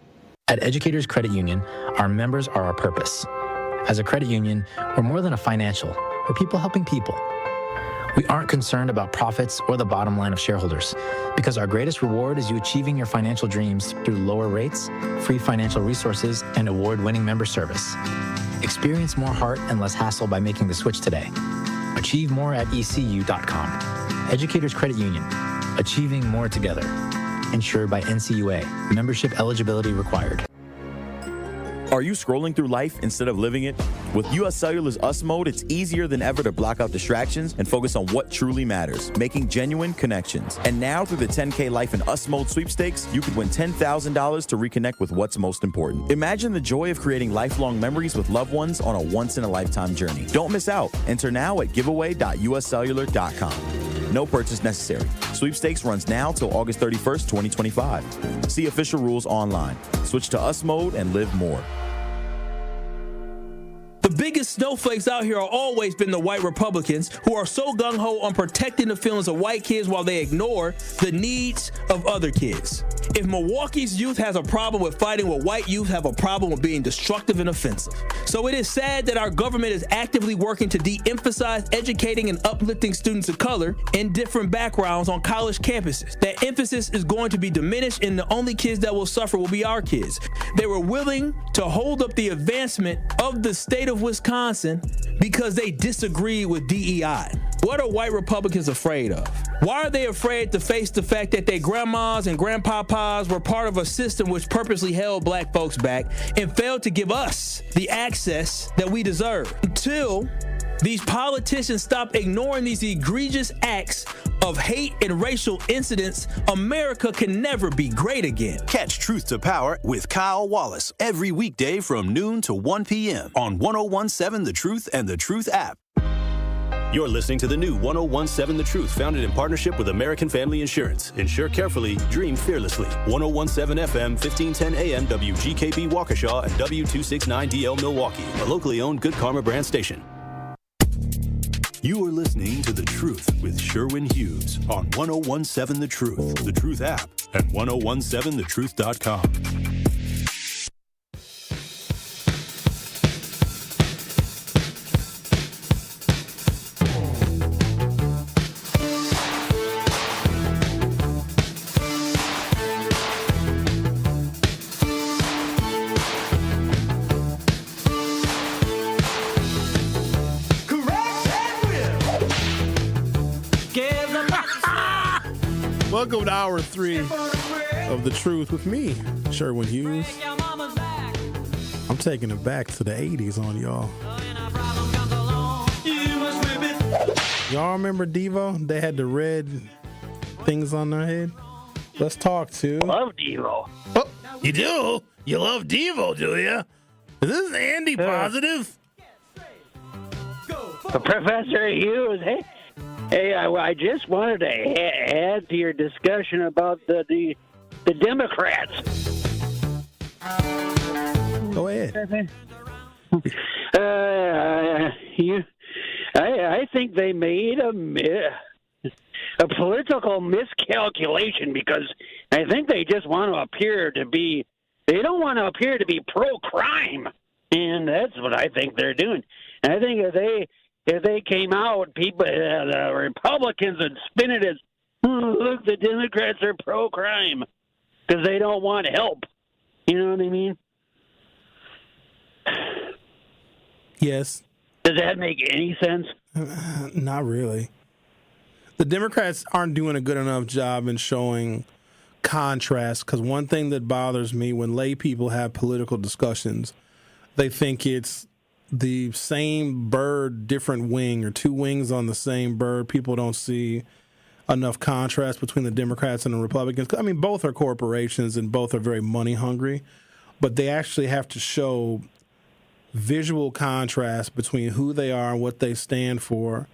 At Educators Credit Union, our members are our purpose. As a credit union, we're more than a financial. We're people helping people. We aren't concerned about profits or the bottom line of shareholders, because our greatest reward is you achieving your financial dreams through lower rates, free financial resources, and award-winning member service. Experience more heart and less hassle by making the switch today. Achieve more at ECU.com. Educators Credit Union. Achieving more together. Insured by NCUA. Membership eligibility required. Are you scrolling through life instead of living it? With US Cellular's US Mode, it's easier than ever to block out distractions and focus on what truly matters, making genuine connections. And now, through the 10K Life in US Mode sweepstakes, you could win $10,000 to reconnect with what's most important. Imagine the joy of creating lifelong memories with loved ones on a once-in-a-lifetime journey. Don't miss out. Enter now at giveaway.uscellular.com. No purchase necessary. Sweepstakes runs now till August 31st, 2025. See official rules online. Switch to US Mode and live more. The biggest snowflakes out here are always been the white Republicans, who are so gung-ho on protecting the feelings of white kids while they ignore the needs of other kids. If Milwaukee's youth has a problem with fighting what white youth have a problem with being destructive and offensive. So it is sad that our government is actively working to de-emphasize educating and uplifting students of color in different backgrounds on college campuses. That emphasis is going to be diminished, and the only kids that will suffer will be our kids. They were willing to hold up the advancement of the state of Wisconsin because they disagree with DEI. What are white Republicans afraid of? Why are they afraid to face the fact that their grandmas and grandpapas were part of a system which purposely held black folks back and failed to give us the access that we deserve? Until These politicians stop ignoring these egregious acts of hate and racial incidents, America can never be great again. Catch Truth to Power with Kyle Wallace every weekday from noon to 1 p.m. on 1017 The Truth and The Truth app. You're listening to the new 1017 The Truth, founded in partnership with American Family Insurance. Insure carefully, dream fearlessly. 1017 FM, 1510 AM, WGKB Waukesha, and W269DL Milwaukee, a locally owned Good Karma brand station. You are listening to The Truth with Sherwin Hughes on 1017 The Truth, The Truth app, and 1017thetruth.com. Welcome to hour 3 of The Truth with me, Sherwin Hughes. I'm taking it back to the 80s on y'all. Y'all remember Devo? They had the red things on their head. Let's talk to... Love Devo. Oh, you do? You love Devo, do you? Is this Andy positive? Professor Hughes, hey, I just wanted to add to your discussion about the Democrats. Go ahead. I think they made a political miscalculation because I think they just want to appear to be. They don't want to appear to be pro-crime, and that's what I think they're doing. And I think if they came out, people, the Republicans would spin it as, oh, look, the Democrats are pro-crime because they don't want help. You know what I mean? Yes. Does that make any sense? Not really. The Democrats aren't doing a good enough job in showing contrast, because one thing that bothers me when lay people have political discussions, they think it's the same bird, different wing, or two wings on the same bird. People don't see enough contrast between the Democrats and the Republicans. I mean, both are corporations and both are very money hungry, but they actually have to show visual contrast between who they are and what they stand for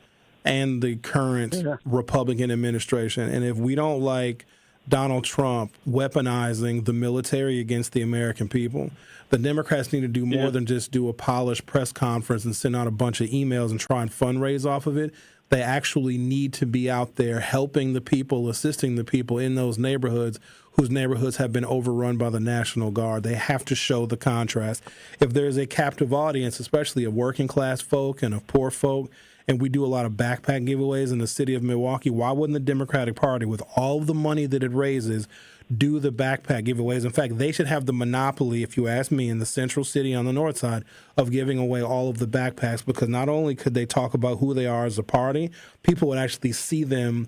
and the current Republican administration. And if we don't like Donald Trump weaponizing the military against the American people, the Democrats need to do more than just do a polished press conference and send out a bunch of emails and try and fundraise off of it. They actually need to be out there helping the people, assisting the people in those neighborhoods whose neighborhoods have been overrun by the National Guard. They have to show the contrast. If there's a captive audience, especially of working class folk and of poor folk, and we do a lot of backpack giveaways in the city of Milwaukee, why wouldn't the Democratic Party, with all the money that it raises, do the backpack giveaways? In fact, they should have the monopoly, if you ask me, in the central city on the north side of giving away all of the backpacks, because not only could they talk about who they are as a party, people would actually see them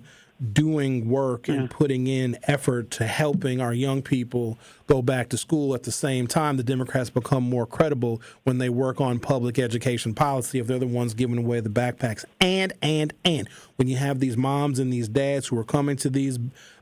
doing work and putting in effort to helping our young people go back to school. At the same time, the Democrats become more credible when they work on public education policy if they're the ones giving away the backpacks. And when you have these moms and these dads who are coming to these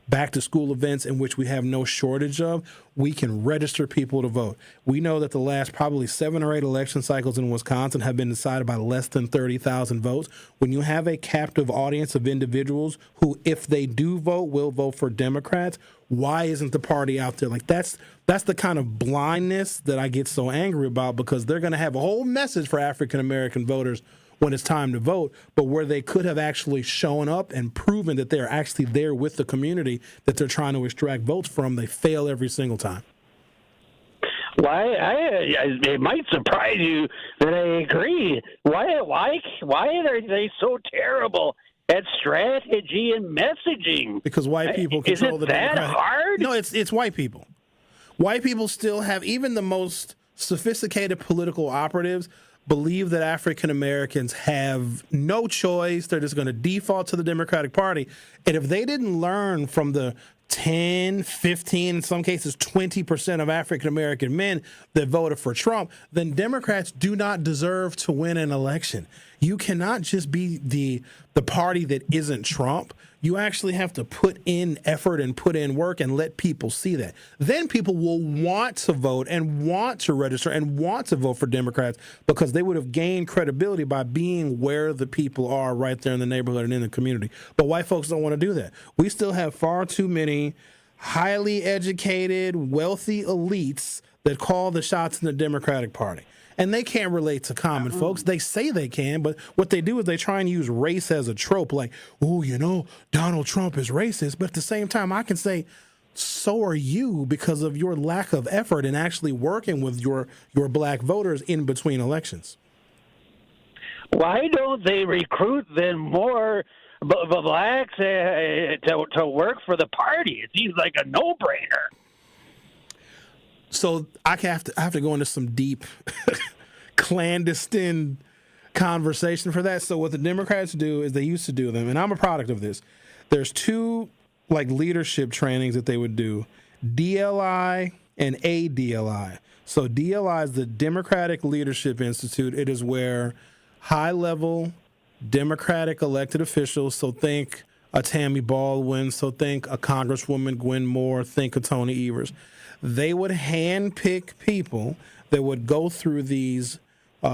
back-to-school events in which we have no shortage of, we can register people to vote. We know that the last probably 7 or 8 election cycles in Wisconsin have been decided by less than 30,000 votes. When you have a captive audience of individuals who, if they do vote, will vote for Democrats, why isn't the party out there? Like, that's the kind of blindness that I get so angry about, because they're going to have a whole message for African-American voters when it's time to vote, but where they could have actually shown up and proven that they're actually there with the community that they're trying to extract votes from, they fail every single time. Why? It might surprise you that I agree. Why are they so terrible at strategy and messaging? Because white people control the Democratic. Is it that hard? No, it's white people. White people still have, even the most sophisticated political operatives believe that African Americans have no choice. They're just going to default to the Democratic Party. And if they didn't learn from the 10, 15, in some cases 20% of African-American men that voted for Trump, then Democrats do not deserve to win an election. You cannot just be the party that isn't Trump. You actually have to put in effort and put in work and let people see that. Then people will want to vote and want to register and want to vote for Democrats because they would have gained credibility by being where the people are right there in the neighborhood and in the community. But white folks don't want to do that. We still have far too many highly educated, wealthy elites that call the shots in the Democratic Party. And they can't relate to common folks. They say they can, but what they do is they try and use race as a trope, like, oh, you know, Donald Trump is racist. But at the same time, I can say, so are you because of your lack of effort in actually working with your black voters in between elections. Why don't they recruit then more blacks to work for the party? It seems like a no-brainer. So I have to go into some deep clandestine conversation for that. So what the Democrats do is they used to do them, and I'm a product of this. There's two leadership trainings that they would do, DLI and ADLI. So DLI is the Democratic Leadership Institute. It is where high-level Democratic elected officials, so think a Tammy Baldwin, so think a Congresswoman Gwen Moore, think a Tony Evers. They would handpick people that would go through these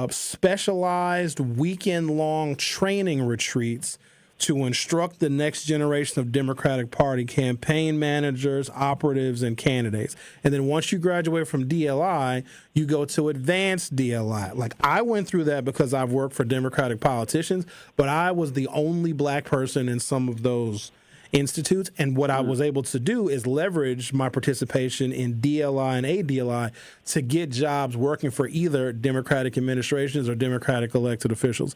specialized weekend-long training retreats to instruct the next generation of Democratic Party campaign managers, operatives, and candidates. And then once you graduate from DLI, you go to advanced DLI. I went through that because I've worked for Democratic politicians, but I was the only black person in some of those institutes, and what I was able to do is leverage my participation in DLI and ADLI to get jobs working for either Democratic administrations or Democratic elected officials.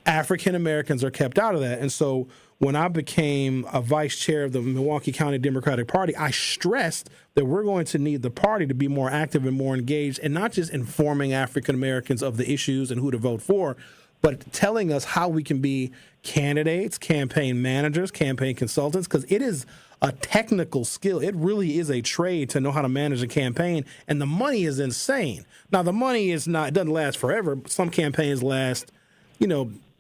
African Americans are kept out of that, and so when I became a vice chair of the Milwaukee County Democratic Party, I stressed that we're going to need the party to be more active and more engaged, and not just informing African Americans of the issues and who to vote for, but telling us how we can be candidates, campaign managers, campaign consultants, because it is a technical skill. It really is a trade to know how to manage a campaign, and the money is insane. Now, the money is not, it doesn't last forever. Some campaigns last,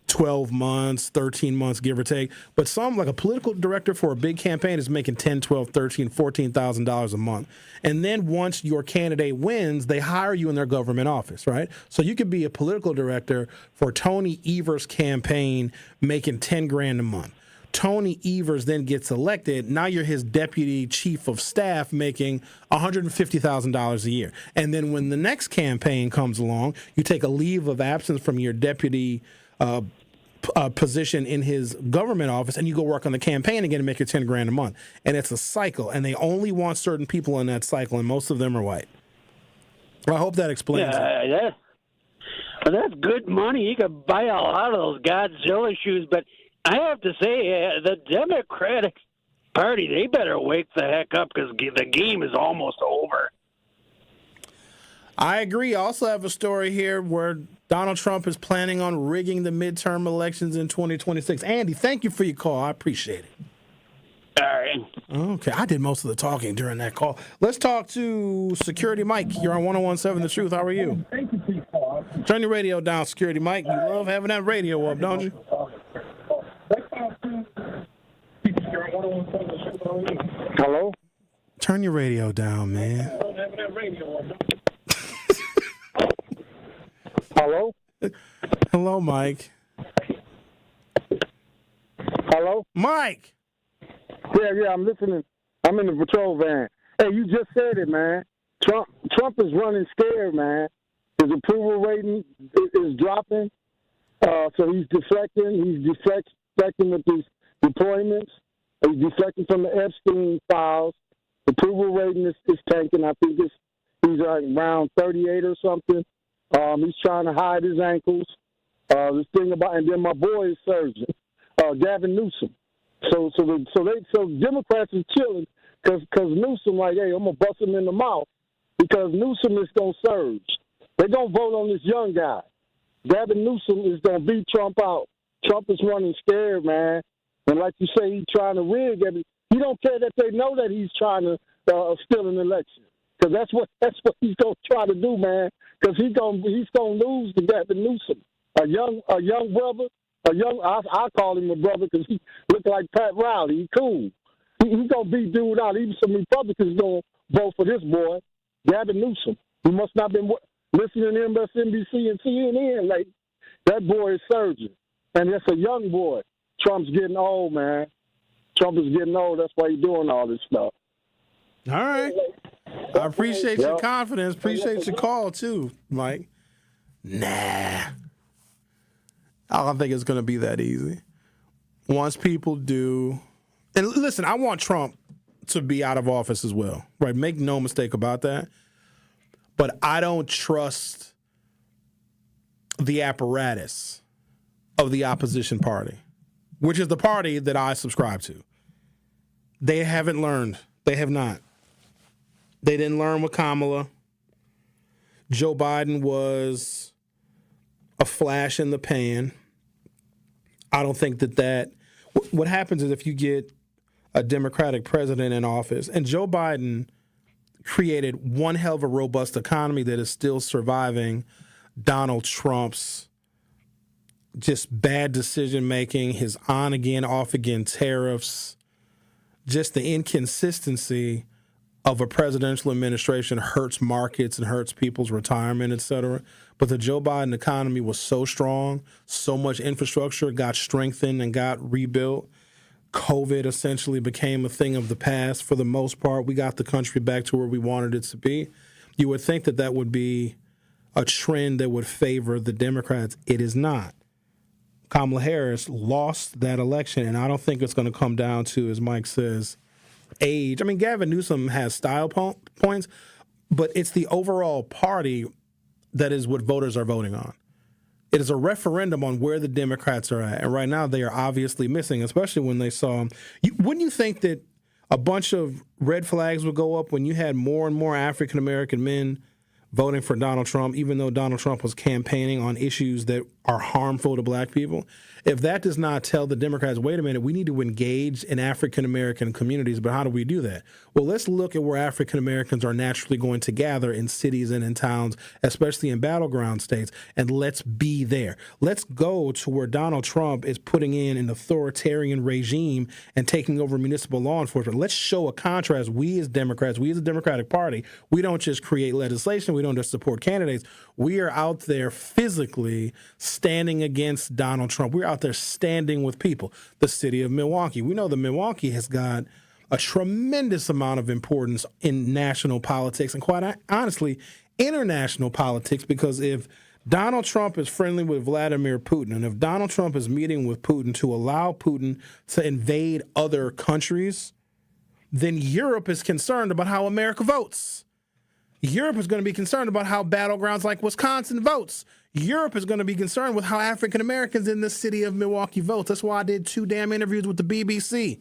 12 months, 13 months, give or take. But some, like a political director for a big campaign, is making $10,000, $12,000, $13,000, $14,000 a month. And then once your candidate wins, they hire you in their government office, right? So you could be a political director for Tony Evers' campaign making $10,000 a month. Tony Evers then gets elected. Now you're his deputy chief of staff making $150,000 a year. And then when the next campaign comes along, you take a leave of absence from your deputy position in his government office, and you go work on the campaign again and make your $10,000 a month. And it's a cycle, and they only want certain people in that cycle, and most of them are white. I hope that explains it. That's good money. You could buy a lot of those Godzilla shoes, but I have to say, the Democratic Party, they better wake the heck up because the game is almost over. I agree. I also have a story here where Donald Trump is planning on rigging the midterm elections in 2026. Andy, thank you for your call. I appreciate it. All right. Okay, I did most of the talking during that call. Let's talk to Security Mike. You're on 101.7 The Truth. How are you? Thank you for your call. Turn your radio down, Security Mike. You love having that radio up, don't you? Hello? Turn your radio down, man. Hello? Hello, Mike. Hello? Mike! Yeah, I'm listening. I'm in the patrol van. Hey, you just said it, man. Trump is running scared, man. His approval rating is dropping. So he's deflecting. He's deflecting with these deployments. He's deflecting from the Epstein files. The approval rating is tanking. I think he's around 38 or something. He's trying to hide his ankles. This thing about, and then my boy is surgeon, Gavin Newsom. So Democrats is chilling because Newsom like, hey, I'm gonna bust him in the mouth because Newsom is gonna surge. They're gonna vote on this young guy. Gavin Newsom is gonna beat Trump out. Trump is running scared, man. And like you say, he's trying to rig everything. He don't care that they know that he's trying to steal an election, because that's what he's gonna try to do, man. Because he's gonna lose to Gavin Newsom, a young brother, I call him a brother because he look like Pat Riley. He cool. He's gonna beat dude out. Even some Republicans gonna vote for this boy, Gavin Newsom. He must not been listening to MSNBC and CNN. Like, that boy is surging, and it's a young boy. Trump's getting old, man. Trump is getting old. That's why he's doing all this stuff. All right. I appreciate your confidence. Appreciate your call, too, Mike. Nah. I don't think it's going to be that easy. Once people do... And listen, I want Trump to be out of office as well, right? Make no mistake about that. But I don't trust the apparatus of the opposition party, which is the party that I subscribe to. They haven't learned. They have not. They didn't learn with Kamala. Joe Biden was a flash in the pan. I don't think that what happens is if you get a Democratic president in office, and Joe Biden created one hell of a robust economy that is still surviving Donald Trump's just bad decision-making, his on-again, off-again tariffs, just the inconsistency of a presidential administration hurts markets and hurts people's retirement, et cetera. But the Joe Biden economy was so strong, so much infrastructure got strengthened and got rebuilt. COVID essentially became a thing of the past for the most part. We got the country back to where we wanted it to be. You would think that would be a trend that would favor the Democrats. It is not. Kamala Harris lost that election, and I don't think it's going to come down to, as Mike says, age. I mean, Gavin Newsom has style points, but it's the overall party that is what voters are voting on. It is a referendum on where the Democrats are at, and right now they are obviously missing, especially when they saw. Wouldn't you think that a bunch of red flags would go up when you had more and more African-American men voting for Donald Trump, even though Donald Trump was campaigning on issues that are harmful to black people? If that does not tell the Democrats, wait a minute, we need to engage in African-American communities, but how do we do that? Well, let's look at where African-Americans are naturally going to gather in cities and in towns, especially in battleground states, and let's be there. Let's go to where Donald Trump is putting in an authoritarian regime and taking over municipal law enforcement. Let's show a contrast. We as Democrats, we as the Democratic Party, we don't just create legislation, we don't just support candidates. We are out there physically standing against Donald Trump. We're out there standing with people. The city of Milwaukee. We know that Milwaukee has got a tremendous amount of importance in national politics and quite honestly, international politics, because if Donald Trump is friendly with Vladimir Putin, and if Donald Trump is meeting with Putin to allow Putin to invade other countries, then Europe is concerned about how America votes. Europe is going to be concerned about how battlegrounds like Wisconsin votes. Europe is going to be concerned with how African Americans in the city of Milwaukee vote. That's why I did 2 damn interviews with the BBC.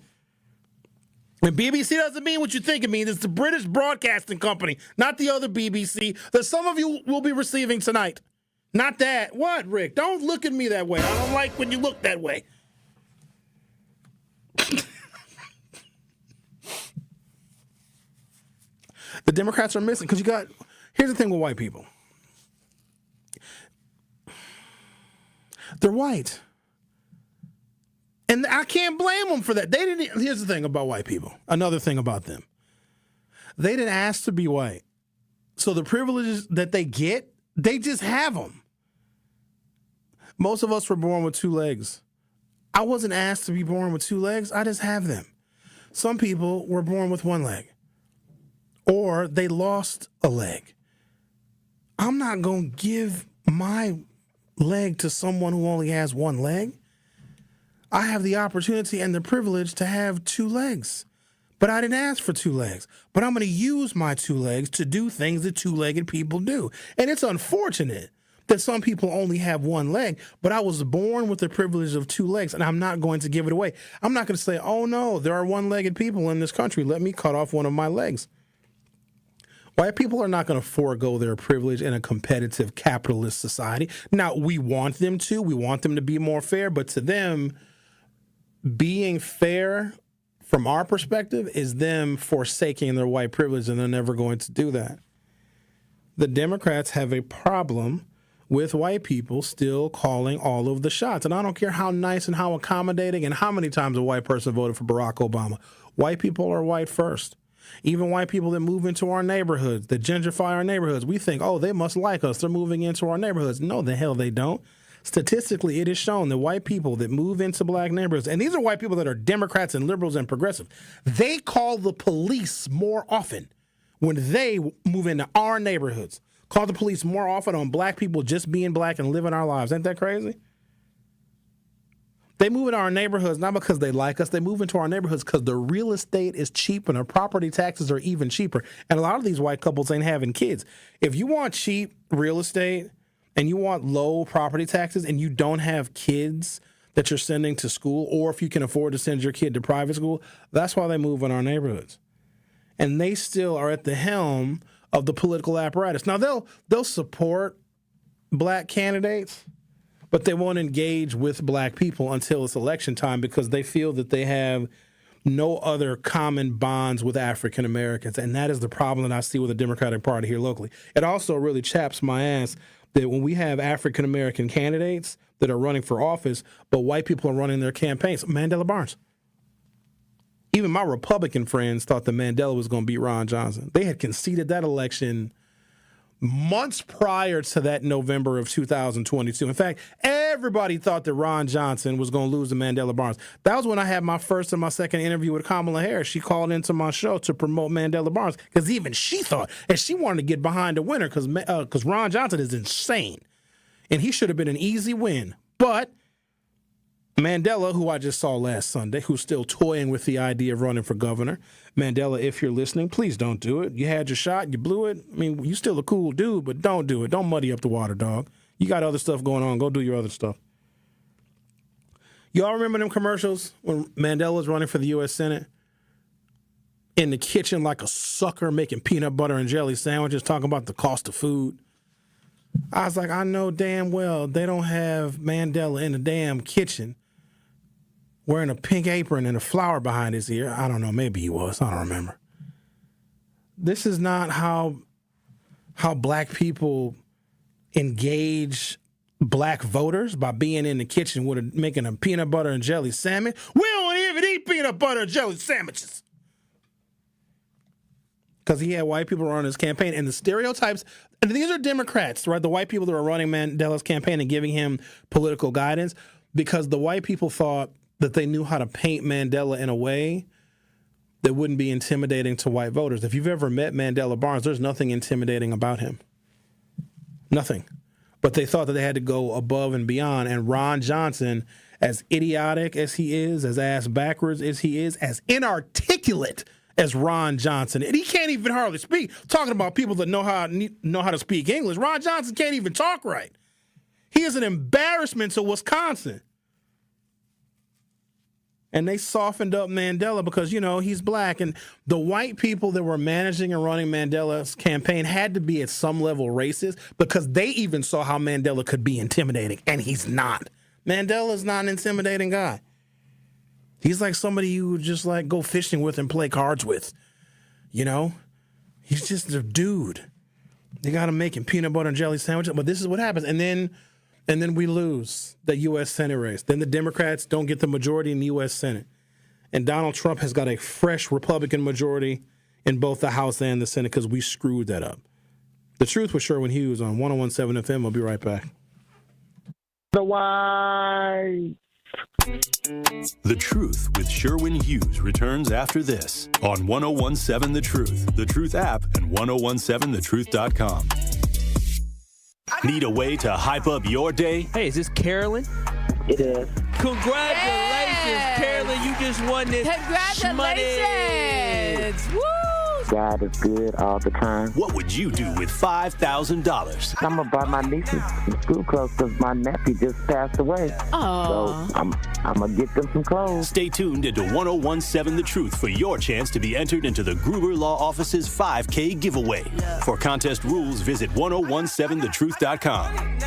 And BBC doesn't mean what you think it means. It's the British Broadcasting Company, not the other BBC that some of you will be receiving tonight. Not that. What, Rick? Don't look at me that way. I don't like when you look that way. The Democrats are missing because here's the thing with white people. They're white. And I can't blame them for that. Here's the thing about white people. Another thing about them. They didn't ask to be white. So the privileges that they get, they just have them. Most of us were born with 2 legs. I wasn't asked to be born with 2 legs. I just have them. Some people were born with 1 leg. Or they lost a leg. I'm not going to give my leg to someone who only has 1 leg. I have the opportunity and the privilege to have 2 legs. But I didn't ask for 2 legs. But I'm going to use my 2 legs to do things that 2-legged people do. And it's unfortunate that some people only have 1 leg, but I was born with the privilege of 2 legs, and I'm not going to give it away. I'm not going to say, oh no, there are 1-legged people in this country. Let me cut off one of my legs. White people are not going to forego their privilege in a competitive capitalist society. Now, we want them to. We want them to be more fair, but to them, being fair from our perspective, is them forsaking their white privilege, and they're never going to do that. The Democrats have a problem with white people still calling all of the shots. And I don't care how nice and how accommodating and how many times a white person voted for Barack Obama. White people are white first. Even white people that move into our neighborhoods, that gentrify our neighborhoods, we think, oh, they must like us. They're moving into our neighborhoods. No, the hell they don't. Statistically, it is shown that white people that move into black neighborhoods, and these are white people that are Democrats and liberals and progressives, they call the police more often when they move into our neighborhoods. Call the police more often on black people just being black and living our lives. Ain't that crazy? They move into our neighborhoods not because they like us. They move into our neighborhoods because the real estate is cheap and the property taxes are even cheaper. And a lot of these white couples ain't having kids. If you want cheap real estate and you want low property taxes and you don't have kids that you're sending to school, or if you can afford to send your kid to private school, that's why they move in our neighborhoods. And they still are at the helm of the political apparatus. Now, they'll support black candidates, but they won't engage with black people until it's election time because they feel that they have no other common bonds with African Americans. And that is the problem that I see with the Democratic Party here locally. It also really chaps my ass that when we have African American candidates that are running for office, but white people are running their campaigns. Mandela Barnes. Even my Republican friends thought that Mandela was going to beat Ron Johnson. They had conceded that election months prior to that November of 2022. In fact, everybody thought that Ron Johnson was going to lose to Mandela Barnes. That was when I had my first and my second interview with Kamala Harris. She called into my show to promote Mandela Barnes because even she thought, and she wanted to get behind the winner because Ron Johnson is insane. And he should have been an easy win. But Mandela, who I just saw last Sunday, who's still toying with the idea of running for governor. Mandela, if you're listening, please don't do it. You had your shot, you blew it. I mean, you still a cool dude, but don't do it. Don't muddy up the water, dog. You got other stuff going on. Go do your other stuff. Y'all remember them commercials when Mandela was running for the U.S. Senate? In the kitchen like a sucker making peanut butter and jelly sandwiches, talking about the cost of food. I was like, I know damn well they don't have Mandela in the damn kitchen wearing a pink apron and a flower behind his ear. I don't know. Maybe he was. I don't remember. This is not how black people engage black voters, by being in the kitchen making a peanut butter and jelly sandwich. We don't even eat peanut butter and jelly sandwiches. Because he had white people running his campaign. And the stereotypes, and these are Democrats, right? The white people that were running Mandela's campaign and giving him political guidance, because the white people thought that they knew how to paint Mandela in a way that wouldn't be intimidating to white voters. If you've ever met Mandela Barnes, there's nothing intimidating about him. Nothing. But they thought that they had to go above and beyond. And Ron Johnson, as idiotic as he is, as ass backwards as he is, as inarticulate as Ron Johnson, and he can't even hardly speak. Talking about people that know how to speak English, Ron Johnson can't even talk right. He is an embarrassment to Wisconsin. And they softened up Mandela because, he's black. And the white people that were managing and running Mandela's campaign had to be at some level racist because they even saw how Mandela could be intimidating. And he's not. Mandela's not an intimidating guy. He's like somebody you would just like go fishing with and play cards with. He's just a dude. They got him making peanut butter and jelly sandwiches. But this is what happens. And then we lose the U.S. Senate race. Then the Democrats don't get the majority in the U.S. Senate. And Donald Trump has got a fresh Republican majority in both the House and the Senate because we screwed that up. The Truth with Sherwin Hughes on 101.7 FM. We'll be right back. The why. The Truth with Sherwin Hughes returns after this on 101.7 The Truth, The Truth app, and 101.7thetruth.com. Need a way to hype up your day? Hey, is this Carolyn? It is. Congratulations, Carolyn. You just won this. Congratulations. Woo! God is good all the time. What would you do with $5,000? I'm going to buy my nieces some school clothes because my nephew just passed away. Aww. So I'm going to get them some clothes. Stay tuned into 101.7 The Truth for your chance to be entered into the Gruber Law Office's 5K giveaway. For contest rules, visit 101.7thetruth.com.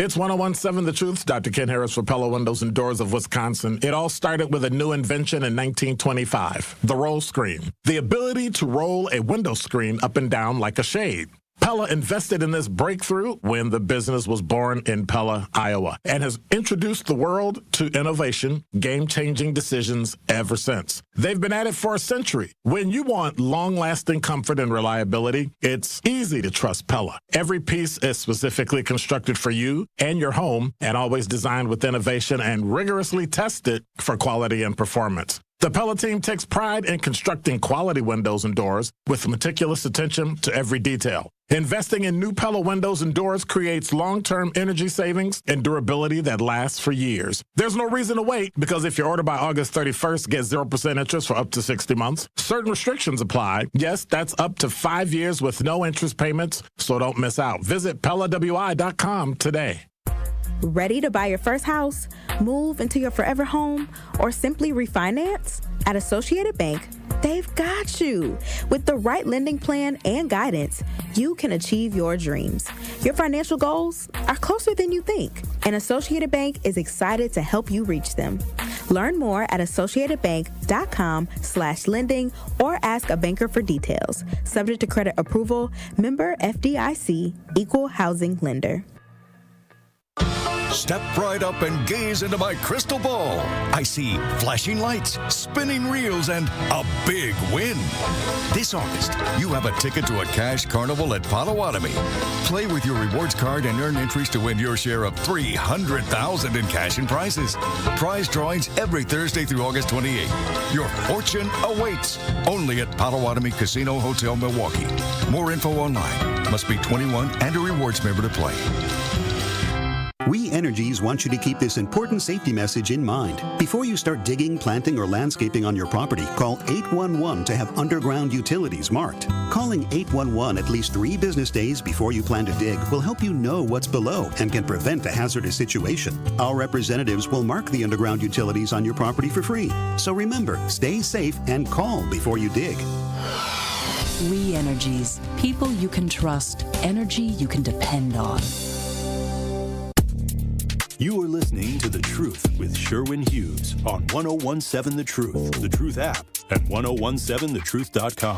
It's 1017 The Truth. Dr. Ken Harris for Pella Windows and Doors of Wisconsin. It all started with a new invention in 1925, the roll screen. The ability to roll a window screen up and down like a shade. Pella invested in this breakthrough when the business was born in Pella, Iowa, and has introduced the world to innovation, game-changing decisions ever since. They've been at it for a century. When you want long-lasting comfort and reliability, it's easy to trust Pella. Every piece is specifically constructed for you and your home, and always designed with innovation and rigorously tested for quality and performance. The Pella team takes pride in constructing quality windows and doors with meticulous attention to every detail. Investing in new Pella windows and doors creates long-term energy savings and durability that lasts for years. There's no reason to wait, because if you order by August 31st, get 0% interest for up to 60 months. Certain restrictions apply. Yes, that's up to 5 years with no interest payments, so don't miss out. Visit PellaWI.com today. Ready to buy your first house, move into your forever home, or simply refinance? At Associated Bank, they've got you. With the right lending plan and guidance, you can achieve your dreams. Your financial goals are closer than you think, and Associated Bank is excited to help you reach them. Learn more at associatedbank.com/lending or ask a banker for details. Subject to credit approval, member FDIC, equal housing lender. Step right up and gaze into my crystal ball. I see flashing lights, spinning reels, and a big win. This August, you have a ticket to a cash carnival at Potawatomi. Play with your rewards card and earn entries to win your share of $300,000 in cash and prizes. Prize drawings every Thursday through August 28th. Your fortune awaits only at Potawatomi Casino Hotel, Milwaukee. More info online. Must be 21 and a rewards member to play. We Energies want you to keep this important safety message in mind. Before you start digging, planting, or landscaping on your property, call 811 to have underground utilities marked. Calling 811 at least 3 business days before you plan to dig will help you know what's below and can prevent a hazardous situation. Our representatives will mark the underground utilities on your property for free. So remember, stay safe and call before you dig. We Energies. People you can trust. Energy you can depend on. You are listening to The Truth with Sherwin Hughes on 1017 The Truth, The Truth app, and 1017thetruth.com.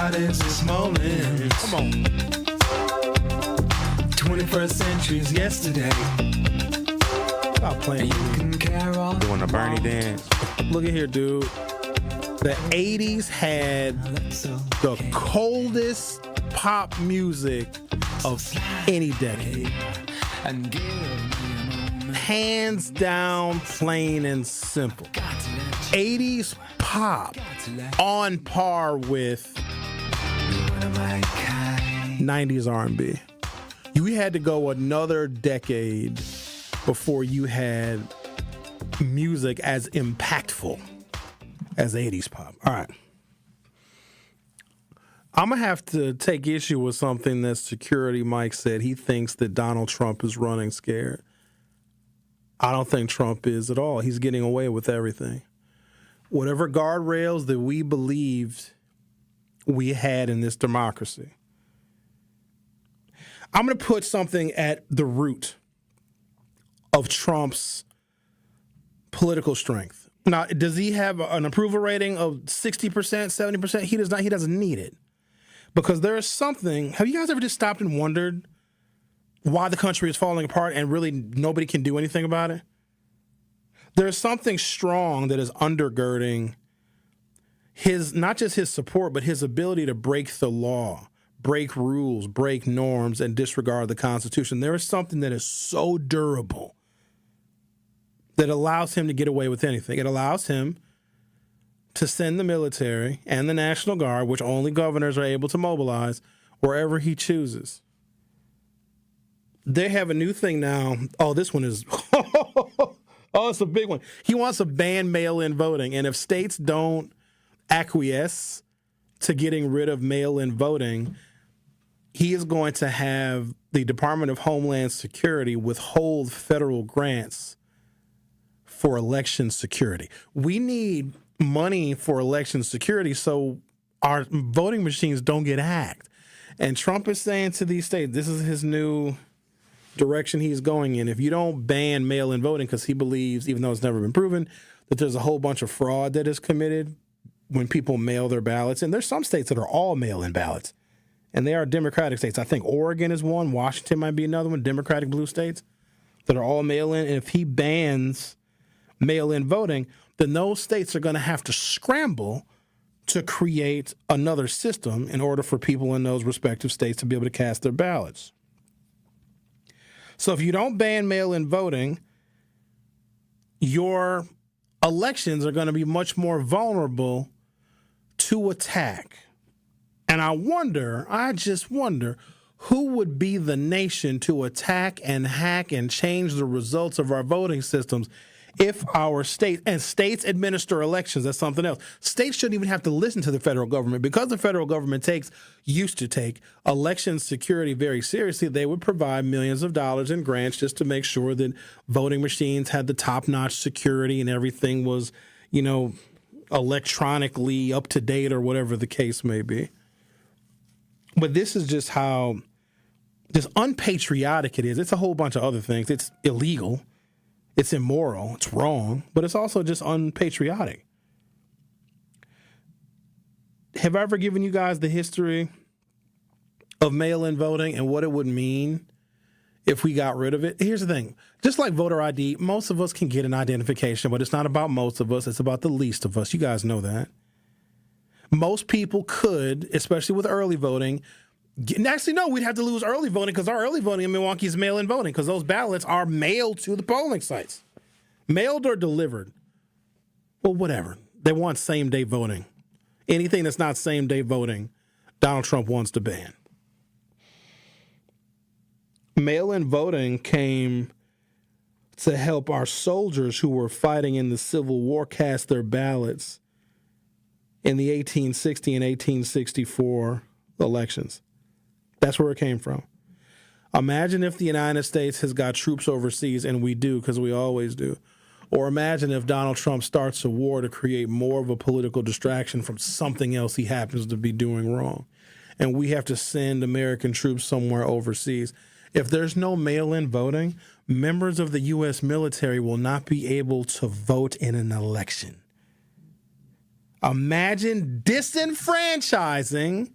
This moment. Come on. 21st century's yesterday. Stop playing. Doing a Bernie dance. Look at here, dude. The 80s had the coldest pop music of any decade. Hands down, plain and simple. 80s pop on par with 90s R&B. You had to go another decade before you had music as impactful as 80s pop. All right. I'm going to have to take issue with something that Security Mike said. He thinks that Donald Trump is running scared. I don't think Trump is at all. He's getting away with everything. Whatever guardrails that we believed we had in this democracy. I'm going to put something at the root of Trump's political strength. Now, does he have an approval rating of 60%, 70%? He does not. He doesn't need it. Because there is something. Have you guys ever just stopped and wondered why the country is falling apart and really nobody can do anything about it? There's something strong that is undergirding his, not just his support, but his ability to break the law, break rules, break norms, and disregard the Constitution. There is something that is so durable that allows him to get away with anything. It allows him to send the military and the National Guard, which only governors are able to mobilize, wherever he chooses. They have a new thing now. Oh, this one is... Oh, it's a big one. He wants to ban mail-in voting. And if states don't acquiesce to getting rid of mail-in voting, he is going to have the Department of Homeland Security withhold federal grants for election security. We need money for election security so our voting machines don't get hacked. And Trump is saying to these states, this is his new direction he's going in. If you don't ban mail-in voting, because he believes, even though it's never been proven, that there's a whole bunch of fraud that is committed when people mail their ballots. And there's some states that are all mail-in ballots. And they are Democratic states. I think Oregon is one. Washington might be another one. Democratic blue states that are all mail-in. And if he bans mail-in voting, then those states are going to have to scramble to create another system in order for people in those respective states to be able to cast their ballots. So if you don't ban mail-in voting, your elections are going to be much more vulnerable to attack. And I just wonder, who would be the nation to attack and hack and change the results of our voting systems if our states administer elections? That's something else. States shouldn't even have to listen to the federal government. Because the federal government used to take election security very seriously, they would provide millions of dollars in grants just to make sure that voting machines had the top-notch security and everything was, electronically up to date or whatever the case may be. But this is just how just unpatriotic it is. It's a whole bunch of other things. It's illegal. It's immoral. It's wrong. But it's also just unpatriotic. Have I ever given you guys the history of mail-in voting and what it would mean if we got rid of it? Here's the thing. Just like voter ID, most of us can get an identification, but it's not about most of us. It's about the least of us. You guys know that. Most people could, especially with early voting, actually, no, we'd have to lose early voting because our early voting in Milwaukee is mail-in voting because those ballots are mailed to the polling sites. Mailed or delivered. Well, whatever. They want same-day voting. Anything that's not same-day voting, Donald Trump wants to ban. Mail-in voting came to help our soldiers who were fighting in the Civil War cast their ballots in the 1860 and 1864 elections. That's where it came from. Imagine if the United States has got troops overseas, and we do because we always do. Or imagine if Donald Trump starts a war to create more of a political distraction from something else he happens to be doing wrong. And we have to send American troops somewhere overseas. If there's no mail-in voting, members of the U.S. military will not be able to vote in an election. Imagine disenfranchising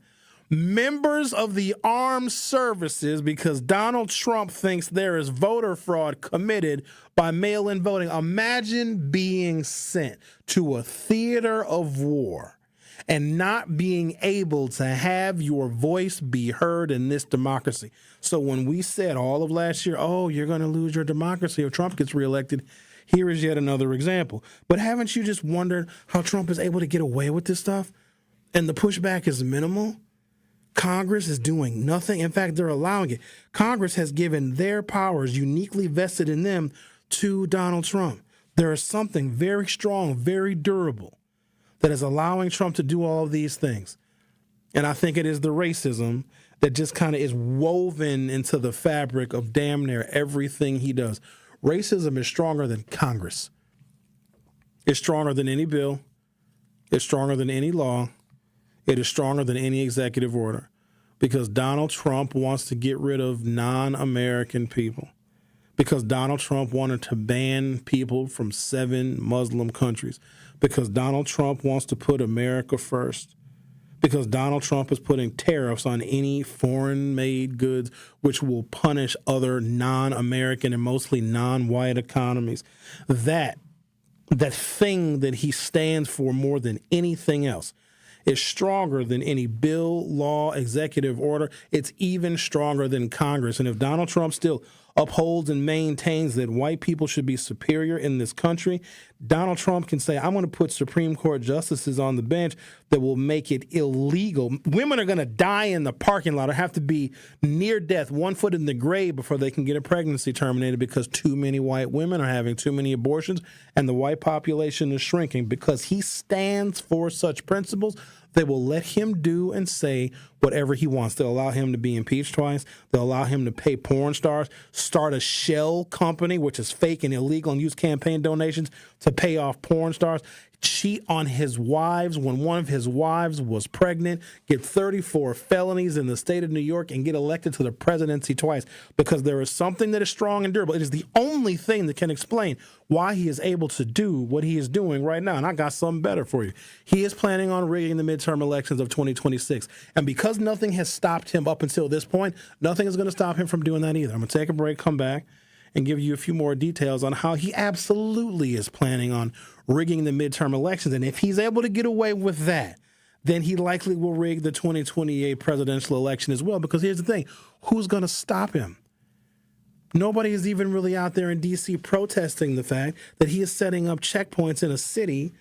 members of the armed services because Donald Trump thinks there is voter fraud committed by mail-in voting. Imagine being sent to a theater of war and not being able to have your voice be heard in this democracy. So when we said all of last year, oh, you're going to lose your democracy if Trump gets reelected, here is yet another example. But haven't you just wondered how Trump is able to get away with this stuff? And the pushback is minimal. Congress is doing nothing. In fact, they're allowing it. Congress has given their powers uniquely vested in them to Donald Trump. There is something very strong, very durable that is allowing Trump to do all of these things. And I think it is the racism that just kind of is woven into the fabric of damn near everything he does. Racism is stronger than Congress. It's stronger than any bill. It's stronger than any law. It is stronger than any executive order because Donald Trump wants to get rid of non-American people, because Donald Trump wanted to ban people from 7 Muslim countries, because Donald Trump wants to put America first, because Donald Trump is putting tariffs on any foreign-made goods, which will punish other non-American and mostly non-white economies. That thing that he stands for more than anything else is stronger than any bill, law, executive order. It's even stronger than Congress. And if Donald Trump still upholds and maintains that white people should be superior in this country, Donald Trump can say, I'm going to put Supreme Court justices on the bench that will make it illegal. Women are going to die in the parking lot or have to be near death, 1 foot in the grave before they can get a pregnancy terminated because too many white women are having too many abortions and the white population is shrinking. Because he stands for such principles, They will let him do and say whatever he wants. They'll allow him to be impeached twice. They'll allow him to pay porn stars, start a shell company, which is fake and illegal, and use campaign donations to pay off porn stars, cheat on his wives when one of his wives was pregnant, get 34 felonies in the state of New York, and get elected to the presidency twice, because there is something that is strong and durable. It is the only thing that can explain why he is able to do what he is doing right now. And I got something better for you. He is planning on rigging the midterm elections of 2026. And because nothing has stopped him up until this point, nothing is going to stop him from doing that either. I'm going to take a break, come back, and give you a few more details on how he absolutely is planning on rigging the midterm elections. And if he's able to get away with that, then he likely will rig the 2028 presidential election as well. Because here's the thing, who's going to stop him? Nobody is even really out there in D.C. protesting the fact that he is setting up checkpoints in a city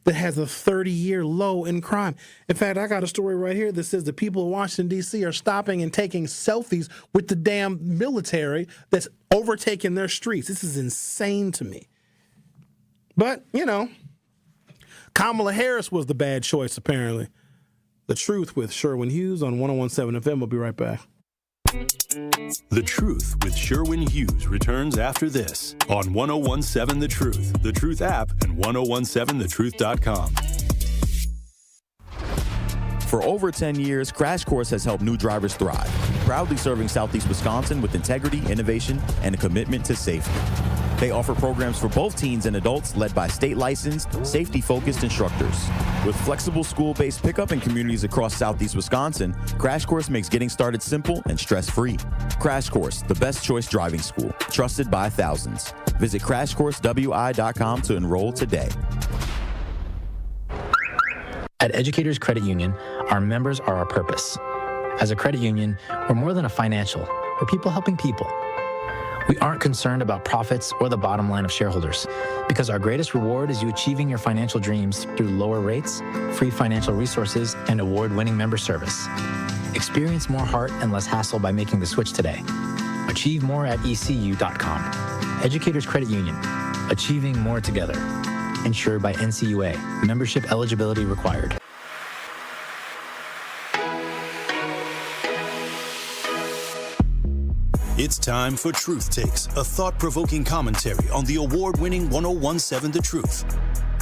that has a 30-year low in crime. In fact, I got a story right here that says the people of Washington, D.C. are stopping and taking selfies with the damn military that's overtaking their streets. This is insane to me. But, you know, Kamala Harris was the bad choice, apparently. The Truth with Sherwin Hughes on 101.7 FM. We'll be right back. The Truth with Sherwin Hughes returns after this on 101.7 The Truth app, and 1017thetruth.com. For over 10 years, Crash Course has helped new drivers thrive, proudly serving Southeast Wisconsin with integrity, innovation, and a commitment to safety. They offer programs for both teens and adults led by state-licensed, safety-focused instructors. With flexible school-based pickup in communities across Southeast Wisconsin, Crash Course makes getting started simple and stress-free. Crash Course, the best choice driving school, trusted by thousands. Visit crashcoursewi.com to enroll today. At Educators Credit Union, our members are our purpose. As a credit union, we're more than a financial. We're people helping people. We aren't concerned about profits or the bottom line of shareholders, because our greatest reward is you achieving your financial dreams through lower rates, free financial resources, and award-winning member service. Experience more heart and less hassle by making the switch today. Achieve more at ECU.com. Educators Credit Union. Achieving more together. Insured by NCUA. Membership eligibility required. It's time for Truth Takes, a thought-provoking commentary on the award-winning 101.7 The Truth.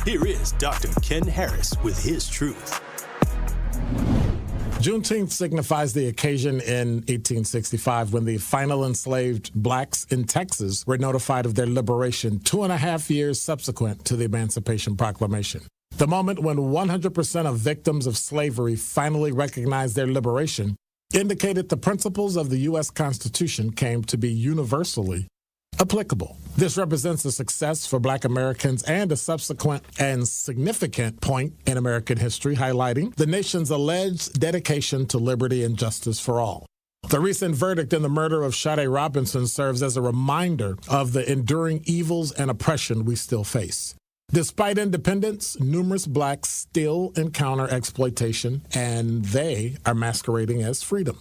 Here is Dr. Ken Harris with his truth. Juneteenth signifies the occasion in 1865 when the final enslaved blacks in Texas were notified of their liberation 2.5 years subsequent to the Emancipation Proclamation. The moment when 100% of victims of slavery finally recognized their liberation indicated the principles of the U.S. Constitution came to be universally applicable. This represents a success for Black Americans and a subsequent and significant point in American history, highlighting the nation's alleged dedication to liberty and justice for all. The recent verdict in the murder of Sade Robinson serves as a reminder of the enduring evils and oppression we still face. Despite independence, numerous blacks still encounter exploitation, and they are masquerading as freedom.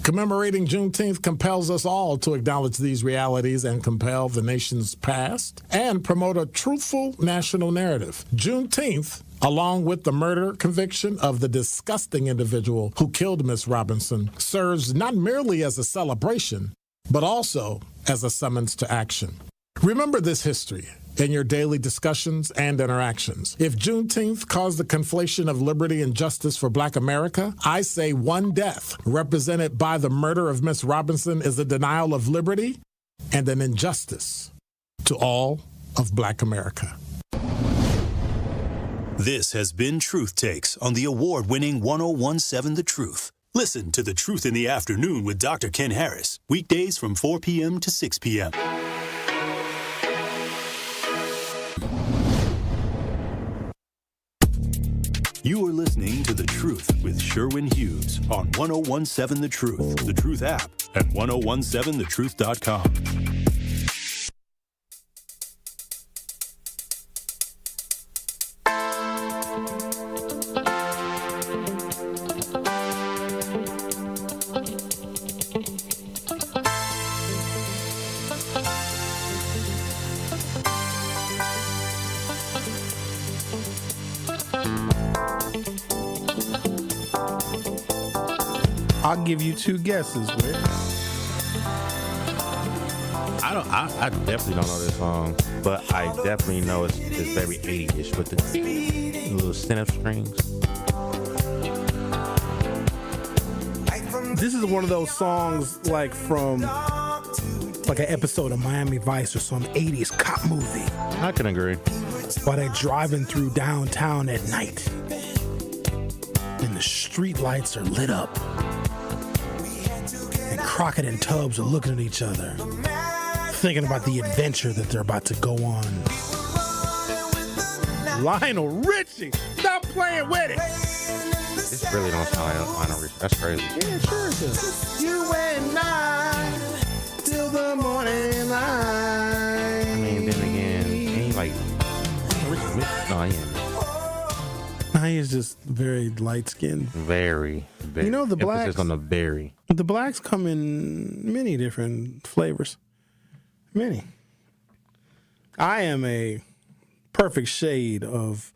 Commemorating Juneteenth compels us all to acknowledge these realities and compel the nation's past and promote a truthful national narrative. Juneteenth, along with the murder conviction of the disgusting individual who killed Miss Robinson, serves not merely as a celebration, but also as a summons to action. Remember this history in your daily discussions and interactions. If Juneteenth caused the conflation of liberty and justice for Black America, I say one death represented by the murder of Miss Robinson is a denial of liberty and an injustice to all of Black America. This has been Truth Takes on the award-winning 101.7 The Truth. Listen to The Truth in the Afternoon with Dr. Ken Harris, weekdays from 4 p.m. to 6 p.m. You are listening to The Truth with Sherwin Hughes on 101.7 The Truth, The Truth app, and 1017thetruth.com. I'll give you two guesses, Whit. I definitely don't know this song, but I definitely know it's very 80-ish with the little synth strings. This is one of those songs like from like an episode of Miami Vice or some 80s cop movie. I can agree. While they're driving through downtown at night and the street lights are lit up and Crockett and Tubbs are looking at each other, thinking about the adventure that they're about to go on. Lionel Richie, stop playing with it. This really don't sound like Lionel Richie. That's crazy. Yeah, sure it does. You and I till the morning light. I mean, then again, ain't like no, he ain't. No, he's just very light skinned. Very. You know the blacks. Emphasis on the very. The blacks come in many different flavors. Many. I am a perfect shade of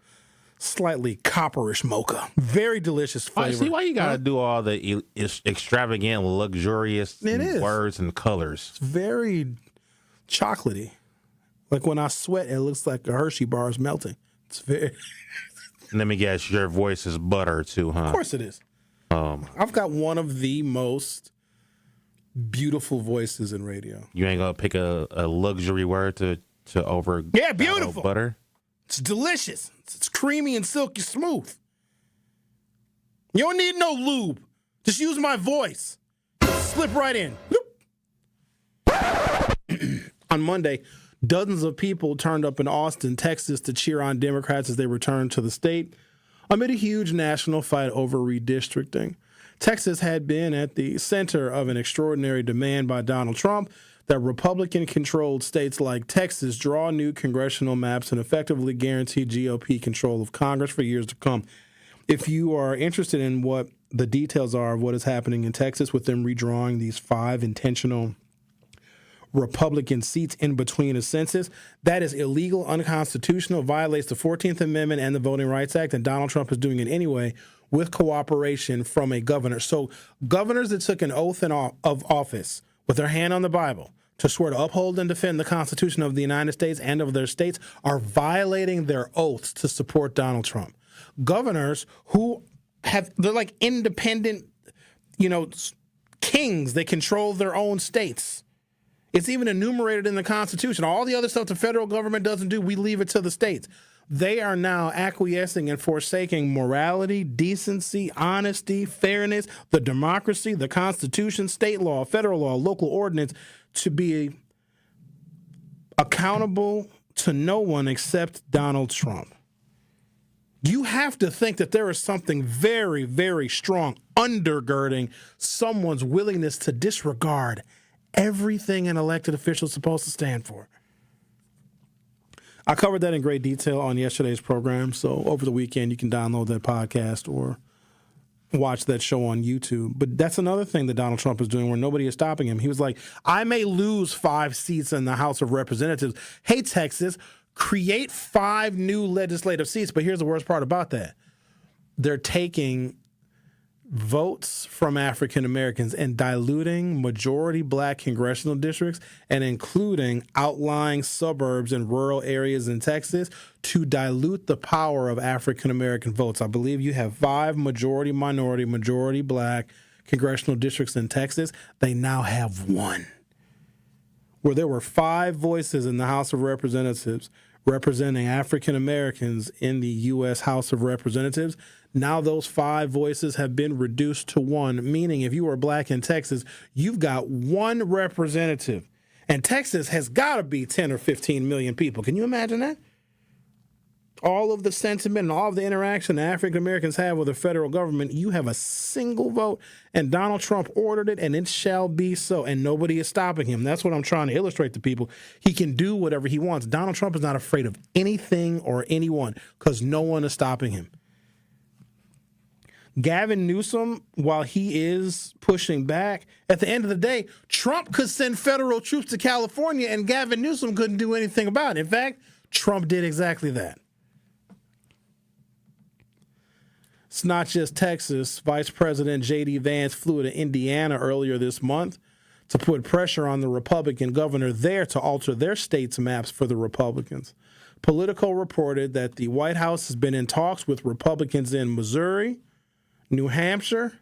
slightly copperish mocha. Very delicious flavor. See why you gotta do all the extravagant, luxurious words and colors. It's very chocolatey. Like when I sweat, it looks like a Hershey bar is melting. It's very. Let me guess, your voice is butter too, huh? Of course it is. I've got one of the most beautiful voices in radio. You ain't gonna pick a luxury word to over. Yeah, beautiful butter. It's delicious. It's creamy and silky smooth. You don't need no lube. Just use my voice. Slip right in. On Monday, dozens of people turned up in Austin, Texas to cheer on Democrats as they returned to the state amid a huge national fight over redistricting. Texas had been at the center of an extraordinary demand by Donald Trump that Republican-controlled states like Texas draw new congressional maps and effectively guarantee GOP control of Congress for years to come. If you are interested in what the details are of what is happening in Texas with them redrawing these 5 intentional Republican seats in between a census, that is illegal, unconstitutional, violates the 14th Amendment and the Voting Rights Act, and Donald Trump is doing it anyway with cooperation from a governor. So governors that took an oath of office with their hand on the Bible to swear to uphold and defend the Constitution of the United States and of their states are violating their oaths to support Donald Trump. Governors who they're like independent, kings. They control their own states. It's even enumerated in the Constitution. All the other stuff the federal government doesn't do, we leave it to the states. They are now acquiescing and forsaking morality, decency, honesty, fairness, the democracy, the Constitution, state law, federal law, local ordinance to be accountable to no one except Donald Trump. You have to think that there is something very, very strong undergirding someone's willingness to disregard everything an elected official is supposed to stand for. I covered that in great detail on yesterday's program, so over the weekend you can download that podcast or watch that show on YouTube. But that's another thing that Donald Trump is doing where nobody is stopping him. He was like, I may lose 5 seats in the House of Representatives. Hey, Texas, create 5 new legislative seats. But here's the worst part about that. They're taking votes from African Americans and diluting majority black congressional districts and including outlying suburbs and rural areas in Texas to dilute the power of African American votes. I believe you have 5 majority minority, majority black congressional districts in Texas. They now have 1. Where there were 5 voices in the House of Representatives representing African Americans in the U.S. House of Representatives. Now those 5 voices have been reduced to 1, meaning if you are black in Texas, you've got 1 representative. And Texas has got to be 10 or 15 million people. Can you imagine that? All of the sentiment and all of the interaction the African Americans have with the federal government, you have a single vote, and Donald Trump ordered it, and it shall be so, and nobody is stopping him. That's what I'm trying to illustrate to people. He can do whatever he wants. Donald Trump is not afraid of anything or anyone because no one is stopping him. Gavin Newsom, while he is pushing back, at the end of the day, Trump could send federal troops to California, and Gavin Newsom couldn't do anything about it. In fact, Trump did exactly that. It's not just Texas. Vice President J.D. Vance flew to Indiana earlier this month to put pressure on the Republican governor there to alter their state's maps for the Republicans. Politico reported that the White House has been in talks with Republicans in Missouri, New Hampshire,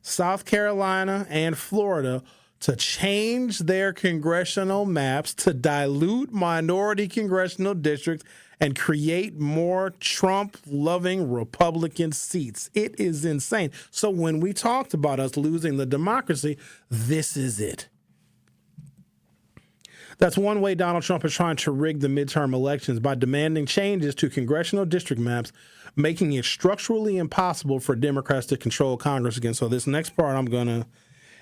South Carolina, and Florida to change their congressional maps to dilute minority congressional districts and create more Trump-loving Republican seats. It is insane. So when we talked about us losing the democracy, this is it. That's one way Donald Trump is trying to rig the midterm elections, by demanding changes to congressional district maps, making it structurally impossible for Democrats to control Congress again. So this next part I'm going to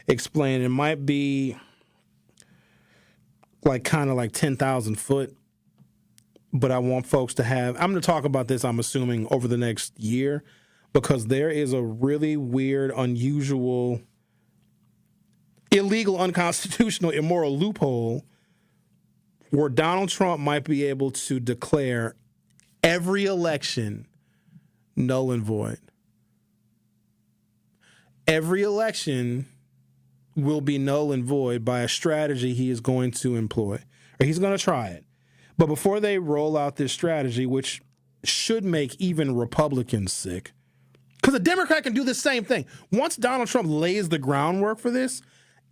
explain. It might be kind of like 10,000 foot, but I want folks to have, I'm going to talk about this, I'm assuming, over the next year, because there is a really weird, unusual, illegal, unconstitutional, immoral loophole where Donald Trump might be able to declare every election null and void. Every election will be null and void by a strategy he is going to employ, or he's going to try it. But before they roll out this strategy, which should make even Republicans sick, because a Democrat can do the same thing. Once Donald Trump lays the groundwork for this,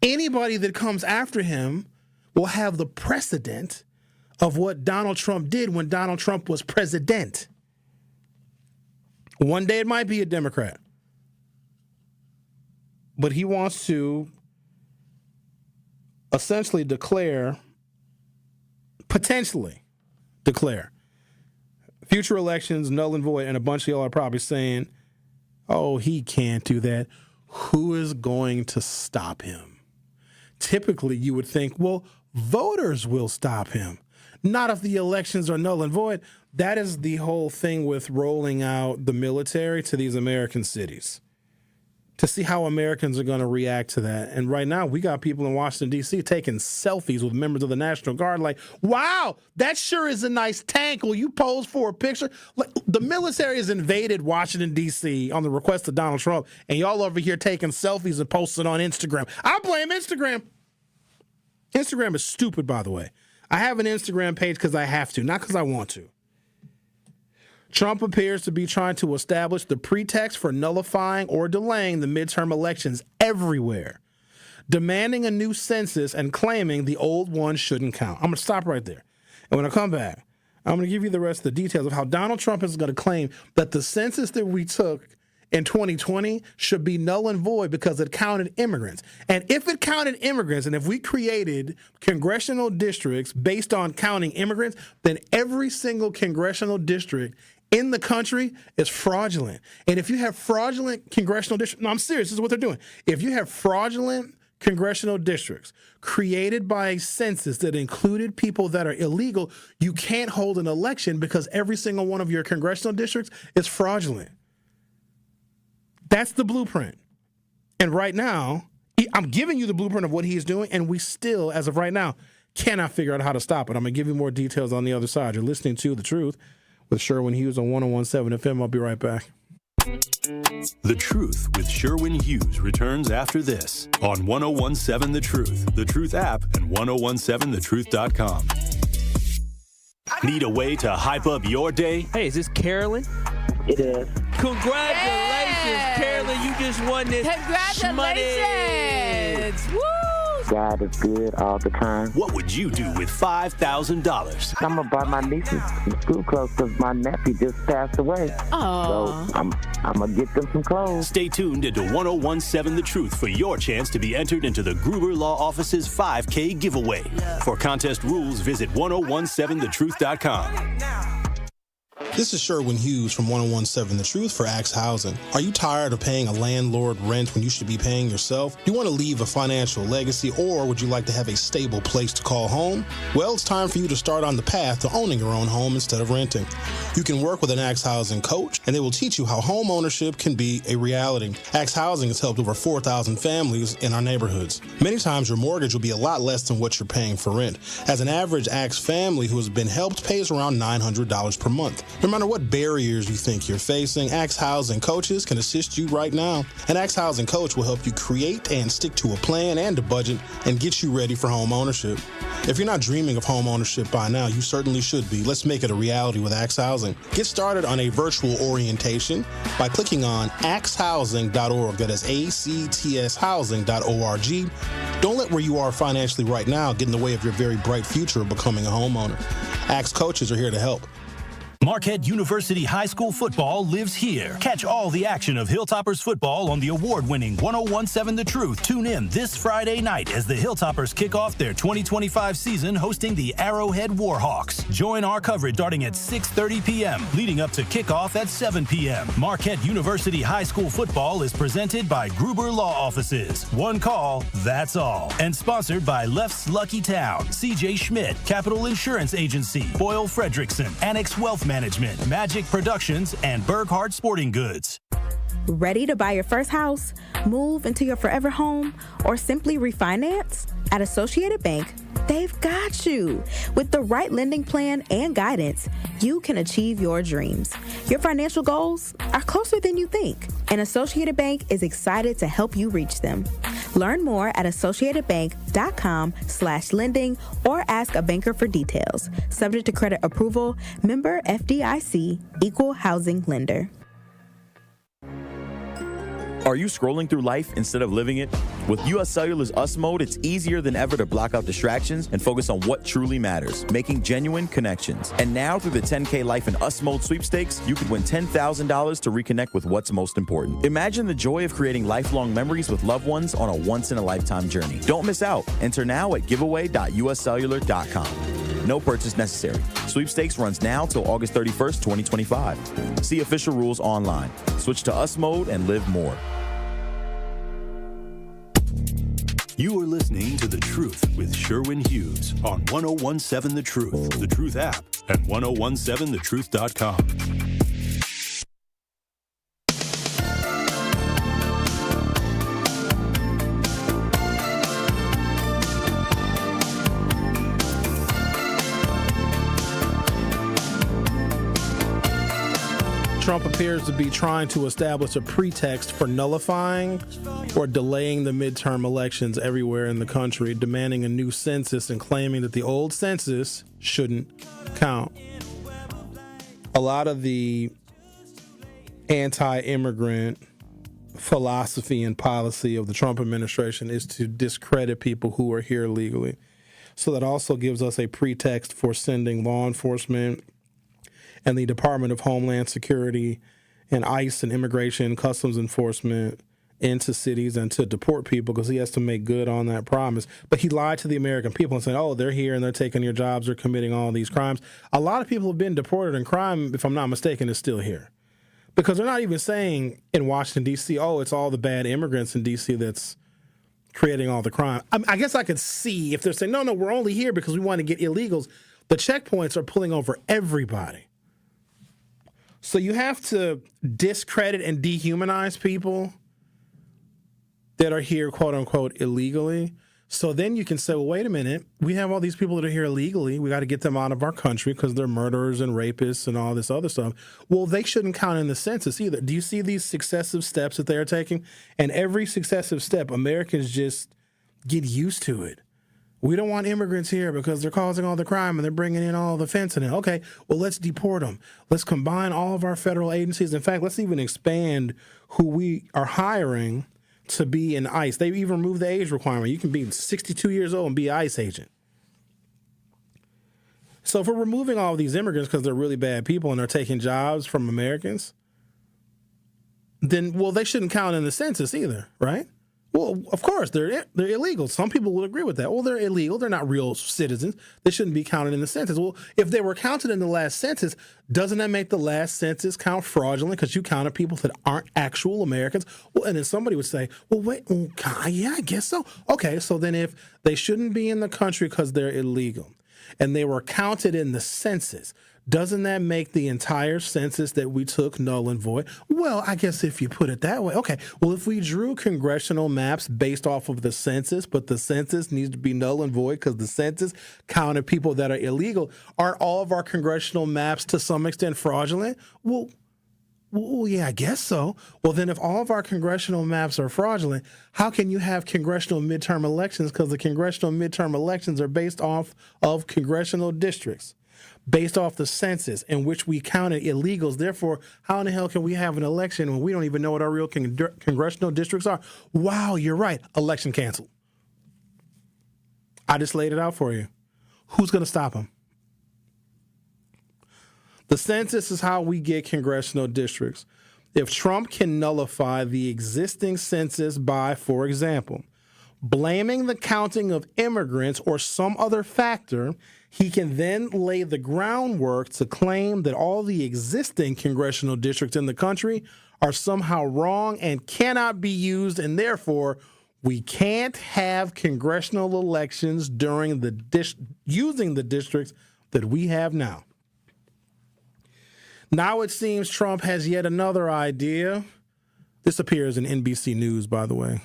anybody that comes after him will have the precedent of what Donald Trump did when Donald Trump was president. One day it might be a Democrat, but he wants to essentially potentially declare future elections null and void, and a bunch of y'all are probably saying, oh, he can't do that. Who is going to stop him? Typically, you would think, well, voters will stop him. Not if the elections are null and void. That is the whole thing with rolling out the military to these American cities, to see how Americans are going to react to that. And right now, we got people in Washington, D.C. taking selfies with members of the National Guard like, wow, that sure is a nice tank. Will you pose for a picture? Like, the military has invaded Washington, D.C. on the request of Donald Trump, and y'all over here taking selfies and posting on Instagram. I blame Instagram. Instagram is stupid, by the way. I have an Instagram page because I have to, not because I want to. Trump appears to be trying to establish the pretext for nullifying or delaying the midterm elections everywhere, demanding a new census and claiming the old one shouldn't count. I'm going to stop right there. And when I come back, I'm going to give you the rest of the details of how Donald Trump is going to claim that the census that we took in 2020 should be null and void because it counted immigrants. And if it counted immigrants, and if we created congressional districts based on counting immigrants, then every single congressional district in the country is fraudulent. And if you have fraudulent congressional districts, no, I'm serious, this is what they're doing. If you have fraudulent congressional districts created by a census that included people that are illegal, you can't hold an election because every single one of your congressional districts is fraudulent. That's the blueprint. And right now, I'm giving you the blueprint of what he's doing, and we still, as of right now, cannot figure out how to stop it. I'm going to give you more details on the other side. You're listening to The Truth with Sherwin Hughes on 101.7 FM. I'll be right back. The Truth with Sherwin Hughes returns after this on 101.7 The Truth, The Truth app, and 101.7thetruth.com. Need a way to hype up your day? Hey, is this Carolyn? It is. Congratulations, Carolyn. You just won this. Congratulations. Woo! God is good all the time. What would you do with $5,000? I'm going to buy my nieces some school clothes because my nephew just passed away. Aww. So I'm going to get them some clothes. Stay tuned into 101.7 The Truth for your chance to be entered into the Gruber Law Office's 5K giveaway. For contest rules, visit 101.7thetruth.com. This is Sherwin Hughes from 101.7 The Truth for Axe Housing. Are you tired of paying a landlord rent when you should be paying yourself? Do you want to leave a financial legacy, or would you like to have a stable place to call home? Well, it's time for you to start on the path to owning your own home instead of renting. You can work with an Axe Housing coach, and they will teach you how home ownership can be a reality. Axe Housing has helped over 4,000 families in our neighborhoods. Many times your mortgage will be a lot less than what you're paying for rent. As an average Axe family who has been helped pays around $900 per month. No matter what barriers you think you're facing, Axe Housing Coaches can assist you right now. An Axe Housing Coach will help you create and stick to a plan and a budget and get you ready for home ownership. If you're not dreaming of home ownership by now, you certainly should be. Let's make it a reality with Axe Housing. Get started on a virtual orientation by clicking on axehousing.org. That is ACTS housing.org. Don't let where you are financially right now get in the way of your very bright future of becoming a homeowner. Axe Coaches are here to help. Marquette University High School football lives here. Catch all the action of Hilltoppers football on the award-winning 1017 The Truth. Tune in this Friday night as the Hilltoppers kick off their 2025 season hosting the Arrowhead Warhawks. Join our coverage starting at 6:30 p.m., leading up to kickoff at 7 p.m. Marquette University High School football is presented by Gruber Law Offices. One call, that's all. And sponsored by Left's Lucky Town, C.J. Schmidt, Capital Insurance Agency, Boyle Fredrickson, Annex Wealth Management, Magic Productions, and Berghardt Sporting Goods. Ready to buy your first house, move into your forever home, or simply refinance? At Associated Bank, they've got you. With the right lending plan and guidance, you can achieve your dreams. Your financial goals are closer than you think, and Associated Bank is excited to help you reach them. Learn more at associatedbank.com/lending or ask a banker for details. Subject to credit approval, member FDIC, equal housing lender. Are you scrolling through life instead of living it? With US Cellular's US Mode, it's easier than ever to block out distractions and focus on what truly matters, making genuine connections. And now through the 10K Life in US Mode sweepstakes, you could win $10,000 to reconnect with what's most important. Imagine the joy of creating lifelong memories with loved ones on a once-in-a-lifetime journey. Don't miss out. Enter now at giveaway.uscellular.com. No purchase necessary. Sweepstakes runs now till August 31st, 2025. See official rules online. Switch to US Mode and live more. You are listening to The Truth with Sherwin Hughes on 1017 The Truth, The Truth app, and 1017thetruth.com. Trump appears to be trying to establish a pretext for nullifying or delaying the midterm elections everywhere in the country, demanding a new census and claiming that the old census shouldn't count. A lot of the anti-immigrant philosophy and policy of the Trump administration is to discredit people who are here legally. So that also gives us a pretext for sending law enforcement and the Department of Homeland Security and ICE and Immigration and Customs Enforcement into cities and to deport people because he has to make good on that promise. But he lied to the American people and said, oh, they're here and they're taking your jobs, they're committing all these crimes. A lot of people have been deported and crime, if I'm not mistaken, is still here. Because they're not even saying in Washington, D.C., oh, it's all the bad immigrants in D.C. that's creating all the crime. I guess I could see if they're saying, no, we're only here because we want to get illegals. The checkpoints are pulling over everybody. So you have to discredit and dehumanize people that are here, quote unquote, illegally. So then you can say, well, wait a minute. We have all these people that are here illegally. We got to get them out of our country because they're murderers and rapists and all this other stuff. Well, they shouldn't count in the census either. Do you see these successive steps that they're taking? And every successive step, Americans just get used to it. We don't want immigrants here because they're causing all the crime and they're bringing in all the fentanyl. Okay, well, let's deport them. Let's combine all of our federal agencies. In fact, let's even expand who we are hiring to be in ICE. They even removed the age requirement. You can be 62 years old and be an ICE agent. So if we're removing all of these immigrants because they're really bad people and they're taking jobs from Americans, then, well, they shouldn't count in the census either, right? Well, of course, they're illegal. Some people will agree with that. Well, they're illegal. They're not real citizens. They shouldn't be counted in the census. Well, if they were counted in the last census, doesn't that make the last census count fraudulent because you counted people that aren't actual Americans? Well, and then somebody would say, well, wait, yeah, I guess so. Okay, so then if they shouldn't be in the country because they're illegal and they were counted in the census, Doesn't that make the entire census that we took null and void? Well, I guess if you put it that way. Okay, well, if we drew congressional maps based off of the census, but the census needs to be null and void because the census counted people that are illegal, aren't all of our congressional maps to some extent fraudulent? Well, yeah, I guess so. Well, then if all of our congressional maps are fraudulent, how can you have congressional midterm elections? Because the congressional midterm elections are based off of congressional districts, based off the census in which we counted illegals. Therefore, how in the hell can we have an election when we don't even know what our real congressional districts are? Wow, you're right. Election canceled. I just laid it out for you. Who's going to stop them? The census is how we get congressional districts. If Trump can nullify the existing census by, for example, blaming the counting of immigrants or some other factor, he can then lay the groundwork to claim that all the existing congressional districts in the country are somehow wrong and cannot be used, and therefore we can't have congressional elections during using the districts that we have now. Now it seems Trump has yet another idea. This appears in NBC News, by the way.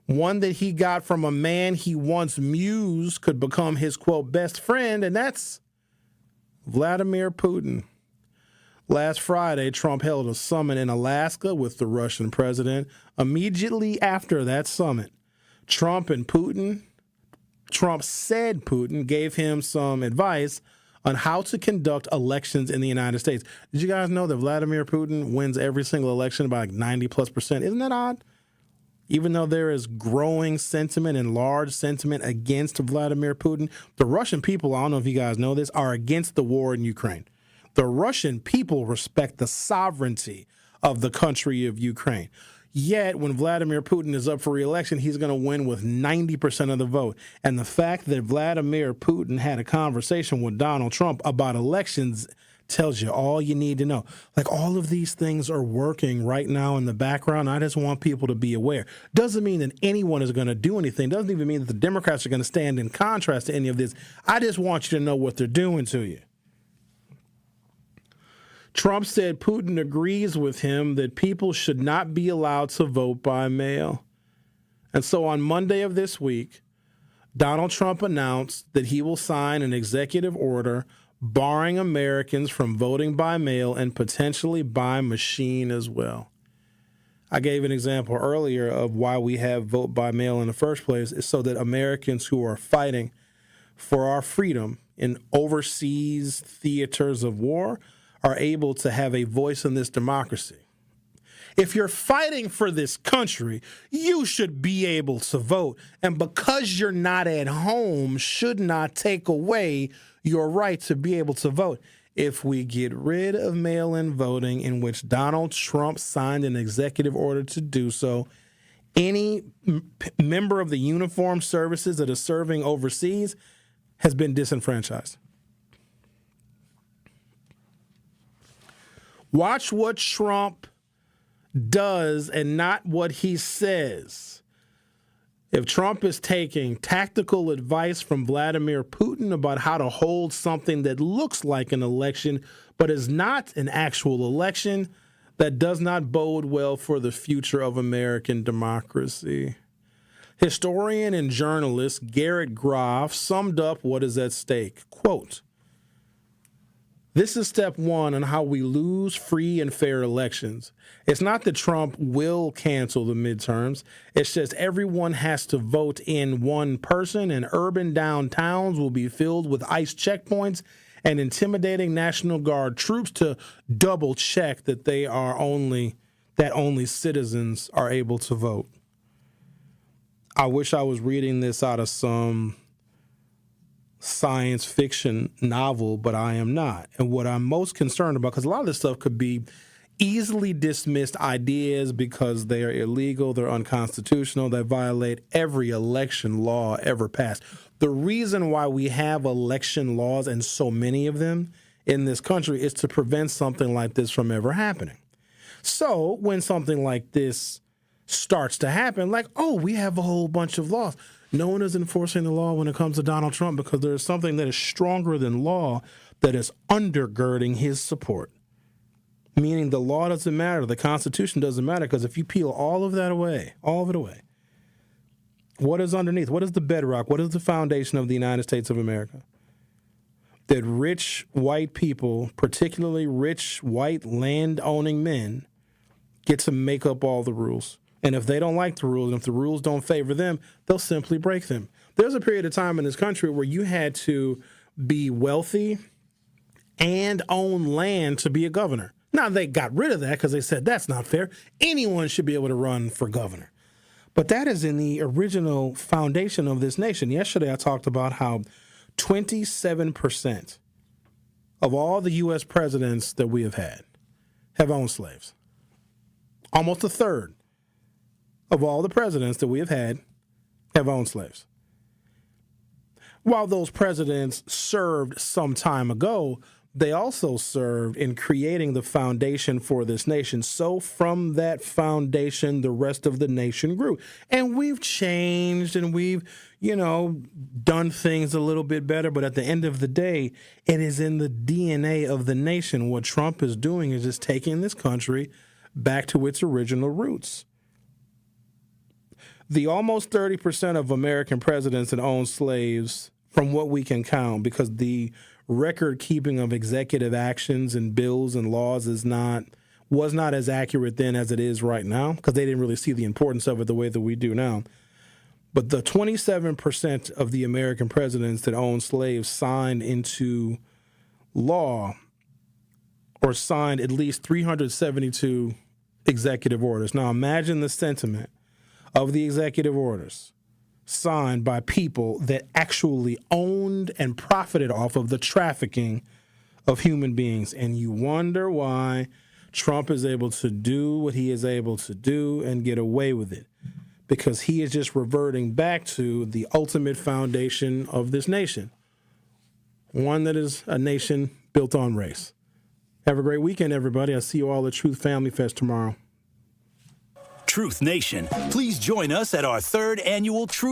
One that he got from a man he once mused could become his, quote, best friend, and that's Vladimir Putin. Last Friday, Trump held a summit in Alaska with the Russian president. Immediately after that summit, Trump said Putin gave him some advice on how to conduct elections in the United States. Did you guys know that Vladimir Putin wins every single election by like 90+%? Isn't that odd? Even though there is growing sentiment and large sentiment against Vladimir Putin, the Russian people, I don't know if you guys know this, are against the war in Ukraine. The Russian people respect the sovereignty of the country of Ukraine. Yet, when Vladimir Putin is up for re-election, he's going to win with 90% of the vote. And the fact that Vladimir Putin had a conversation with Donald Trump about elections tells you all you need to know. Like, all of these things are working right now in the background. I just want people to be aware. Doesn't mean that anyone is going to do anything. Doesn't even mean that the Democrats are going to stand in contrast to any of this. I just want you to know what they're doing to you. Trump said Putin agrees with him that people should not be allowed to vote by mail. And so on Monday of this week, Donald Trump announced that he will sign an executive order barring Americans from voting by mail and potentially by machine as well. I gave an example earlier of why we have vote by mail in the first place is so that Americans who are fighting for our freedom in overseas theaters of war are able to have a voice in this democracy. If you're fighting for this country, you should be able to vote. And because you're not at home, should not take away your right to be able to vote. If we get rid of mail-in voting, in which Donald Trump signed an executive order to do so, any member of the uniformed services that is serving overseas has been disenfranchised. Watch what Trump does and not what he says. If Trump is taking tactical advice from Vladimir Putin about how to hold something that looks like an election but is not an actual election, that does not bode well for the future of American democracy. Historian and journalist Garrett Groff summed up what is at stake. Quote, "This is step one on how we lose free and fair elections. It's not that Trump will cancel the midterms. It's just everyone has to vote in one person, and urban downtowns will be filled with ICE checkpoints and intimidating National Guard troops to double check that only citizens are able to vote." I wish I was reading this out of some science fiction novel, but I am not. And what I'm most concerned about, because a lot of this stuff could be easily dismissed ideas because they are illegal, they're unconstitutional, they violate every election law ever passed. The reason why we have election laws, and so many of them in this country, is to prevent something like this from ever happening. So when something like this starts to happen, like, oh, we have a whole bunch of laws. No one is enforcing the law when it comes to Donald Trump because there is something that is stronger than law that is undergirding his support. Meaning the law doesn't matter, the Constitution doesn't matter, because if you peel all of that away, all of it away, what is underneath? What is the bedrock? What is the foundation of the United States of America? That rich white people, particularly rich white land-owning men, get to make up all the rules. And if they don't like the rules, and if the rules don't favor them, they'll simply break them. There's a period of time in this country where you had to be wealthy and own land to be a governor. Now, they got rid of that because they said that's not fair. Anyone should be able to run for governor. But that is in the original foundation of this nation. Yesterday, I talked about how 27% of all the U.S. presidents that we have had have owned slaves. Almost a third of all the presidents that we have had have owned slaves. While those presidents served some time ago, they also served in creating the foundation for this nation. So from that foundation, the rest of the nation grew. And we've changed and we've, done things a little bit better. But at the end of the day, it is in the DNA of the nation. What Trump is doing is just taking this country back to its original roots. The almost 30% of American presidents that own slaves, from what we can count, because the record keeping of executive actions and bills and laws was not as accurate then as it is right now, because they didn't really see the importance of it the way that we do now. But the 27% of the American presidents that owned slaves signed into law or signed at least 372 executive orders. Now imagine the sentiment of the executive orders signed by people that actually owned and profited off of the trafficking of human beings. And you wonder why Trump is able to do what he is able to do and get away with it. Because he is just reverting back to the ultimate foundation of this nation. One that is a nation built on race. Have a great weekend, everybody. I'll see you all at Truth Family Fest tomorrow. Truth Nation, please join us at our 3rd annual Truth